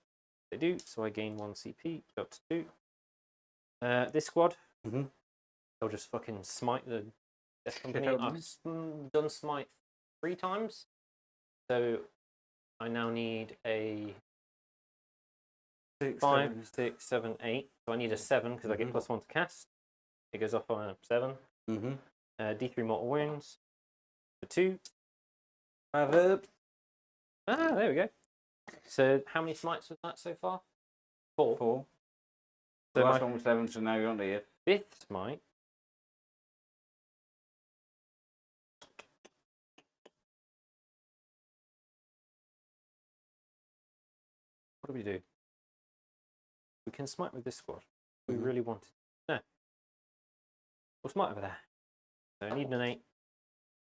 They do, so I gain 1 CP, up to 2. This squad, they'll just fucking smite the Death Company. I've done smite 3 times, so I now need a 5, 6, 7, 8. So I need a 7 because I get +1 to cast. It goes off on a 7. D3 mortal wounds for 2. There we go. So how many smites was that so far? 4. So So last one was 7, so now you're on to 8. 5th smite What do we do? We can smite with this squad. We Mhm. really wanted. No. We'll smite over there. So I need an 8.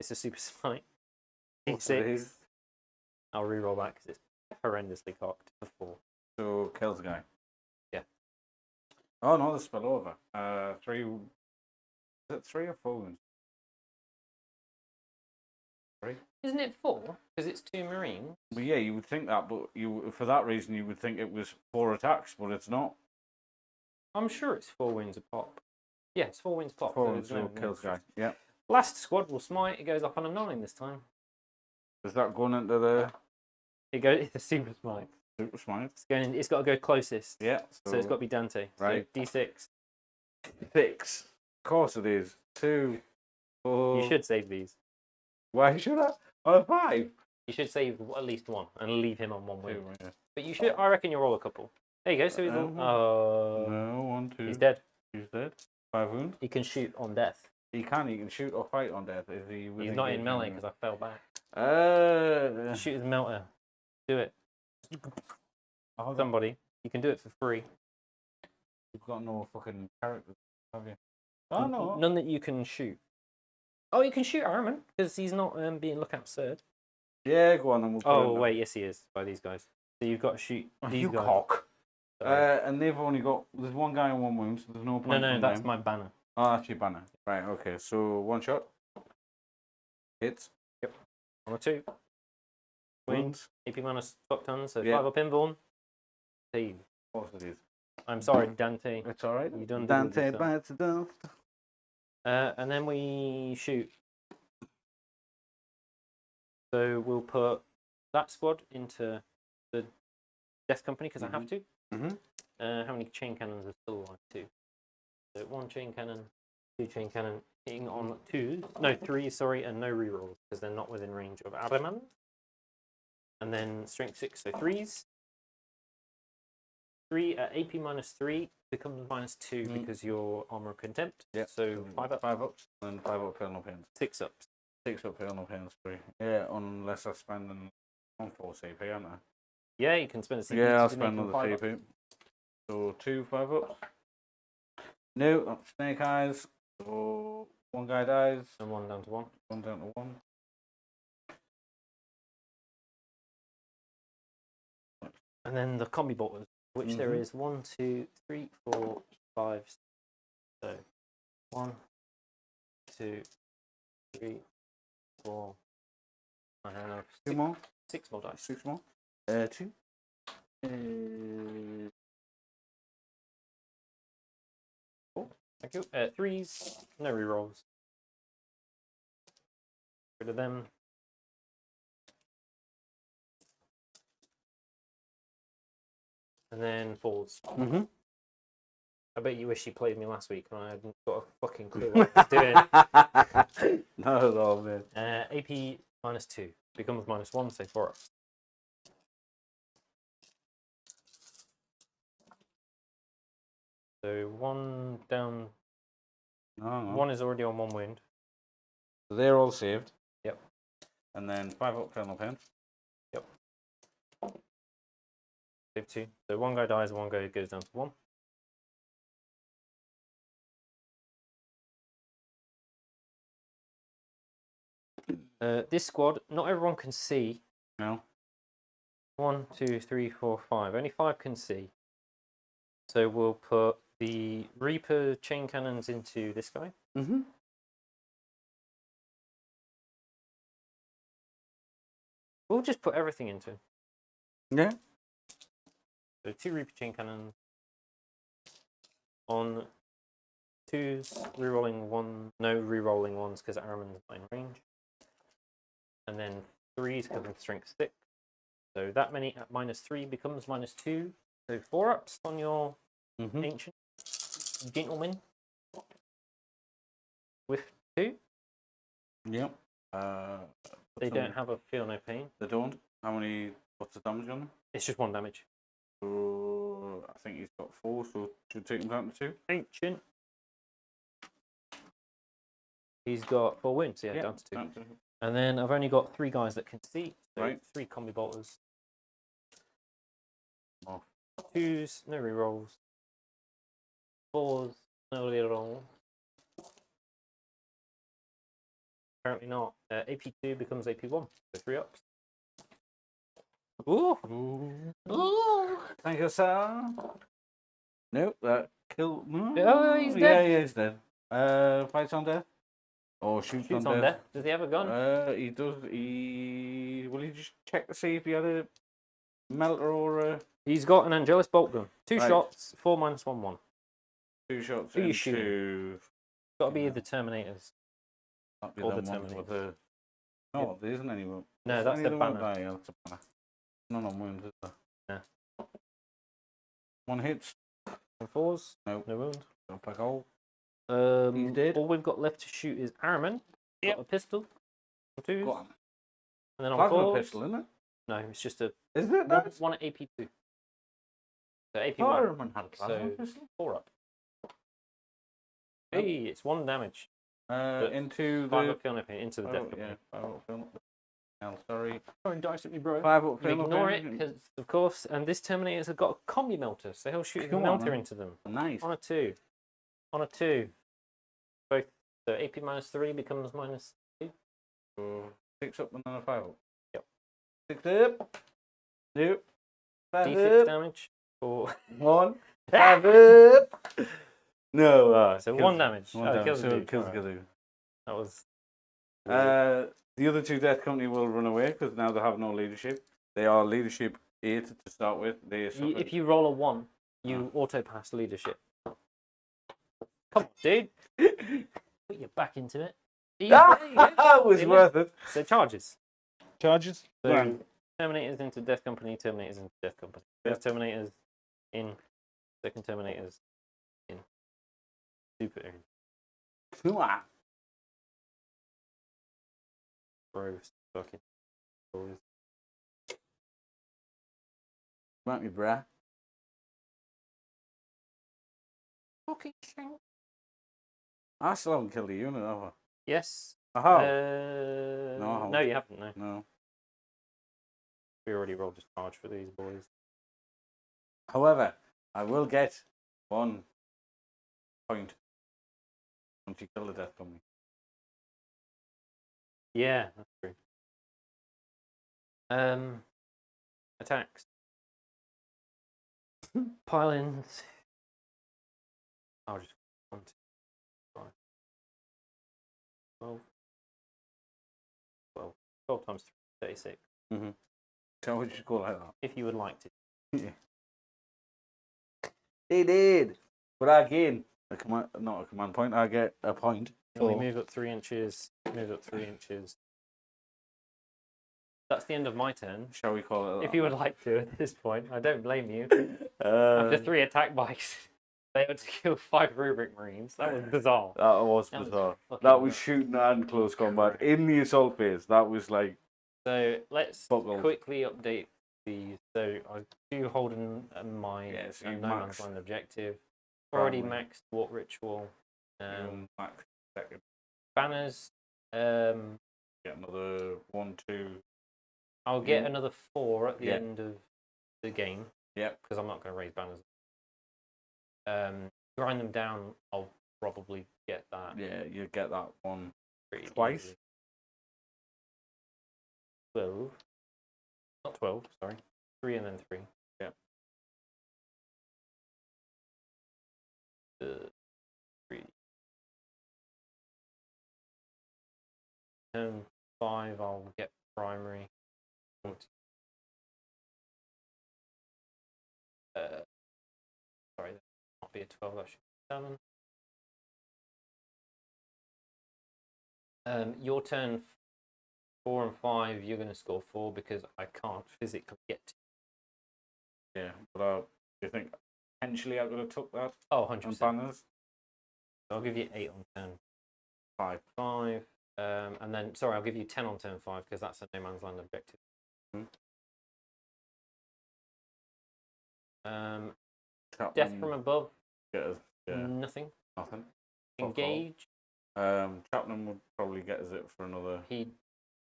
It's a super smite. What's it 6. is? I'll reroll that because it's horrendously cocked for 4. So kills the guy. Yeah. Oh no, they spell over. 3. Is it 3 or 4 wounds? 3. Isn't it 4? Because it's 2 marines. But yeah, you would think that, but for that reason you would think it was 4 attacks, but it's not. I'm sure it's 4 wounds a pop. Yeah, it's 4 wounds pop. 4 so wounds, there's so kills guy. Yeah. Last squad will smite. It goes up on a 9 this time. Is that going into the It's a super smite. super smite? It's got to go closest. Yeah. So it's got to be Dante. Right. So D6. 6. Of course it is. 2. 4. You should save these. Why should I? On a 5. You should save at least 1 and leave him on 1 win. 2, yeah. But you should. I reckon you roll a couple. There you go. So he's No, 1, 2. he's dead. He's dead. 5 wounds. He can shoot on death. He can shoot or fight on death. Is he? He's not in melee because I fell back. Shoot his melter. Do it. Somebody. You can do it for free. You've got no fucking characters, have you? Oh no. None that you can shoot. Oh, you can shoot Armin because he's not being looked absurd. Yeah, go on. Then we'll put Oh it wait, yes he is by these guys. So you've got to shoot these you guys. cock. Sorry. And they've only got. There's one guy and 1 wound, so there's no point. No, on that's them. my banner. Oh, that's your banner. Right. Okay. So 1 shot. Hits. On a 2. Wins. Wounds. AP minus fuck tons, so Yeah. 5 up inborn. Save. Of course it is. I'm sorry, Dante. It's all right. You done Dante did bites the dust. And then we shoot. So we'll put that squad into the death company because I have to. Mhm. How many chain cannons are still alive? 2. So 1 chain cannon, 2 chain cannon, hitting on 2s. No, 3, sorry, and no rerolls because they're not within range of adamant. And then strength 6, so 3s. 3 at AP minus 3 becomes minus 2 because you're armor of contempt. Yeah. So 5 up, 5 ups, and 5 up fail no pains. 6 ups. 6 up fail no pains. 3. Yeah, unless I spend on 4 CP, aren't I? Yeah, you can spend a CP. Yeah, I'll to make spend them another 5 CP. ups. So 2 5 ups. No, that's snake eyes. So 1 guy dies. And 1 down to 1. 1 down to 1. And then the combi bolters, which there is 1, 2, 3, 4, 5. So 1, 2, 3, 4. I have 2 more. 6 more dice. 6 more. 2. Thank you. 3s, no rerolls. Rid of them. And then 4s. I bet you wish you played me last week and I hadn't got a fucking clue what I was doing. Not at all, man. AP minus 2 becomes minus 1, so 4 ups. So 1 down. No. 1 is already on 1 wound. So they're all saved. Yep. And then 5 up fail no pains. Yep. Save 2. So 1 guy dies, 1 guy goes down to 1. This squad, not everyone can see. No. 1, 2, 3, 4, 5. Only 5 can see. So we'll put the Reaper chain cannons into this guy. We'll just put everything into. Yeah. So 2 Reaper chain cannons. On 2s, rerolling 1. No rerolling 1s because Araman's not in range. And then 3s because of strength 6. So that many at minus 3 becomes minus 2. So 4 ups on your ancient gentleman. With 2. Yep. They don't have a feel no pain. They don't. How many? What's the damage on them? It's just 1 damage. So I think he's got 4, so should take him down to 2. Ancient. He's got 4 wounds, yeah, down to 2. Down to 2. And then I've only got 3 guys that can see. So Right. 3 combi bolters. 2s, no rerolls. 4s, no reroll. Apparently not. AP2 becomes AP1, so 3 ups. Ooh! Ooh! Thank you, sir. Nope, that killed. No. Oh, he's Yeah, dead. he's dead. Fights on death. Or shoots Shoots on on death. death. Does he have a gun? He does. Will he just check to see if he had a melter or a. He's got an Angelus bolt gun. 2 Right. shots, 4 minus 1 1. 2 shots Who are you into. shooting? Gotta be the Terminators. Might be Or them the ones with Terminators. the. No, there isn't any. No, Is that's any the of them banner. out there? Yeah, that's a banner. None on wounds, is there? No. 1 hits. And 4s. Nope. No wound. Don't pack all. He's dead. All we've got left to shoot is Araman. Yep. Got a pistol. 2s. Go on. And then on Plasma 4s. pistol, isn't it? No, it's just a Is it? one at AP2. So AP1. Fireman had a plasma So pistol. 4 up. Hey, it's 1 damage. Into 5 the. up kill into the death. Yeah, 5 up film. Oh, sorry. Throwing dice at me, bro. 5 up film. Ignore it, because of course, and this Terminators have got a combi melter, so he'll shoot a Come on, melter man. into them. Nice. On a 2. On a 2. Both. So AP minus 3 becomes minus 2. So 6 up and then a 5 up. Yep. 6 up. Nope. 5 D6 up. damage. 4. 1. 5 up. No. So kills- 1 damage. One Oh, damage. kills So the it dude. kills Alright. Gazoo. That was. The other 2 Death Company will run away because now they have no leadership. They are leadership 8 to start with. They If you roll a 1, you auto pass leadership. Come on, dude. Put your back into it. That was See, worth it. So charges. Charges. So Grand. Terminators into Death Company, Terminators into Death Company. First Terminators in, second Terminators in. Super in. Come on. Gross fucking boys. Smack me, bruh. Fucking shit. I still haven't killed a unit, have I? Yes. I have. No, I you haven't, no. No. We already rolled a charge for these boys. However, I will get 1 point once you kill the Death Company. Yeah, that's true. Attacks. Pile-ins. I'll just 1, 2, 5, 12. 12 times 3, 36. Mm-hmm. So would you go like that? If you would like to. Yeah. They did. But again, not a command point, I get a point. We move up 3 inches, move up 3 inches. That's the end of my turn. Shall we call it that? If you would like to at this point, I don't blame you. After 3 attack bikes, they had to kill 5 Rubric Marines. That was bizarre. That was That was bizarre. fucking That was nuts. shooting and close combat in the assault phase. That was like So let's Buckle. quickly update these. So I do hold my Yes, no you man's max land objective. Already primary. maxed What Ritual. max second. Banners. Get another 1, 2. I'll get another 4 at the Yeah. end of the game. Yep. Because I'm not going to raise banners. Grind them down. I'll probably get that. Yeah, you get that one Pretty twice. easily. 12. Not 12, sorry. 3 and then 3. Yep. 3. Turn 5, I'll get primary. Sorry, that might be a 12, that should be 7. Your turn 4 and 5, you're going to score 4 because I can't physically get to. Yeah, but do you think potentially I could have took that Oh, on 100%. banners? I'll give you 8 on turn 5. 5. And then, sorry, I'll give you 10 on turn 5 because that's a no man's land objective. Death from above, Get us, nothing. nothing. Engage, Chapman would probably get us it for another he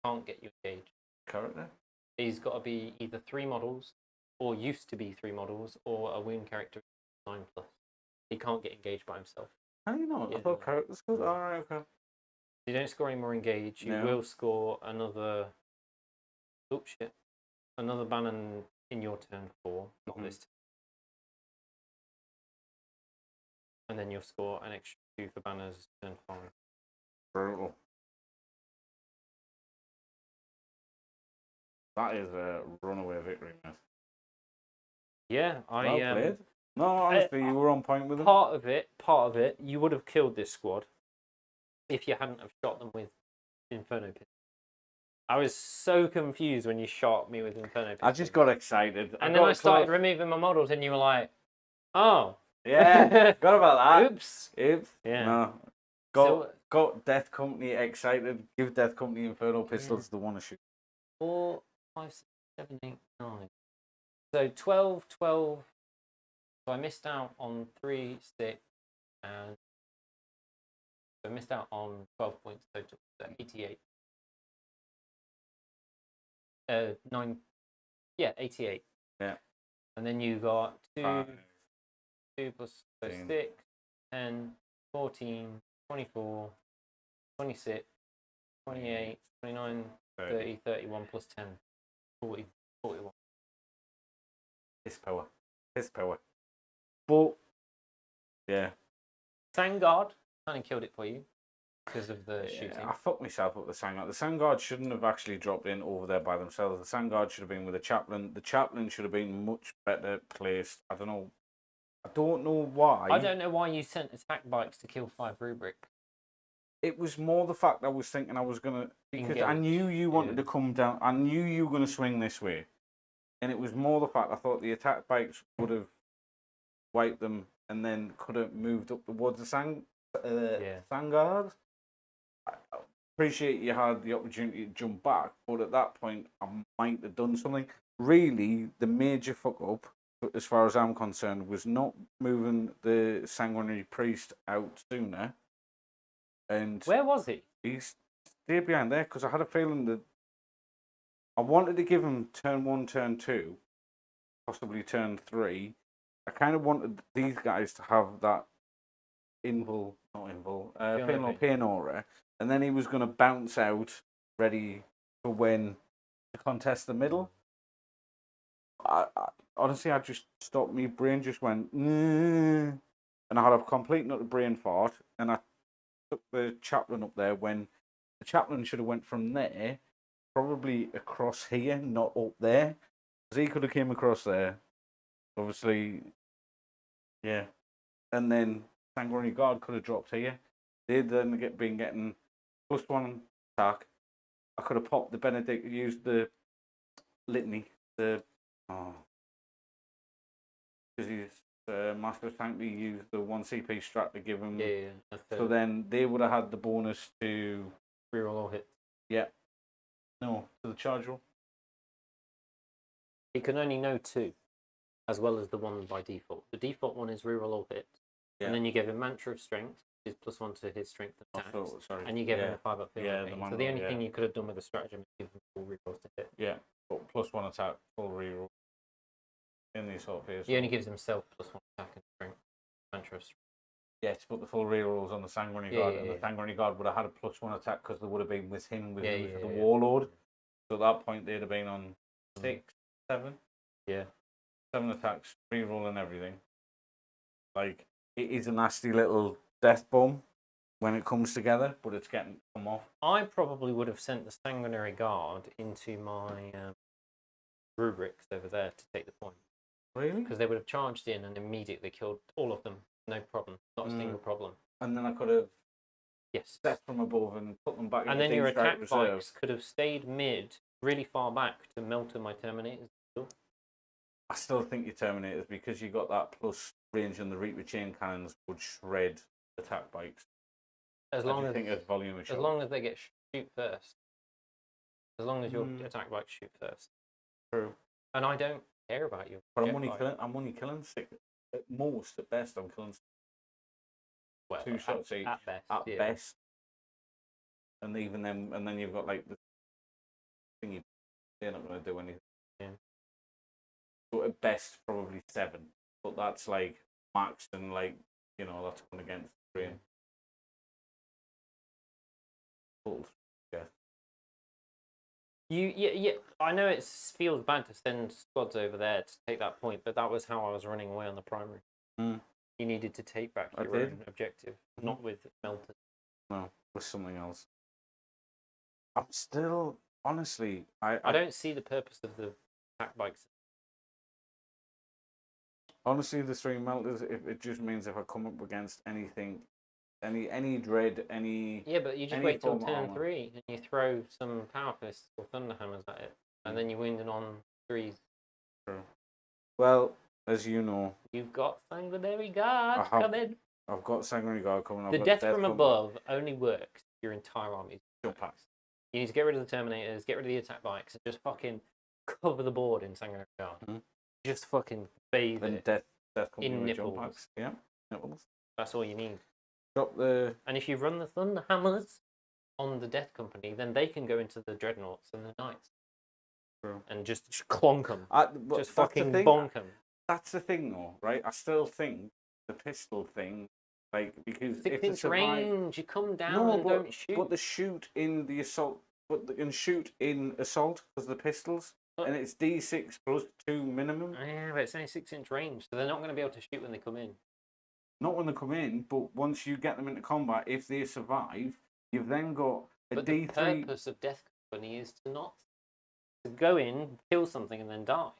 can't get you engaged. character. He's got to be either 3 models or used to be 3 models, or a wound character 9+. He can't get engaged by himself. How do you know? I thought characters could. Alright, okay. You don't score any more engage. You will score another. Oh shit! Another banner in your turn 4, not this turn. And then you'll score an extra 2 for banners turn 5. Brutal. That is a runaway victory, man. Yeah, Well played. No, honestly, you were on point with them. Part of it, you would have killed this squad if you hadn't have shot them with Inferno Pistol. I was so confused when you shot me with Inferno Pistol. I just got excited. And then I started removing my models, and you were like, "Oh, yeah, forgot about that. Oops." Yeah. No. Got Death Company excited. Give Death Company Inferno Pistols the one to shoot. 4, 5, 6, 7, 8, 9. So 12, 12. So I missed out on 3, 6, and I missed out on 12 points total. So 88. 9. Yeah, 88. Yeah. And then you got 2 plus 6, 10. 10, 14, 24, 26, 28, 29, 30, 31 plus 10, 40, 41. His power. But, yeah. Sangard kind of killed it for you because of the shooting. I fucked myself up with the Sangard. The Sangard shouldn't have actually dropped in over there by themselves. The Sangard should have been with the Chaplain. The Chaplain should have been much better placed. I don't know why. I don't know why you sent attack bikes to kill 5 rubric. It was more the fact I was thinking I was gonna, because I knew you wanted to come down. I knew you were gonna swing this way, and it was more the fact I thought the attack bikes would have wiped them and then could have moved up towards the Sangard. I appreciate you had the opportunity to jump back, but at that point I might have done something. Really, the major fuck up, as far as I'm concerned, was not moving the Sanguinary Priest out sooner. And where was he? He's stayed behind there because I had a feeling that I wanted to give him turn 1, turn 2, possibly turn 3. I kind of wanted these guys to have that pain aura, and then he was going to bounce out, ready for when to contest the middle. Honestly, I just stopped. My brain just went, and I had a complete nut of brain fart, and I took the Chaplain up there when the Chaplain should have went from there, probably across here, not up there, because he could have came across there. Obviously, yeah, and then Sanguinary Guard could have dropped here. They'd then been getting +1 attack. I could have popped the Benedict, used the Litany, because he's Master Tank. We used the 1 CP strat to give him. So then they would have had the bonus to reroll all hits. Yeah. No, to the charge roll. He can only know 2, as well as the 1 by default. The default one is reroll all hits, and then you give him Mantra of Strength, which is +1 to his strength attacks, and you give him a 5-up field. So the only thing you could have done with the stratagem is give him full rerolls to hit. Yeah, but +1 attack, full reroll. In these sort of phases. He only gives himself +1 attack and strength. Mantra of Strength. Yeah, to put the full rerolls on the Sanguinary Guard, and the Sanguinary Guard would have had a +1 attack because they would have been with him, the Warlord. So at that point, they'd have been on 6, 7. Yeah. 7 attacks, reroll and everything. Like, it is a nasty little death bomb when it comes together, but it's getting come off. I probably would have sent the Sanguinary Guard into my rubrics over there to take the point. Really? Because they would have charged in and immediately killed all of them. No problem. Not a single problem. And then I could have stepped from above and put them back in. And then your attack bikes could have stayed mid, really far back to melter my Terminators. I still think your Terminators, because you got that plus range and the Reaper chain cannons, would shred attack bikes. As long as volume as long as they get shoot first. As long as your attack bikes shoot first. True. And I don't care about you. But I'm only killing 6. At most, at best, I'm killing 6. Well, 2 shots each. At best. At best. And even then, and then you've got like the thingy. They're not going to do anything. Yeah. So at best, probably 7. But that's like max and like, that's going against the grain. Yeah. Yeah. I know it feels bad to send squads over there to take that point, but that was how I was running away on the primary. Mm. You needed to take back your own objective, not with melters. No, with something else. I'm still, honestly, I don't see the purpose of the attack bikes. Honestly, the 3 melters, it just means if I come up against anything, any dread, any... Yeah, but you just any wait till form of turn armor. 3 and you throw some power fists or thunderhammers at it, and then you wind it on 3s. True. Well, as you know, You've got Sanguinary Guard coming. I've got Sanguinary Guard coming. The death from above only works if your entire army jump packs. You need to get rid of the Terminators, get rid of the attack bikes, and just fucking cover the board in Sanguinary Guard. Mm-hmm. Just fucking bathe then it death in nipples. Jump packs. Yeah, nipples. That's all you need. Drop the... And if you run the Thunderhammers on the Death Company, then they can go into the Dreadnoughts and the Knights. True. And just clonk them. Just fucking the bonk them. That's the thing, though, right? I still think the pistol thing, like, because 6-inch range, you come down and don't shoot. But the shoot in the assault, shoot in assault because the pistols, and it's D6 plus 2 minimum. Yeah, but it's only 6-inch range, so they're not going to be able to shoot when they come in. Not when they come in, but once you get them into combat, if they survive, you've then got a but D3. The purpose of Death Company is to go in, kill something, and then die.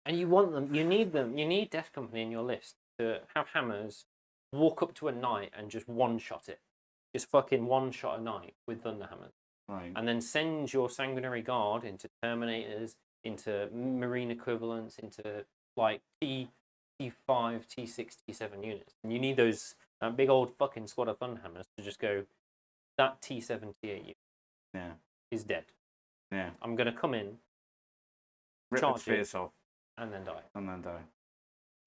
And you want them, you need them, you need Death Company in your list to have hammers, walk up to a knight and just one-shot it. Just fucking one-shot a knight with Thunderhammers. Right. And then send your Sanguinary Guard into Terminators, into Marine equivalents, into like T5, T6, T7 units. And you need those big old fucking squad of Thunderhammers to just go, that T7, T8 unit is dead. Yeah. I'm going to come in, rip its face off. And then die.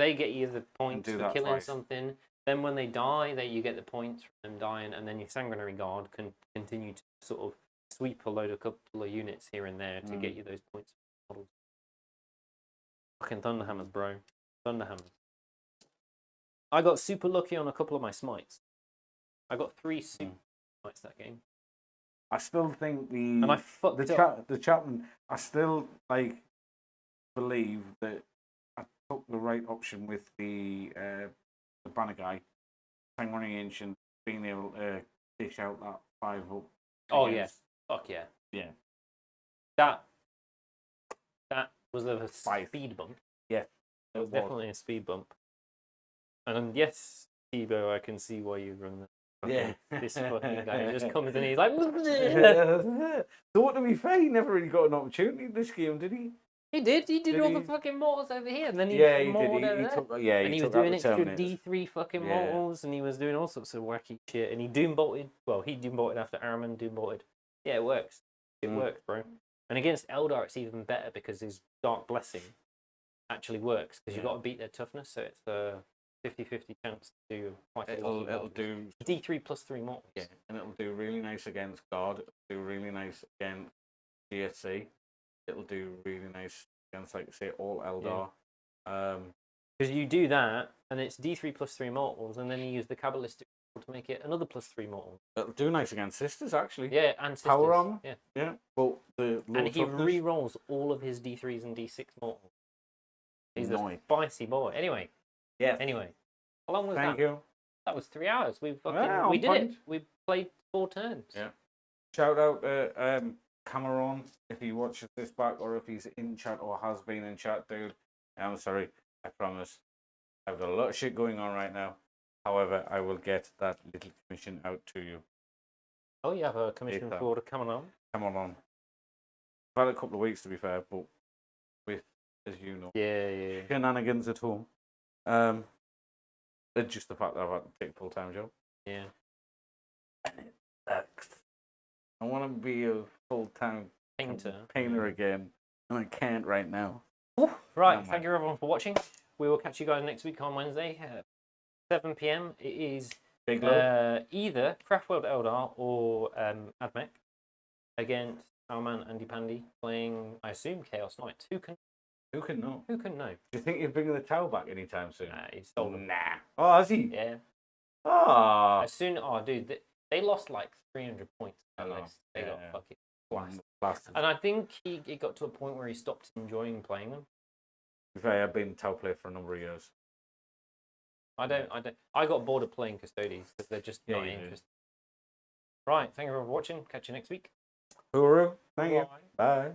They get you the points for killing something. Then when they die, you get the points from them dying, and then your Sanguinary Guard can continue to sort of sweep a couple of units here and there to get you those points. Fucking Thunderhammers, bro. Thunderhammers. I got super lucky on a couple of my smites. I got 3 super smites that game. I still think and I fucked up. The Chapman, I still believe that I took the right option with the banner guy, Sanguinary Ancient, being able to dish out that 5 up. Oh yeah, fuck yeah, yeah. That was a speed bump. Yeah, it was definitely a speed bump. And yes, Tebow, I can see why you run that. Yeah, this fucking guy just comes and he's like. So to be fair, he never really got an opportunity in this game, did he? He did. He did all the fucking mortals over here, and then he he did. And he was doing extra D3 fucking mortals, and he was doing all sorts of wacky shit. And he doom bolted. Well, he doom bolted after Araman doom bolted. Yeah, it works. It works, bro. And against Eldar, it's even better because his Dark Blessing actually works because you've got to beat their toughness, so it's a 50-50 chance to do quite a lot. It'll do D3 plus 3 mortals. Yeah, and it'll do really nice against Guard. It'll do really nice against GSC. It'll do really nice against, like, say, all Eldar. Because you do that, and it's D3 plus 3 mortals, and then you use the Kabbalistic to make it another plus 3 mortals. It'll do nice against Sisters, actually. Yeah, and Sisters. Power armor. Yeah. But and he re-rolls all of his D3s and D6 mortals. He's a spicy boy. Anyway. Yeah. Anyway. How long was that? Thank you. That was 3 hours. We did it. We played 4 turns. Yeah. Shout out Cameron, if he watches this back or if he's in chat or has been in chat, dude. I'm sorry, I promise. I've got a lot of shit going on right now. However, I will get that little commission out to you. Oh, you have a commission for Cameron? Cameron. I've had a couple of weeks, to be fair, but with, as you know, shenanigans at home. It's just the fact that I've had to take a full-time job. Yeah. And it sucks. I want to be a full-time painter again, and I can't right now. Right, thank you everyone for watching. We will catch you guys next week on Wednesday at 7 PM. It is either Craftworld Eldar or Admech against Alman and Dipandi playing, I assume, Chaos Knights. Who can Who can know? Who can know? Do you think he's bringing the towel back anytime soon? Nah, he stole them. Nah. Oh, has he? Yeah. Ah. As soon, oh, dude, they lost like 300 points. I know, They got yeah. fucking blasted. Blasted. And I think he got to a point where he stopped enjoying playing them. To be fair, I've been towel player for a number of years. I got bored of playing Custodies because they're just not interesting. Right, thank you for watching. Catch you next week. Hooroo. Thank you. Bye. Bye.